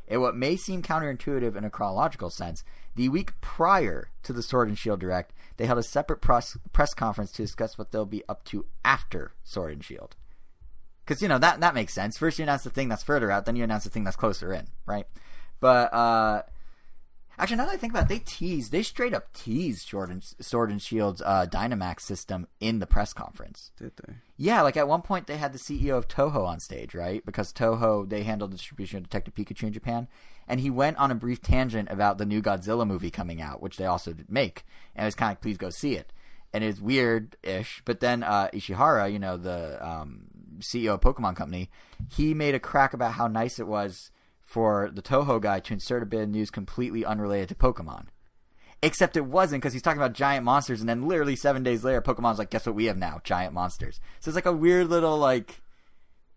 B: In what may seem counterintuitive in a chronological sense, the week prior to the Sword and Shield Direct, they held a separate press conference to discuss what they'll be up to after Sword and Shield. Because, that makes sense. First you announce the thing that's further out, then you announce the thing that's closer in, right? But, actually, now that I think about it, they straight up teased Sword and Shield's Dynamax system in the press conference.
A: Did they?
B: Yeah, like at one point they had the CEO of Toho on stage, right? Because Toho, they handled the distribution of Detective Pikachu in Japan. And he went on a brief tangent about the new Godzilla movie coming out, which they also did make. And it was kind of like, please go see it. And it's weird-ish. But then Ishihara, the CEO of Pokemon Company, he made a crack about how nice it was for the Toho guy to insert a bit of news completely unrelated to Pokemon. Except it wasn't, because he's talking about giant monsters, and then literally 7 days later, Pokemon's like, guess what we have now? Giant monsters. So it's like a weird little, like,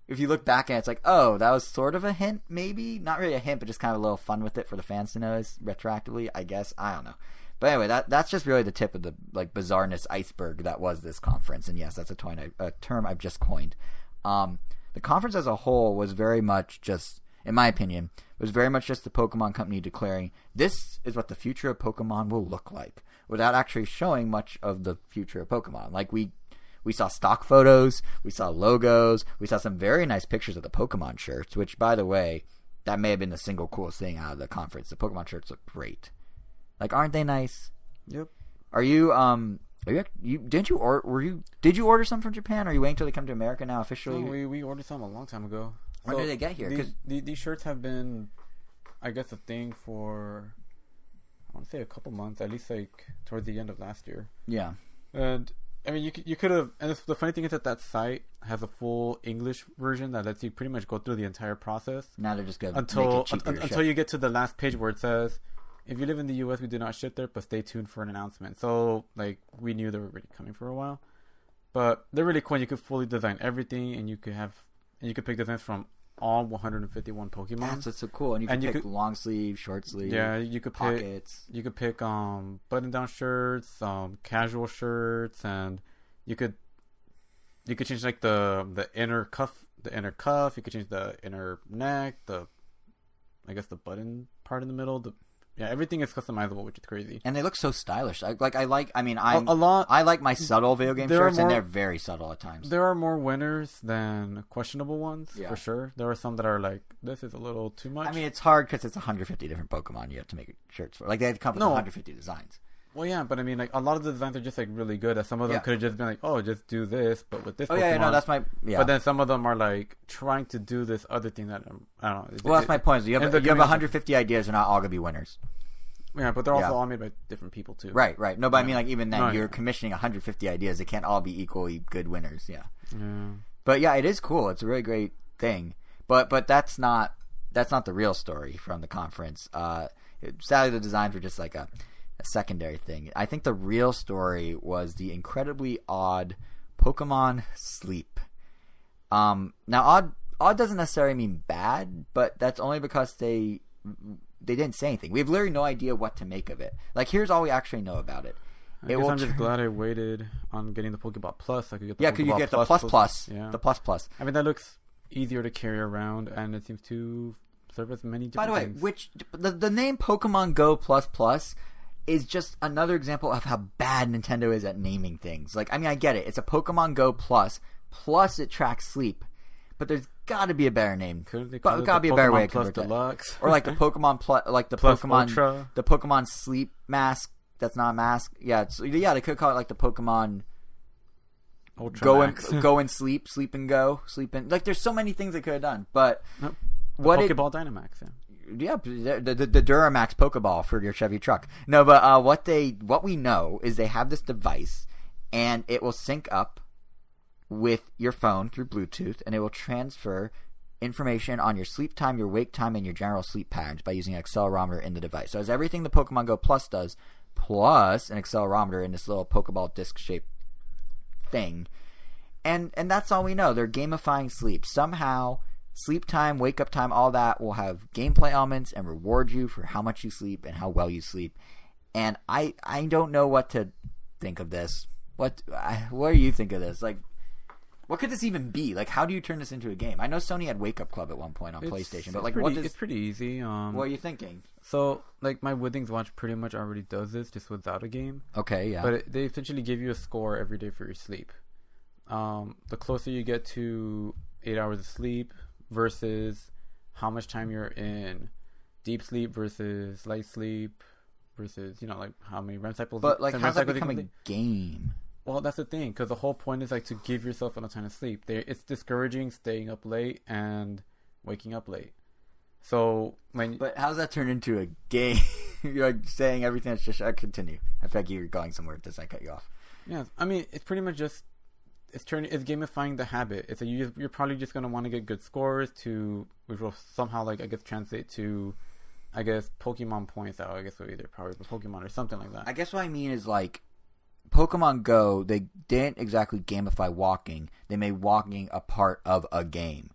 B: if you look back at it, it's like, oh, that was sort of a hint, maybe? Not really a hint, but just kind of a little fun with it for the fans to know retroactively, I guess. I don't know. But anyway, that's just really the tip of the, like, bizarreness iceberg that was this conference. And yes, that's a term I've just coined. The conference as a whole was very much just, in my opinion, was very much just the Pokemon Company declaring this is what the future of Pokemon will look like, without actually showing much of the future of Pokemon. Like we saw stock photos, we saw logos, we saw some very nice pictures of the Pokemon shirts, which, by the way, that may have been the single coolest thing out of the conference. The Pokemon shirts look great. Like, aren't they nice?
A: Yep.
B: Did you order some from Japan, or are you waiting until they come to America now officially?
A: No, we ordered some a long time ago.
B: When did they get here?
A: These shirts have been, I guess, a thing for, I want to say a couple months, at least like towards the end of last year.
B: Yeah.
A: And I mean, you could have, and the funny thing is that site has a full English version that lets you pretty much go through the entire process.
B: Now they're just going to
A: until you get to the last page where it says, if you live in the U.S., we do not ship there, but stay tuned for an announcement. So, like, we knew they were already coming for a while. But they're really cool. You could fully design everything, and you could pick designs from all 151 Pokemon.
B: That's what's so cool. And you can pick long sleeve, short sleeve.
A: Yeah, you could
B: pockets.
A: Pick button down shirts, casual shirts, and you could change like the inner cuff. You could change the inner neck. I guess the button part in the middle. Everything is customizable, which is crazy.
B: And they look so stylish. I like my subtle video game shirts, and they're very subtle at times.
A: There are more winners than questionable ones, for sure. There are some that are like, this is a little too much.
B: I mean, it's hard because it's 150 different Pokemon you have to make shirts for. Like, they have to come with 150 designs.
A: Well, yeah, but I mean, like, a lot of the designs are just, like, really good. And some of them could have just been like, oh, just do this, but with this Pokemon.
B: Yeah, no, that's my... Yeah.
A: But then some of them are, like, trying to do this other thing that, I don't know.
B: Well, that's my point. You have 150 ideas, they're not all going to be winners.
A: Yeah, but they're also all made by different people, too.
B: Right. No, but I mean, like, even then, you're commissioning 150 ideas. They can't all be equally good winners, yeah. But, yeah, it is cool. It's a really great thing. But that's not the real story from the conference. Sadly, the designs were just, like, a secondary thing. I think the real story was the incredibly odd Pokemon Sleep. Now, odd doesn't necessarily mean bad, but that's only because they didn't say anything. We have literally no idea what to make of it. Like, here's all we actually know about it.
A: I'm just glad I waited on getting the Pokeball Plus. I could get the
B: because you get the plus. Yeah. The plus.
A: I mean, that looks easier to carry around, and it seems to serve as many different things.
B: By the way, the name Pokemon Go Plus is just another example of how bad Nintendo is at naming things. Like, I mean, I get it. It's a Pokemon Go plus it tracks sleep. But there's got to be a better name. Got to be a better way to convert
A: Deluxe.
B: Or like the Pokemon Plus, like the
A: Plus
B: Pokemon
A: Ultra.
B: The Pokemon Sleep Mask. That's not a mask. Yeah, they could call it like the Pokemon
A: Ultra
B: Go and sleep and go, sleep and like. There's so many things they could have done, but
A: Pokeball Dynamax.
B: Yeah, the Duramax Pokeball for your Chevy truck. No, but what we know is they have this device, and it will sync up with your phone through Bluetooth, and it will transfer information on your sleep time, your wake time, and your general sleep patterns by using an accelerometer in the device. So it's everything the Pokemon Go Plus does, plus an accelerometer in this little Pokeball disc-shaped thing. And that's all we know. They're gamifying sleep. Somehow, sleep time, wake up time, all that will have gameplay elements and reward you for how much you sleep and how well you sleep. And I don't know what to think of this. What do you think of this? Like, what could this even be? Like, how do you turn this into a game? I know Sony had Wake Up Club at one point on PlayStation, but like,
A: it's pretty easy.
B: What are you thinking?
A: So, like, my Wood Things Watch pretty much already does this, just without a game.
B: Okay, yeah.
A: But they essentially give you a score every day for your sleep. The closer you get to 8 hours of sleep versus how much time you're in deep sleep versus light sleep versus, like, how many REM cycles.
B: But, like, how's that become a game?
A: Well, that's the thing, because the whole point is, like, to give yourself enough time to sleep. It's discouraging staying up late and waking up late. So
B: but how's that turn into a game? You're like saying everything that's just continue. I feel like you're going somewhere with this. I cut you off.
A: Yeah, I mean, it's pretty much just it's gamifying the habit. It's you're probably just gonna want to get good scores which will somehow, like, I guess, translate to, I guess, Pokemon points out. I guess with either Power Up Pokemon or something like that.
B: I guess what I mean is, like, Pokemon Go, they didn't exactly gamify walking. They made walking a part of a game.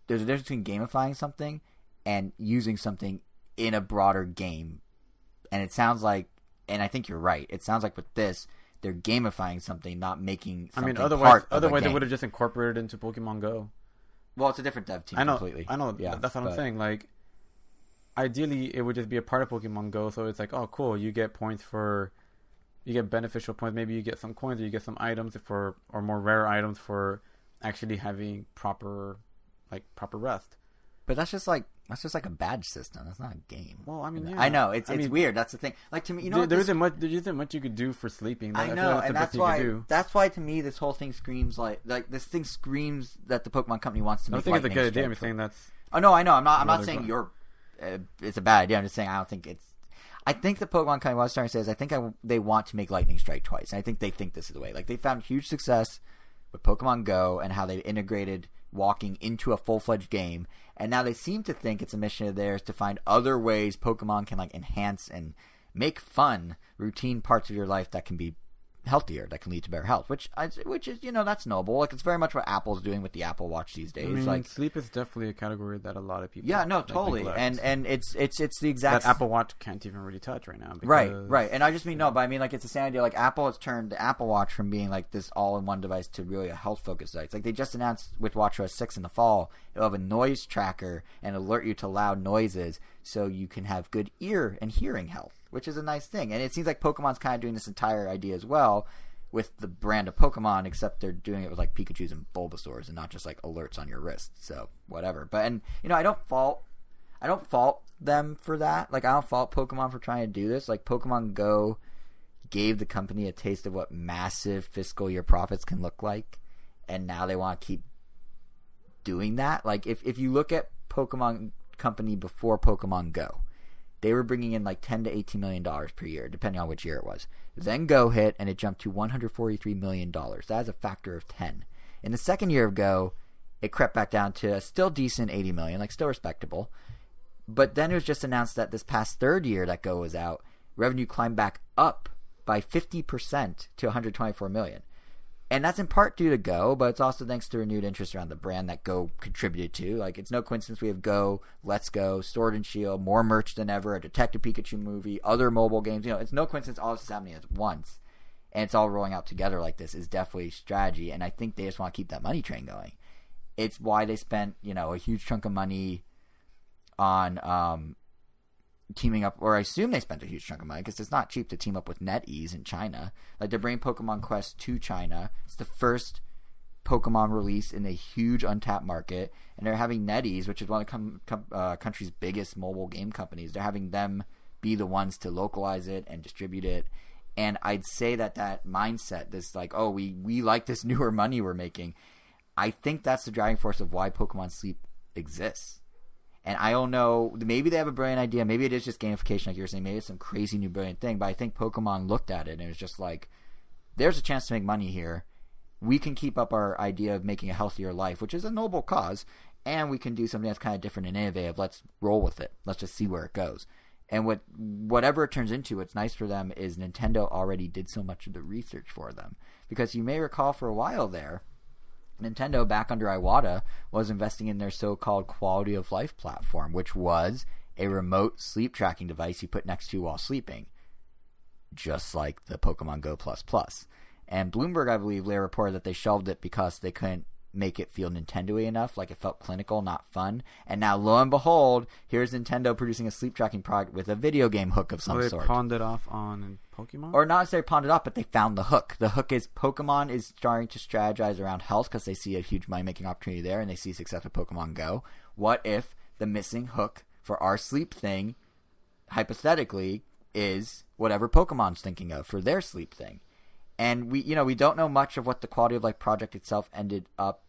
B: There's a difference between gamifying something and using something in a broader game. And it sounds like, and I think you're right, it sounds like with this, they're gamifying something, not making something
A: otherwise they would have just incorporated it into Pokemon Go.
B: Well, it's a different dev team completely.
A: I know. Yeah, that's what I'm saying. Like, ideally, it would just be a part of Pokemon Go, so it's like, oh, cool, you get beneficial points. Maybe you get some coins, or you get some items or more rare items for actually having proper rest.
B: But that's just like a badge system. That's not a game.
A: Well, I mean, yeah.
B: I know it's weird. That's the thing. Like, to me,
A: there isn't much you could do for sleeping.
B: I know, and that's why to me this whole thing screams like this thing screams that the Pokemon Company wants to make.
A: I think it's a good idea. I'm saying that's.
B: Oh no, I know. I'm not saying it's a bad idea. I'm just saying I don't think it's. I think the Pokemon Company, what I was trying to say is, I think they want to make Lightning Strike twice. And I think they think this is the way. Like, they found huge success with Pokemon Go and how they integrated walking into a full-fledged game. And now they seem to think it's a mission of theirs to find other ways Pokemon can, like, enhance and make fun routine parts of your life that can be healthier, that can lead to better health, which is, that's noble. Like, it's very much what Apple's doing with the Apple Watch these days.
A: I mean,
B: like,
A: sleep is definitely a category that a lot of people
B: totally,
A: neglect.
B: and it's the exact
A: that Apple Watch can't even really touch right now.
B: Right. And I just mean but I mean, like, it's the same idea. Like, Apple has turned the Apple Watch from being like this all-in-one device to really a health-focused device. Like, they just announced with WatchOS 6 in the fall, it'll have a noise tracker and alert you to loud noises, so you can have good ear and hearing health, which is a nice thing. And it seems like Pokemon's kind of doing this entire idea as well with the brand of Pokemon, except they're doing it with like Pikachus and Bulbasaurs and not just like alerts on your wrist. So whatever. But I don't fault them for that. Like, I don't fault Pokemon for trying to do this. Like, Pokemon Go gave the company a taste of what massive fiscal year profits can look like, and now they want to keep doing that. Like, if you look at Pokemon Company before Pokemon Go, they were bringing in like $10 to $18 million per year, depending on which year it was. Then Go hit, and it jumped to $143 million. That is a factor of 10. In the second year of Go, it crept back down to a still decent $80 million, like still respectable. But then it was just announced that this past third year that Go was out, revenue climbed back up by 50% to $124 million. And that's in part due to Go, but it's also thanks to renewed interest around the brand that Go contributed to. Like, it's no coincidence we have Go, Let's Go, Sword and Shield, more merch than ever, a Detective Pikachu movie, other mobile games. It's no coincidence all this is happening at once. And it's all rolling out together like this is definitely strategy. And I think they just want to keep that money train going. It's why they spent, a huge chunk of money on teaming up, or I assume they spent a huge chunk of money because it's not cheap to team up with NetEase in China. Like, they're bringing Pokemon Quest to China. It's the first Pokemon release in a huge untapped market, and they're having NetEase, which is one of the country's biggest mobile game companies. They're having them be the ones to localize it and distribute it. And I'd say that mindset, this like, oh, we like this newer money we're making, I think that's the driving force of why Pokemon Sleep exists. And I don't know, maybe they have a brilliant idea. Maybe it is just gamification, like you were saying. Maybe it's some crazy new brilliant thing. But I think Pokemon looked at it and it was just like, there's a chance to make money here. We can keep up our idea of making a healthier life, which is a noble cause. And we can do something that's kind of different and innovative. Let's roll with it. Let's just see where it goes. And whatever it turns into, what's nice for them is Nintendo already did so much of the research for them. Because you may recall for a while there, Nintendo, back under Iwata, was investing in their so-called quality of life platform, which was a remote sleep tracking device you put next to you while sleeping, just like the Pokemon Go++. And Bloomberg, I believe, later reported that they shelved it because they couldn't make it feel Nintendo-y enough, like it felt clinical, not fun. And now, lo and behold, here's Nintendo producing a sleep tracking product with a video game hook of some sort.
A: They pawned it off on Pokemon?
B: Or not necessarily pawned it off, but they found the hook. The hook is Pokemon is starting to strategize around health because they see a huge money-making opportunity there, and they see success with Pokemon Go. What if the missing hook for our sleep thing, hypothetically, is whatever Pokemon's thinking of for their sleep thing? And we don't know much of what the quality of life project itself ended up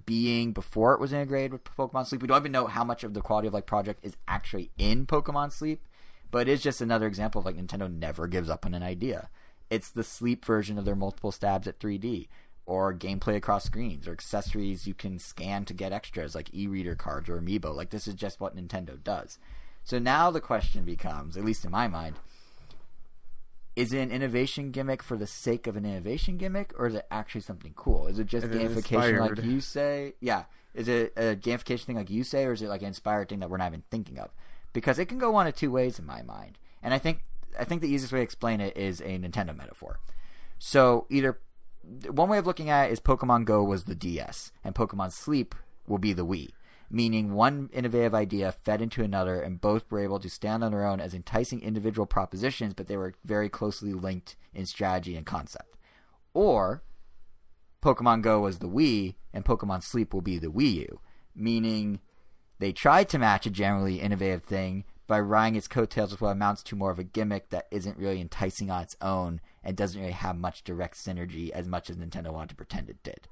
B: being before it was integrated with Pokemon Sleep. We don't even know how much of the quality of life project is actually in Pokemon Sleep, but it's just another example of like Nintendo never gives up on an idea. It's the sleep version of their multiple stabs at 3D, or gameplay across screens, or accessories you can scan to get extras like e-reader cards or amiibo. Like, this is just what Nintendo does. So now the question becomes, at least in my mind, is it an innovation gimmick for the sake of an innovation gimmick, or is it actually something cool? Is it just gamification like you say? Yeah. Is it a gamification thing like you say, or is it like an inspired thing that we're not even thinking of? Because it can go one of two ways in my mind. And I think the easiest way to explain it is a Nintendo metaphor. So either one way of looking at it is Pokemon Go was the DS, and Pokemon Sleep will be the Wii. Meaning one innovative idea fed into another, and both were able to stand on their own as enticing individual propositions, but they were very closely linked in strategy and concept. Or Pokemon Go was the Wii, and Pokemon Sleep will be the Wii U, meaning they tried to match a generally innovative thing by riding its coattails with what amounts to more of a gimmick that isn't really enticing on its own and doesn't really have much direct synergy as much as Nintendo wanted to pretend it did.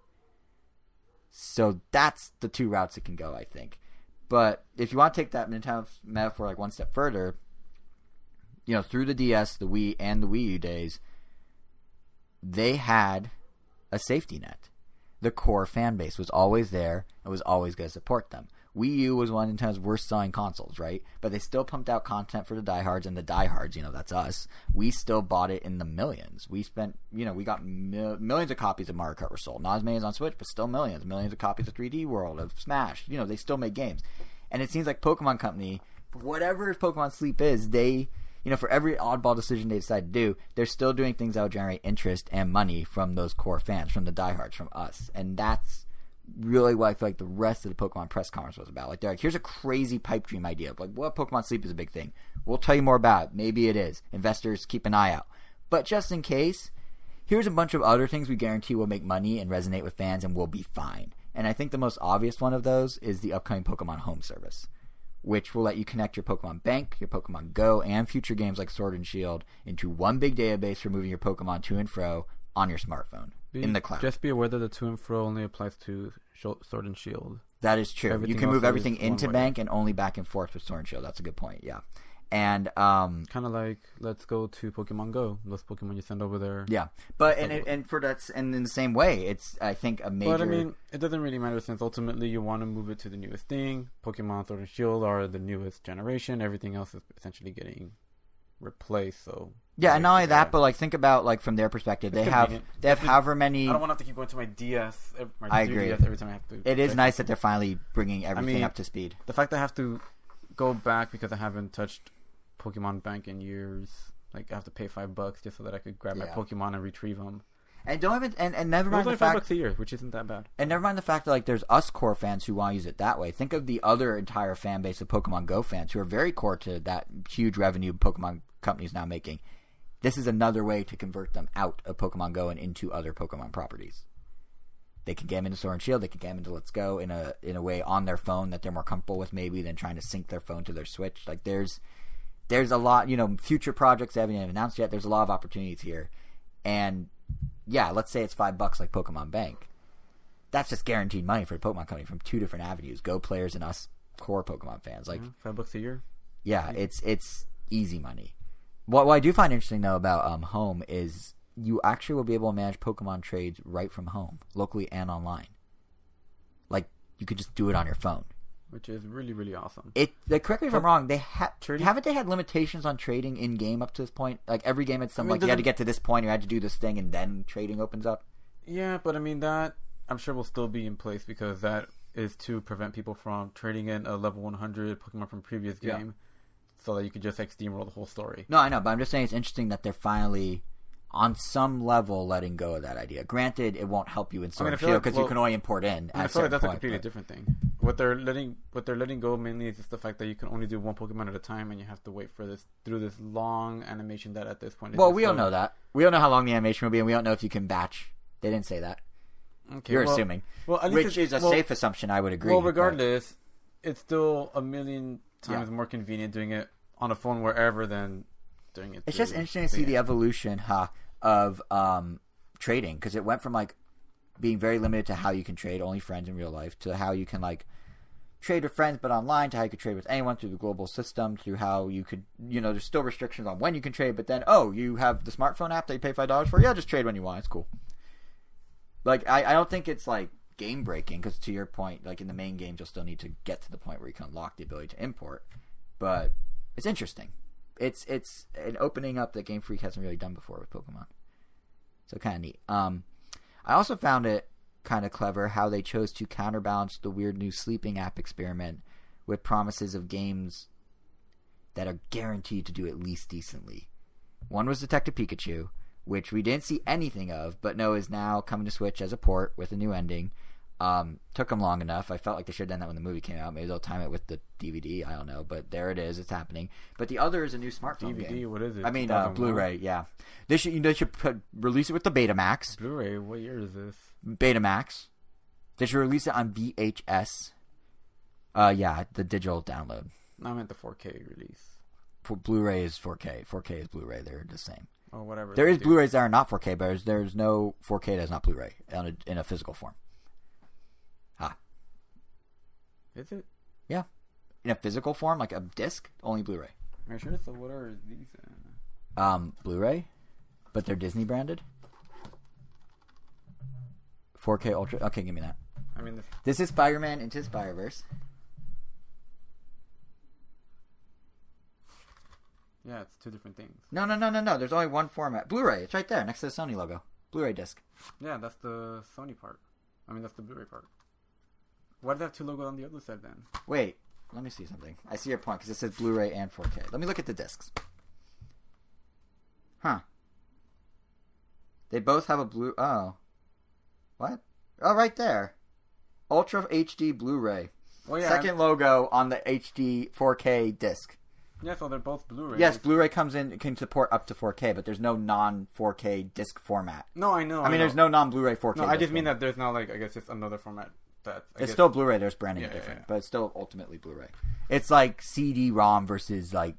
B: So that's the two routes it can go, I think. But if you want to take that Nintendo metaphor like one step further, through the DS, the Wii, and the Wii U days, they had a safety net. The core fan base was always there and was always going to support them. Wii U was one of Nintendo's worst selling consoles, right? But they still pumped out content for the diehards, and the diehards, that's us. We still bought it in the millions. We spent, we got millions of copies of Mario Kart were sold. Not as many as on Switch, but still millions. Millions of copies of 3D World, of Smash. They still make games. And it seems like Pokemon Company, whatever Pokemon Sleep is, they, for every oddball decision they decide to do, they're still doing things that will generate interest and money from those core fans, from the diehards, from us. And that's really what I feel like the rest of the Pokemon press conference was about. Like, they're like, here's a crazy pipe dream idea. Like, what Pokemon Sleep is a big thing. We'll tell you more about it. Maybe it is. Investors, keep an eye out. But just in case, here's a bunch of other things we guarantee will make money and resonate with fans and will be fine. And I think the most obvious one of those is the upcoming Pokemon Home service, which will let you connect your Pokemon Bank, your Pokemon Go, and future games like Sword and Shield into one big database for moving your Pokemon to and fro on your smartphone in the cloud.
A: Just be aware that the to and fro only applies to Sword and Shield.
B: That is true. You can move everything into Bank and only back and forth with Sword and Shield. That's a good point, yeah. And
A: kind of like, let's go to Pokemon Go. Those Pokemon you send over there.
B: Yeah, but and in the same way, it's, I think, a major.
A: But I mean, it doesn't really matter, since ultimately you want to move it to the newest thing. Pokemon Sword and Shield are the newest generation. Everything else is essentially getting replaced. So
B: yeah, and not only that, but like, think about, like, from their perspective, they have however many.
A: I don't want to have to keep going to my DS.
B: I agree.
A: Every time I have to.
B: It is nice that they're finally bringing everything up to speed.
A: The fact that I have to go back because I haven't touched Pokemon Bank in years, like, I have to pay $5 just so that I could grab my Pokemon and retrieve them.
B: And don't even and never mind the
A: fact
B: $5
A: a year, which isn't that bad.
B: And never mind the fact that, like, there's us core fans who want to use it that way. Think of the other entire fan base of Pokemon Go fans who are very core to that huge revenue Pokemon companies now making. This is another way to convert them out of Pokemon Go and into other Pokemon properties. They can get them into Sword and Shield. They can get them into Let's Go in a way on their phone that they're more comfortable with, maybe, than trying to sync their phone to their Switch. Like, there's a lot, future projects they haven't even announced yet. There's a lot of opportunities here. And yeah, let's say it's $5 like Pokemon Bank. That's just guaranteed money for the Pokemon Company from two different avenues: Go players and us core Pokemon fans. Like,
A: $5 a year.
B: Yeah, it's easy money. What I do find interesting though about Home is you actually will be able to manage Pokemon trades right from home, locally and online. Like, you could just do it on your phone,
A: which is really, really awesome.
B: Correct me if I'm wrong. Haven't they had limitations on trading in game up to this point? Like, every game had something you had to get to this point, you had to do this thing, and then trading opens up.
A: Yeah, but I mean, that I'm sure will still be in place, because that is to prevent people from trading in a level 100 Pokemon from previous game, so that you could just like steamroll the whole story.
B: No, I know, but I'm just saying it's interesting that they're finally, on some level, letting go of that idea. Granted, it won't help you in Sword and Shield because you can only import in.
A: I feel like that's a completely different thing. What they're letting go mainly is just the fact that you can only do one Pokemon at a time, and you have to wait through this long animation that at this point.
B: Well, we don't know that. We don't know how long the animation will be, and we don't know if you can batch. They didn't say that.
A: Okay,
B: You're assuming, which is a safe assumption. I would agree.
A: Well, regardless, it's still a million times more convenient doing it on a phone wherever than doing it.
B: It's just interesting to see the evolution, of trading, because it went from like being very limited to how you can trade, only friends in real life, to how you can like trade with friends but online, to how you could trade with anyone through the global system, through how you could, there's still restrictions on when you can trade, but then you have the smartphone app that you pay $5 for. Yeah, just trade when you want. It's cool. Like, I don't think it's like game breaking, because to your point, like in the main games you'll still need to get to the point where you can unlock the ability to import, but it's interesting. It's an opening up that Game Freak hasn't really done before with Pokemon. So kind of neat. I also found it kind of clever how they chose to counterbalance the weird new sleeping app experiment with promises of games that are guaranteed to do at least decently. One was Detective Pikachu, which we didn't see anything of, but know is now coming to Switch as a port with a new ending. Took them long enough. I felt like they should have done that when the movie came out. Maybe they'll time it with the DVD. I don't know, but there it is. It's happening. But the other is a new smartphone
A: DVD,
B: game.
A: what is it?
B: I mean, Blu-ray. Yeah, they should release it with the Betamax.
A: Blu-ray. What year is this?
B: Betamax. They should release it on VHS. Yeah, the digital download.
A: I meant the 4K release.
B: Blu-ray is 4K. 4K is Blu-ray. They're the same.
A: Or whatever.
B: There is Blu-rays that are not 4K, but there's no 4K that's not Blu-ray in a physical form.
A: Is it?
B: Yeah. In a physical form, like a disc, only Blu-ray.
A: Are you sure? So what are these?
B: Blu-ray, but they're Disney branded. 4K Ultra. Okay, give me that.
A: I mean,
B: this is Spider-Man Into the Spider-Verse.
A: Yeah, it's two different things.
B: No. There's only one format. Blu-ray. It's right there next to the Sony logo. Blu-ray disc.
A: Yeah, that's the Sony part. I mean, that's the Blu-ray part. Why do they have two logos on the other side then?
B: Wait, let me see something. I see your point because it says Blu-ray and 4K. Let me look at the discs. Huh. They both have a blue... Oh. What? Oh, right there. Ultra HD Blu-ray.
A: Oh, yeah.
B: Second logo on the HD 4K disc.
A: Yeah, so they're both Blu-ray.
B: Yes, Blu-ray can support up to 4K, but there's no non-4K disc format.
A: No, I know.
B: I mean, there's no non-Blu-ray 4K.
A: No, I just mean that there's not like, I guess it's another format.
B: It's still Blu-ray. There's branding different, but it's still ultimately Blu-ray. It's like CD-ROM versus like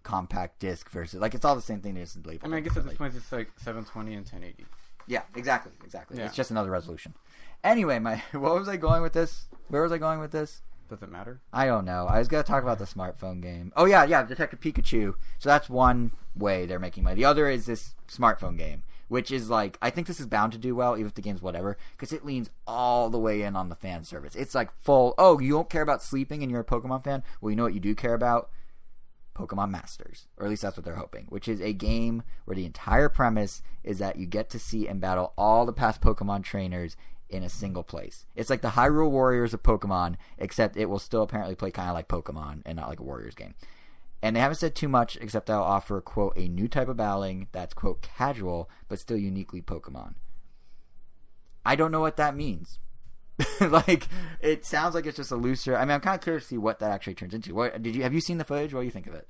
B: compact disc versus like it's all the same thing. It's labeled.
A: I mean, I guess at this point it's like 720 and 1080.
B: Yeah, exactly.
A: Yeah.
B: It's just another resolution. Anyway, what was I going with this? Where was I going with this?
A: Does it matter?
B: I don't know. I was going to talk about the smartphone game. Oh, yeah, Detective Pikachu. So that's one way they're making money. The other is this smartphone game, which is like, I think this is bound to do well, even if the game's whatever, because it leans all the way in on the fan service. It's like full, oh, you don't care about sleeping and you're a Pokemon fan? Well, you know what you do care about? Pokemon Masters. Or at least that's what they're hoping, which is a game where the entire premise is that you get to see and battle all the past Pokemon trainers in a single place. It's like the Hyrule Warriors of Pokemon, except it will still apparently play kind of like Pokemon and not like a Warriors game. And they haven't said too much, except they'll offer, quote, a new type of battling that's, quote, casual, but still uniquely Pokemon. I don't know what that means. Like, it sounds like it's just a looser... I mean, I'm kind of curious to see what that actually turns into. Have you seen the footage? What do you think of it?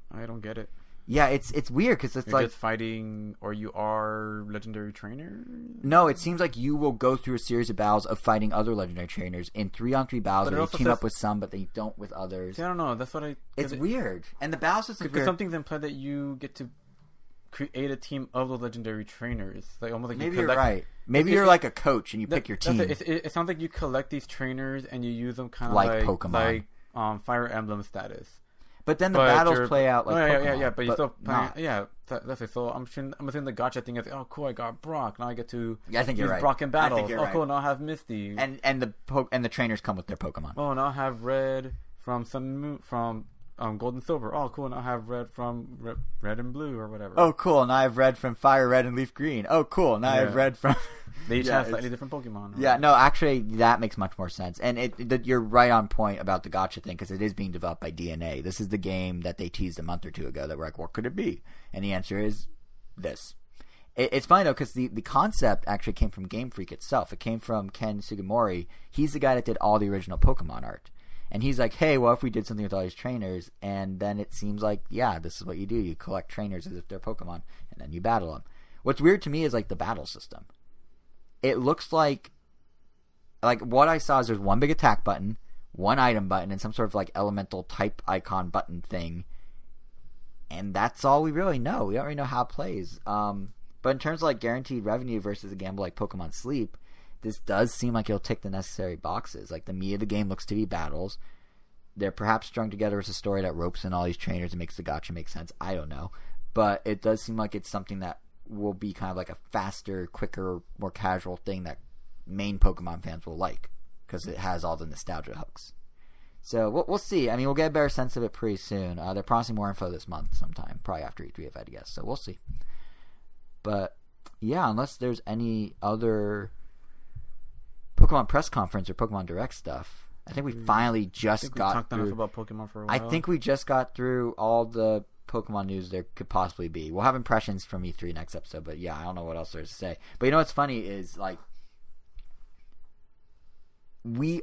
A: I don't get it.
B: Yeah, it's weird because it's
A: You're
B: like...
A: just fighting, or you are legendary trainer?
B: No, it seems like you will go through a series of battles of fighting other legendary trainers in 3-on-3 battles where they team up with some, but they don't with others.
A: See, I don't know. That's what I...
B: It's weird. And the battle system is weird.
A: Because something's implied that you get to create a team of the legendary trainers. Like almost like
B: maybe you're right. Maybe you're like a coach and you pick your team.
A: It sounds like you collect these trainers and you use them kind of
B: like Pokemon.
A: Like Fire Emblem status.
B: But then the battles play out like Pokemon.
A: Yeah, but you still that's it. So I'm assuming the gotcha thing is, oh cool, I got Brock. Now I get to
B: I think you're
A: use
B: right.
A: Brock in battle. Oh
B: right.
A: cool, now I have Misty.
B: And the trainers come with their Pokemon.
A: Oh, now I have Red from Sun and Moon from Gold and Silver. Oh cool, now I have Red from Red and Blue or whatever.
B: Oh cool, now I have Red from Fire Red and Leaf Green. Oh cool, now I have Red from...
A: They each have slightly different Pokemon. Right?
B: Yeah, no, actually, that makes much more sense. And you're right on point about the gacha thing, because it is being developed by DNA. This is the game that they teased a month or two ago that we're like, what could it be? And the answer is this. It's funny, though, because the concept actually came from Game Freak itself. It came from Ken Sugimori. He's the guy that did all the original Pokemon art. And he's like, hey, well, if we did something with all these trainers, and then it seems like, yeah, this is what you do. You collect trainers as if they're Pokemon, and then you battle them. What's weird to me is, like, the battle system. It looks like what I saw is there's one big attack button, one item button, and some sort of like elemental type icon button thing. And that's all we really know. We don't really know how it plays. But in terms of like guaranteed revenue versus a gamble like Pokemon Sleep, this does seem like it'll tick the necessary boxes. Like the meat of the game looks to be battles. They're perhaps strung together as a story that ropes in all these trainers and makes the gacha make sense. I don't know. But it does seem like it's something that will be kind of like a faster, quicker, more casual thing that main Pokemon fans will like because it has all the nostalgia hooks. So we'll see. I mean, we'll get a better sense of it pretty soon. They're promising more info this month sometime, probably after E3 if I had to guess. So we'll see. But yeah, unless there's any other Pokemon press conference or Pokemon Direct stuff, I think we finally just got
A: talked
B: through.
A: Enough about Pokemon for a while.
B: I think we just got through all the Pokemon news there could possibly be. We'll have impressions from E3 next episode, but yeah, I don't know what else there's to say. But you know what's funny is like we've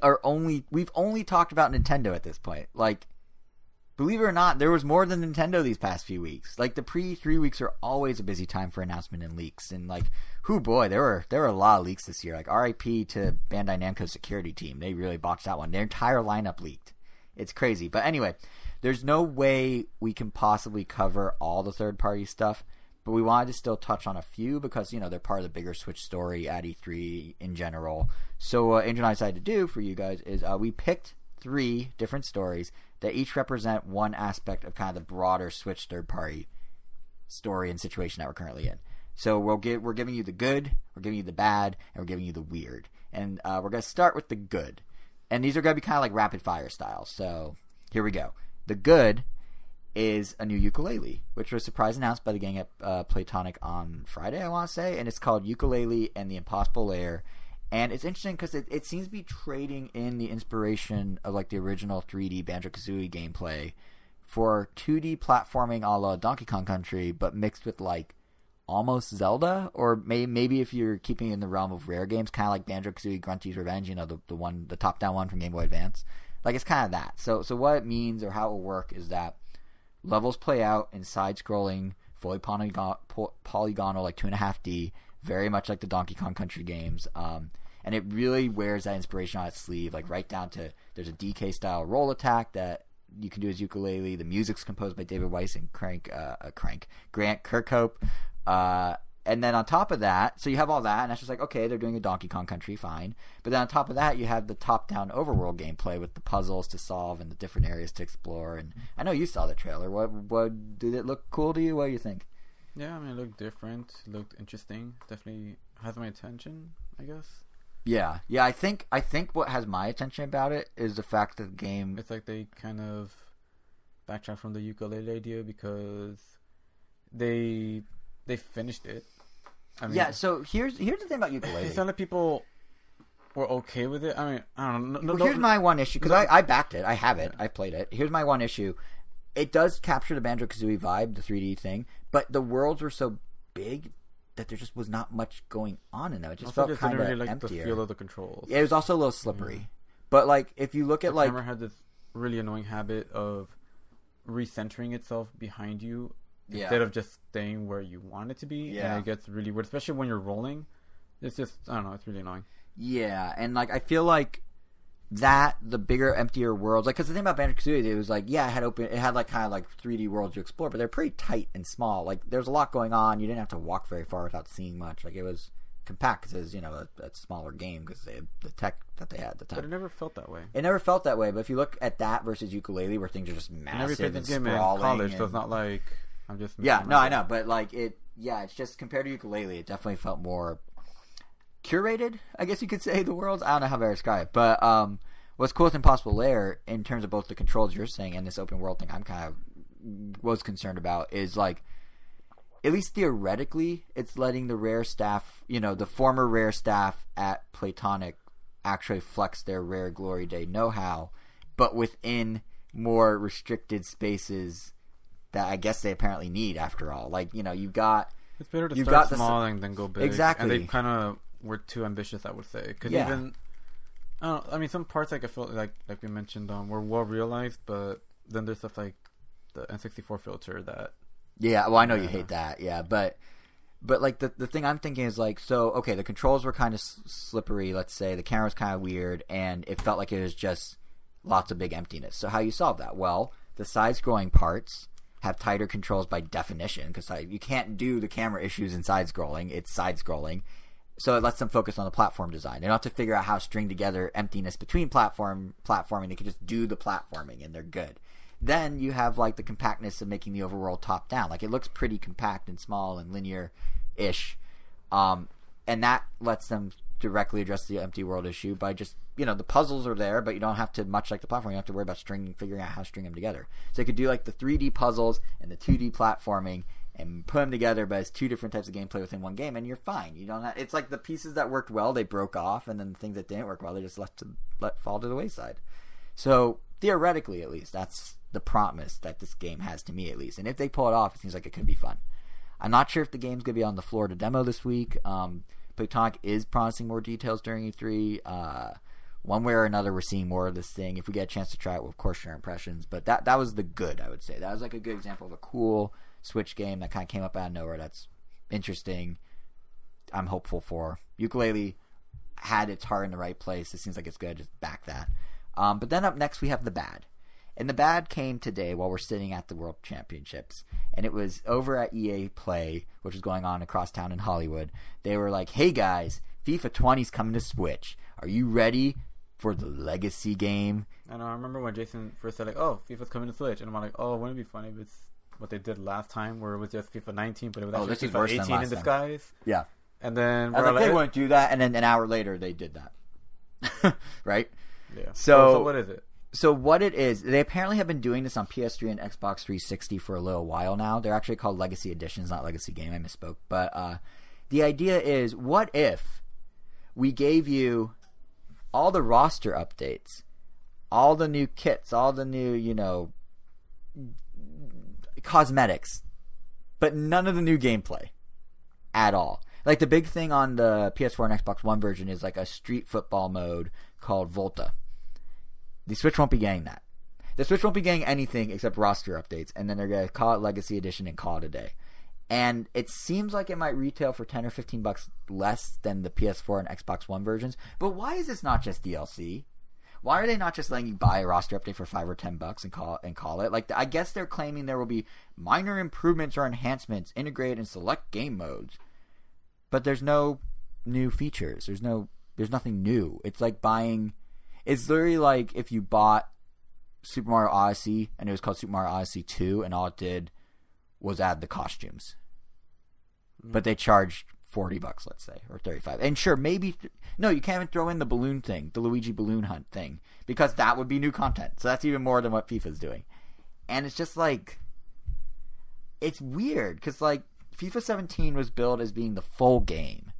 B: only talked about Nintendo at this point. Like, believe it or not, there was more than Nintendo these past few weeks. Like the pre-3 weeks are always a busy time for announcement and leaks. And like, boy, there were a lot of leaks this year. Like RIP to Bandai Namco's security team. They really botched that one. Their entire lineup leaked. It's crazy. But anyway, there's no way we can possibly cover all the third-party stuff, but we wanted to still touch on a few because, you know, they're part of the bigger Switch story at E3 in general. So what Andrew and I decided to do for you guys is we picked 3 different stories that each represent one aspect of kind of the broader Switch third-party story and situation that we're currently in. So we're giving you the good, we're giving you the bad, and we're giving you the weird. And we're going to start with the good. And these are going to be kind of like rapid-fire style. So here we go. The good is a new Yooka-Laylee, which was a surprise announced by the gang at Platonic on Friday, I want to say, and it's called Yooka-Laylee and the Impossible Lair. And it's interesting because it seems to be trading in the inspiration of like the original 3D Banjo-Kazooie gameplay for 2D platforming a la Donkey Kong Country, but mixed with like almost Zelda, or maybe if you're keeping it in the realm of rare games, kind of like Banjo-Kazooie Grunty's Revenge, the top-down one from Game Boy Advance. Like it's kind of that. So what it means or how it will work is that levels play out in side-scrolling, fully polygonal, like 2.5D, very much like the Donkey Kong Country games. And it really wears that inspiration on its sleeve, like right down to there's a DK style roll attack that you can do as Yooka-Laylee. The music's composed by David Weiss and Grant Kirkhope. And then on top of that, so you have all that, and that's just like, okay, they're doing a Donkey Kong Country, fine. But then on top of that, you have the top-down overworld gameplay with the puzzles to solve and the different areas to explore. And I know you saw the trailer. What did it look cool to you? What do you think?
A: Yeah, I mean, it looked different. It looked interesting. Definitely has my attention, I guess.
B: Yeah. I think what has my attention about it is the fact that the game...
A: It's like they kind of backtracked from the Yooka-Laylee idea because they finished it. I mean,
B: yeah, so here's the thing about Yooka-Laylee.
A: It sounded like people were okay with it. I mean, I don't know.
B: Here's my one issue, because I backed it. I have it. I played it. Here's my one issue. It does capture the Banjo-Kazooie vibe, the 3D thing, but the worlds were so big that there just was not much going on in them. It just felt kind of
A: really like
B: emptier.
A: The feel of the controls.
B: Yeah, it was also a little slippery. Yeah. But like, if you look at
A: the camera had this really annoying habit of recentering itself behind you instead of just staying where you want it to be. And it gets really weird, especially when you're rolling. It's just, I don't know, it's really annoying.
B: Yeah, and like, I feel like that, the bigger, emptier worlds, like, because the thing about Banjo-Kazooie, it was like, it had like kind of like 3D worlds to explore, but they're pretty tight and small. Like, there's a lot going on. You didn't have to walk very far without seeing much. Like, it was compact because it's, a smaller game because they had the tech that they had at the time.
A: But it never felt that way.
B: It never felt that way, but if you look at that versus Yooka-Laylee, where things are just massive and sprawling.
A: In college, so it's not like I'm just...
B: Yeah, no, I know, but like, it's just, compared to Yooka-Laylee, it definitely felt more curated, I guess you could say, the worlds. I don't know how to describe it, but what's cool with Impossible Lair, in terms of both the controls you're saying and this open world thing I'm kind of was concerned about, is like, at least theoretically, it's letting the Rare staff, the former Rare staff at Platonic actually flex their Rare Glory Day know-how, but within more restricted spaces that I guess they apparently need after all. Like, you've got...
A: It's better to start small and then go big.
B: Exactly.
A: And they kind of were too ambitious, I would say. Because even... I mean, some parts, like, I feel like we mentioned, were well realized, but then there's stuff like the N64 filter that...
B: Yeah, well, I know you hate that, yeah, but like, the thing I'm thinking is, like, so, okay, the controls were kind of slippery, let's say, the camera was kind of weird, and it felt like it was just lots of big emptiness. So how you solve that? Well, the side-scrolling parts have tighter controls by definition, because you can't do the camera issues in side-scrolling, it's side-scrolling. So it lets them focus on the platform design. They don't have to figure out how to string together emptiness between platforming. They can just do the platforming, and they're good. Then you have, like, the compactness of making the overworld top-down. Like, it looks pretty compact and small and linear-ish. And that lets them directly address the empty world issue by just, the puzzles are there, but you don't have to, much like the platform, you don't have to worry about figuring out how to string them together. So you could do, like, the 3D puzzles and the 2D platforming and put them together, but it's two different types of gameplay within one game, and you're fine. You don't have, it's like the pieces that worked well, they broke off, and then the things that didn't work well, they just let fall to the wayside. So, theoretically, at least, that's the promise that this game has to me, at least. And if they pull it off, it seems like it could be fun. I'm not sure if the game's going to be on the floor to demo this week. Platonic is promising more details during E3. One way or another, we're seeing more of this thing. If we get a chance to try it, we'll, of course, share impressions. But that was the good, I would say. That was like a good example of a cool Switch game that kind of came up out of nowhere. That's interesting. I'm hopeful for. Yooka-Laylee had its heart in the right place. It seems like it's good. Just back that. But then up next, we have the bad. And the bad came today while we're sitting at the World Championships. And it was over at EA Play, which was going on across town in Hollywood. They were like, hey guys, FIFA 20's coming to Switch. Are you ready for the legacy game?
A: And I remember when Jason first said, like, oh, FIFA's coming to Switch. And I'm like, oh, wouldn't it be funny if it's what they did last time, where it was just FIFA 19, but it was actually FIFA 18 in disguise?
B: Yeah.
A: And then
B: I was like, they wouldn't do that. And then an hour later, they did that. Right?
A: Yeah.
B: So
A: what is it?
B: So what it is, they apparently have been doing this on PS3 and Xbox 360 for a little while now. They're actually called Legacy Editions, not Legacy Game. I misspoke. But the idea is, what if we gave you all the roster updates, all the new kits, all the new, cosmetics, but none of the new gameplay at all. Like, the big thing on the PS4 and Xbox One version is like a street football mode called Volta. The Switch won't be getting that. The Switch won't be getting anything except roster updates, and then they're going to call it Legacy Edition and call it a day. And it seems like it might retail for $10 or $15 less than the PS4 and Xbox One versions. But why is this not just DLC? Why are they not just letting you buy a roster update for $5 or $10 and call it? Like, I guess they're claiming there will be minor improvements or enhancements integrated in select game modes, but there's no new features. There's nothing new. It's like buying. It's literally like if you bought Super Mario Odyssey and it was called Super Mario Odyssey 2, and all it did was add the costumes. But they charged $40, let's say, or $35. And sure, maybe no, you can't even throw in the balloon thing, the Luigi balloon hunt thing, because that would be new content. So that's even more than what FIFA's doing. And it's just like, it's weird because like FIFA 17 was billed as being the full game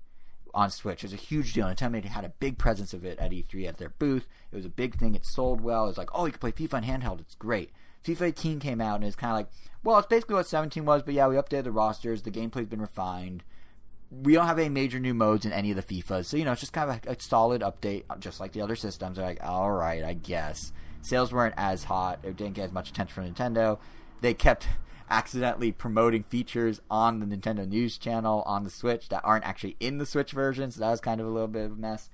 B: on Switch. It was a huge deal. Nintendo had a big presence of it at E3 at their booth. It was a big thing. It sold well. It was like, oh, you can play FIFA on handheld. It's great. FIFA 18 came out and it's kind of like, well, it's basically what 17 was, but yeah, we updated the rosters. The gameplay's been refined. We don't have any major new modes in any of the FIFAs. So, it's just kind of a solid update, just like the other systems. They're like, all right, I guess. Sales weren't as hot. It didn't get as much attention from Nintendo. They kept accidentally promoting features on the Nintendo News channel on the Switch that aren't actually in the Switch version, so that was kind of a little bit of a mess.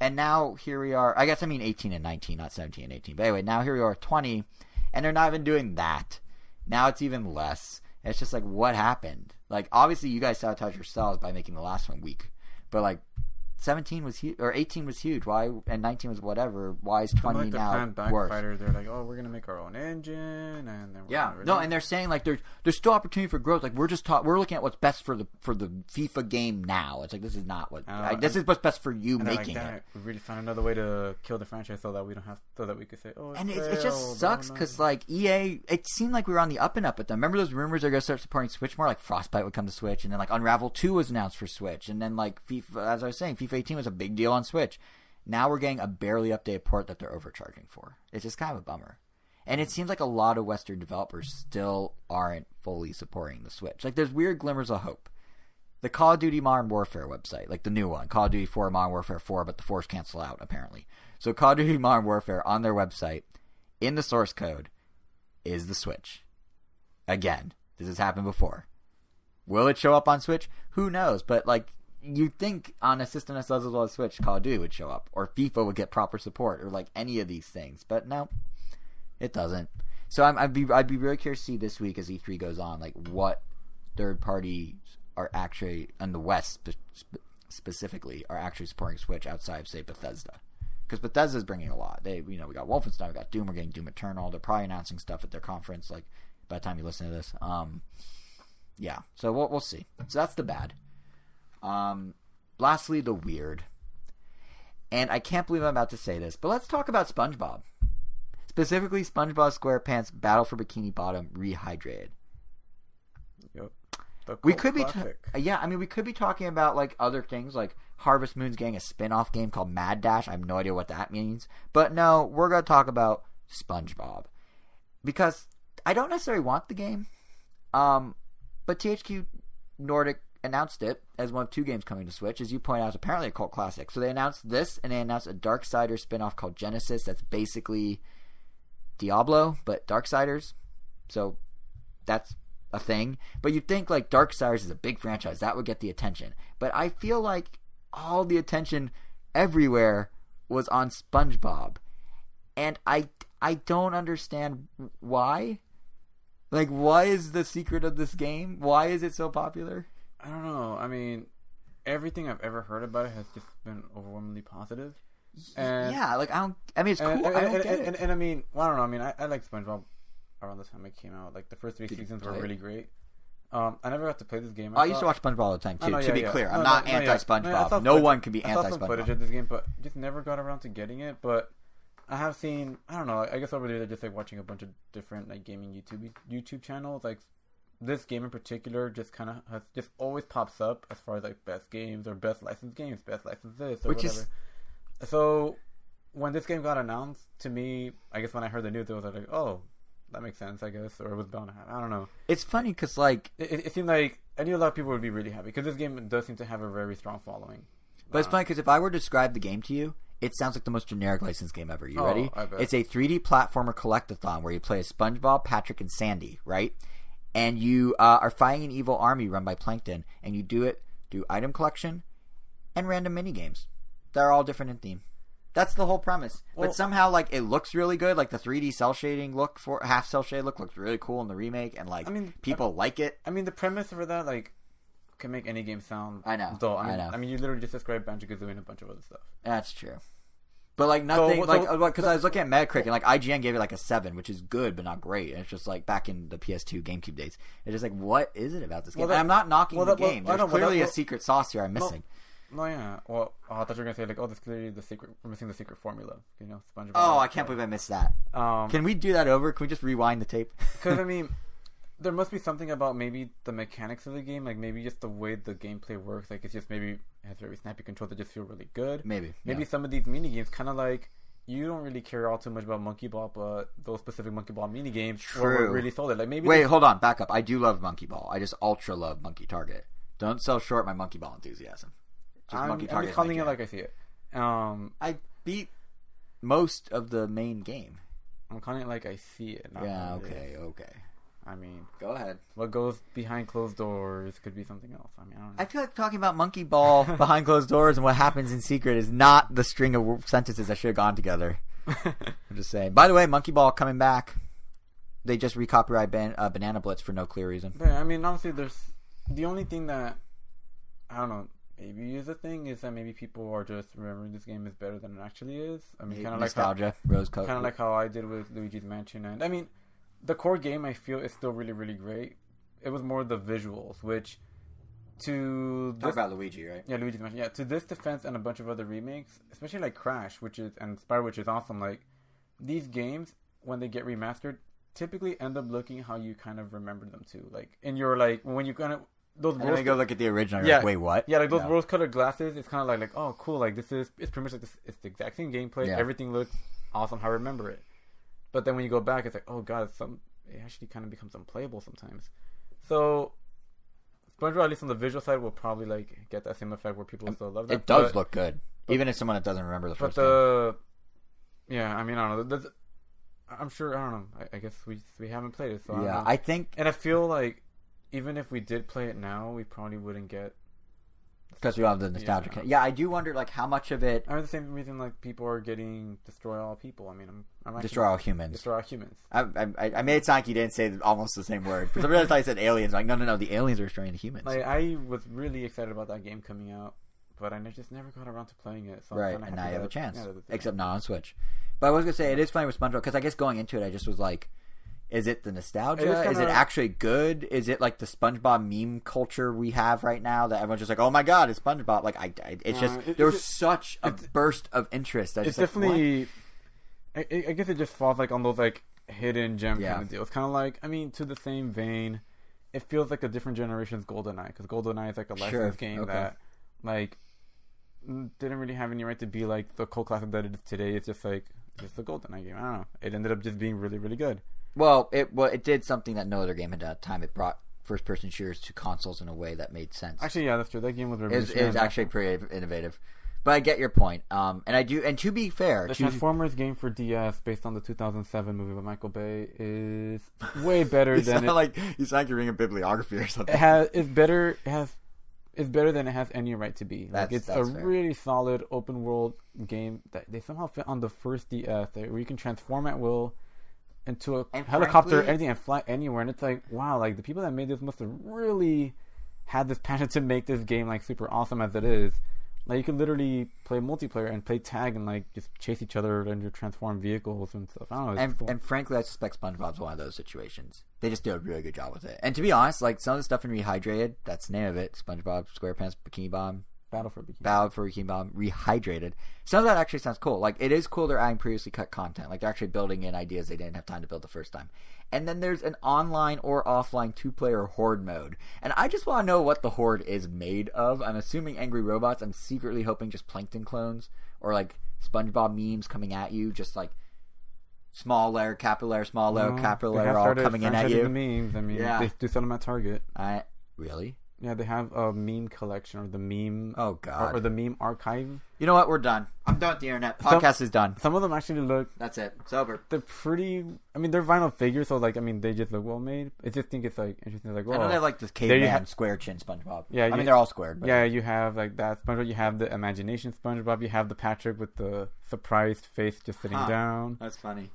B: And now here we are. I guess I mean 18 and 19, not 17 and 18. But anyway, now here we are 20, and they're not even doing that. Now it's even less. It's just like, what happened? Like, obviously you guys sabotaged yourselves by making the last one weak, but like 17 was huge, or 18 was huge. Why? And 19 was whatever. Why is 20 now worse?
A: They're like, oh, we're gonna make our own engine, and then
B: and they're saying like there's still opportunity for growth. Like we're looking at what's best for the FIFA game now. It's like, this is not what this is what's best for you making it.
A: We really found another way to kill the franchise so that we could say, oh,
B: and it just sucks because like EA, it seemed like we were on the up and up with them. Remember those rumors they're gonna start supporting Switch more? Like Frostbite would come to Switch, and then like Unravel 2 was announced for Switch, and then like FIFA, as I was saying, FIFA 18 was a big deal on Switch. Now we're getting a barely updated port that they're overcharging for. It's just kind of a bummer. And it seems like a lot of Western developers still aren't fully supporting the Switch. Like, there's weird glimmers of hope. The Call of Duty Modern Warfare website, like the new one, Call of Duty 4 Modern Warfare 4, but the 4's cancel out, apparently. So Call of Duty Modern Warfare, on their website, in the source code, is the Switch. Again, this has happened before. Will it show up on Switch? Who knows? But, like, you'd think on a system that sells as well as Switch, Call of Duty would show up, or FIFA would get proper support, or like any of these things. But no, it doesn't. So I'd be really curious to see this week as E3 goes on, like what third parties are actually in the West specifically are actually supporting Switch outside of, say, Bethesda, because Bethesda's bringing a lot. They, we got Wolfenstein, we got Doom, we're getting Doom Eternal. They're probably announcing stuff at their conference, like by the time you listen to this. Yeah. So we'll see. So that's the bad. Lastly, the weird. And I can't believe I'm about to say this, but let's talk about SpongeBob. Specifically, SpongeBob SquarePants Battle for Bikini Bottom Rehydrated.
A: Yep.
B: We could be we could be talking about like other things, like Harvest Moon's getting a spin-off game called Mad Dash. I have no idea what that means. But no, we're going to talk about SpongeBob. Because I don't necessarily want the game. But THQ Nordic announced it as one of 2 games coming to Switch. As you point out, it's apparently a cult classic. So they announced this, and they announced a Darksiders spin-off called Genesis that's basically Diablo, but Darksiders. So that's a thing. But you'd think like Darksiders is a big franchise. That would get the attention. But I feel like all the attention everywhere was on SpongeBob. And I don't understand why. Like, why is the secret of this game? Why is it so popular?
A: I don't know. I mean, everything I've ever heard about it has just been overwhelmingly positive. And
B: yeah, like it's cool. I don't get it.
A: And I mean, well, I don't know. I mean, I like SpongeBob around the time it came out. Like the first 3 seasons were really great. I never got to play this game.
B: I used to watch SpongeBob all the time too. To be clear, I'm not anti-SpongeBob. No one can be anti-SpongeBob.
A: I saw some footage of this game, but just never got around to getting it. But I have seen. I don't know. I guess over there they're just like watching a bunch of different like gaming YouTube channels. Like this game in particular, just kind of has just always pops up as far as like best games or best licensed games, best licensed this or
B: Which
A: whatever. So when this game got announced to me, I guess when I heard the news, it was like, oh, that makes sense, I guess, or it was bound to happen. I don't know.
B: It's funny because like
A: it seemed like I knew a lot of people would be really happy because this game does seem to have a very strong following.
B: But it's funny because if I were to describe the game to you, it sounds like the most generic licensed game ever. You ready?
A: I bet.
B: It's a 3D platformer collectathon where you play as SpongeBob, Patrick, and Sandy, right? And you are fighting an evil army run by Plankton, and you do item collection and random mini games. They're all different in theme. That's the whole premise.
A: Well,
B: but somehow, like, it looks really good. Like, the 3D cell shading look, half cell shade look looks really cool in the remake, and, like, people like it.
A: I mean, the premise for that, like, can make any game sound dull.
B: I know.
A: I mean, you literally just described Banjo-Kazooie and a bunch of other stuff.
B: That's true. But, like, nothing, because I was looking at Metacritic, and, like, IGN gave it, like, a 7, which is good, but not great. And it's just, like, back in the PS2 GameCube days. It's just, like, what is it about this game? And I'm not knocking the game. There's clearly a secret sauce here I'm missing.
A: No, yeah. Well, I thought you were going to say, like, oh, this is clearly the secret. We're missing the secret formula. You know, SpongeBob.
B: Oh, I can't believe I missed that. Can we do that over? Can we just rewind the tape?
A: Because, I mean, there must be something about maybe the mechanics of the game. Like, maybe just the way the gameplay works. Like, it's just maybe it has very snappy controls that just feel really good. Maybe some of these mini-games kind of like, you don't really care all too much about Monkey Ball, but those specific Monkey Ball mini-games were really solid. Like, maybe
B: hold on. Back up. I do love Monkey Ball. I just ultra love Monkey Target. Don't sell short my Monkey Ball enthusiasm.
A: I'm just calling it like I see it.
B: I beat most of the main game.
A: I'm calling it like I see it.
B: Yeah, okay.
A: I mean,
B: go ahead.
A: What goes behind closed doors could be something else. I mean, I don't know.
B: I feel like talking about Monkey Ball behind closed doors and what happens in secret is not the string of sentences that should have gone together. I'm just saying. By the way, Monkey Ball coming back. They just recopyright Banana Blitz for no clear reason.
A: Yeah, I mean, honestly, there's the only thing that I don't know. Maybe is a thing is that maybe people are just remembering this game is better than it actually is. I mean, kind of
B: nostalgia, rose colored.
A: Kind of like how I did with Luigi's Mansion, and I mean, the core game I feel is still really, really great. It was more the visuals, which
B: talk about Luigi, right?
A: Yeah, Luigi's Mansion. Yeah, to this defense and a bunch of other remakes, especially like Crash, and Spyro, which is awesome. Like these games, when they get remastered, typically end up looking how you kind of remember them to. Like in your when you kind of. Those
B: and then go look at the original. You're like, wait, what?
A: Yeah, like those rose-colored glasses. It's kind of like, oh, cool. Like it's pretty much like this. It's the exact same gameplay. Yeah. Everything looks awesome. How I remember it. But then when you go back, it's like, oh god, it actually kind of becomes unplayable sometimes. So, SpongeBob, at least on the visual side, will probably like get that same effect where people still love that.
B: It does look good, even as someone that doesn't remember the first game.
A: Yeah, I mean, I don't know. I'm sure. I don't know. I guess we haven't played it, so
B: yeah, I think,
A: and I feel like. Even if we did play it now, we probably wouldn't get
B: because we don't have the nostalgia. Yeah, I do wonder like how much of it.
A: I mean, the same reason like people are getting destroy all people. I mean, I'm
B: destroy all humans.
A: Destroy all humans.
B: I made it sound like you didn't say almost the same word. For some reason, I thought you said aliens. Like no, the aliens are destroying the humans.
A: Like I was really excited about that game coming out, but I just never got around to playing it. So
B: right, and now you have a chance, except not on Switch. But I was gonna say it is funny with SpongeBob because I guess going into it, I just was like. Is it the nostalgia? Is it actually good? Is it like the SpongeBob meme culture we have right now that everyone's just like, oh my god, it's SpongeBob? Like, it's just there was such a burst of interest.
A: It's definitely. Like, I guess it just falls like on those like hidden gem kind of deals. Kind of like to the same vein, it feels like a different generation's GoldenEye because GoldenEye is like a licensed game that like didn't really have any right to be like the cult classic that it is today. It's just like just the GoldenEye game. I don't know. It ended up just being really, really good.
B: Well, it did something that no other game had done at the time. It brought first-person shooters to consoles in a way that made sense.
A: Actually, yeah, that's true. That game was
B: it was actually pretty innovative. But I get your point. And I do. And to be fair,
A: the Transformers game for DS, based on the 2007 movie with Michael Bay, is way better than
B: you sound like you're reading a bibliography or something.
A: It's better than it has any right to be. Like it's a fair. Really solid open world game that they somehow fit on the first DS, where you can transform at will. Into a helicopter, anything, and fly anywhere, and it's like, wow, like the people that made this must have really had this passion to make this game like super awesome as it is. Like you can literally play multiplayer and play tag and like just chase each other and your transform vehicles and stuff. I don't know.
B: And frankly, I suspect SpongeBob's one of those situations. They just do a really good job with it. And to be honest, like some of the stuff in Rehydrated, that's the name of it, SpongeBob, SquarePants, Bikini Bomb.
A: Battle for Bikini.
B: Battle for Bikini Bottom, Rehydrated. Some of that actually sounds cool. Like, it is cool they're adding previously cut content. Like, they're actually building in ideas they didn't have time to build the first time. And then there's an online or offline 2-player Horde mode. And I just want to know what the Horde is made of. I'm assuming angry robots. I'm secretly hoping just Plankton clones. Or, like, SpongeBob memes coming at you. Just, like, small layer, capital layer, small layer, capital layer, all coming in at you.
A: The memes. I mean, they do sell them at Target.
B: Really?
A: Yeah, they have a meme collection or the meme.
B: Oh God!
A: Or the meme archive.
B: You know what? We're done. I'm done with the internet. Podcast is done.
A: Some of them actually look.
B: That's it. It's over.
A: They're pretty. I mean, they're vinyl figures, so like, I mean, they just look well made. I just think it's like interesting. Like,
B: I know they have like this caveman square chin SpongeBob. Yeah, I mean they're all squared. But...
A: Yeah, you have like that SpongeBob. You have the imagination SpongeBob. You have the Patrick with the surprised face just sitting down.
B: That's funny.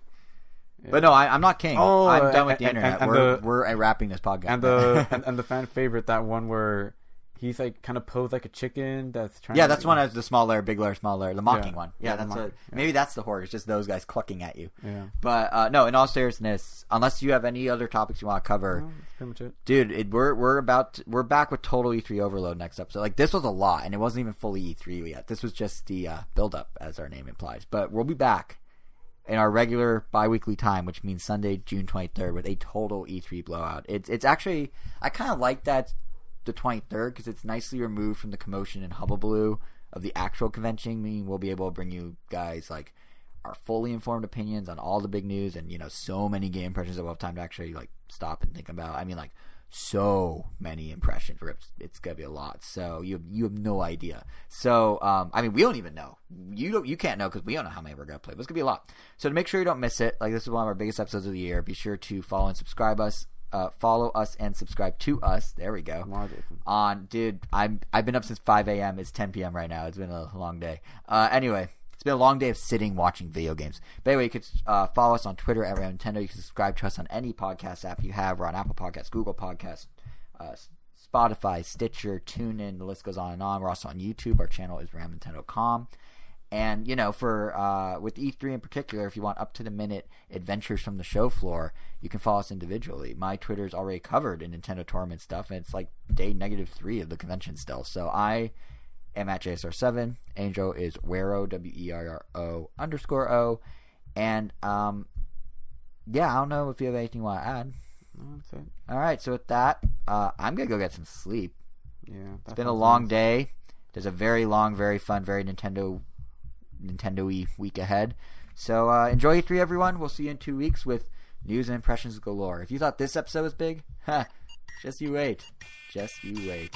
B: Yeah. But no, I'm not king. I'm done with the internet. We're wrapping this podcast.
A: And the and the fan favorite, that one where he's like kind of posed like a chicken that's trying.
B: Yeah, that's one as the small layer, big layer, small layer, the mocking one. Yeah, that's maybe that's the Horde. It's just those guys clucking at you.
A: Yeah.
B: But no, in all seriousness, unless you have any other topics you want to cover,
A: that's pretty much it,
B: dude. We're back with total E3 overload next episode. Like, this was a lot, and it wasn't even fully E3 yet. This was just the build up, as our name implies. But we'll be back in our regular bi-weekly time, which means Sunday, June 23rd, with a total E3 blowout. It's actually, I kind of like that, the 23rd, because it's nicely removed from the commotion and hubbubaloo of the actual convention. Meaning we'll be able to bring you guys like our fully informed opinions on all the big news, and so many game impressions that we'll have time to actually like stop and think about. I mean, like, so many impressions. It's gonna be a lot. So you have no idea. So I mean, we don't even know. You can't know because we don't know how many we're gonna play. But it's gonna be a lot. So to make sure you don't miss it, like, this is one of our biggest episodes of the year. Be sure to follow and subscribe us. Follow us and subscribe to us. There we go. Dude, I've been up since 5 a.m. It's 10 p.m. right now. It's been a long day. Anyway. It's been a long day of sitting watching video games. But anyway, you could follow us on Twitter at Nintendo. You can subscribe to us on any podcast app you have. We're on Apple Podcasts, Google Podcasts, Spotify, Stitcher, TuneIn. The list goes on and on. We're also on YouTube. Our channel is RamNintendo.com. And, for with E3 in particular, if you want up-to-the-minute adventures from the show floor, you can follow us individually. My Twitter is already covered in Nintendo tournament stuff, and it's like day -3 of the convention still. So I am at JSR7. Angel is Wero, WERRO_O. And, yeah, I don't know if you have anything you want to add.
A: No, that's it.
B: All right, so with that, I'm going to go get some sleep.
A: Yeah.
B: It's been a long day. There's a very long, very fun, very Nintendo-y week ahead. So enjoy E3, everyone. We'll see you in 2 weeks with news and impressions galore. If you thought this episode was big, just you wait. Just you wait.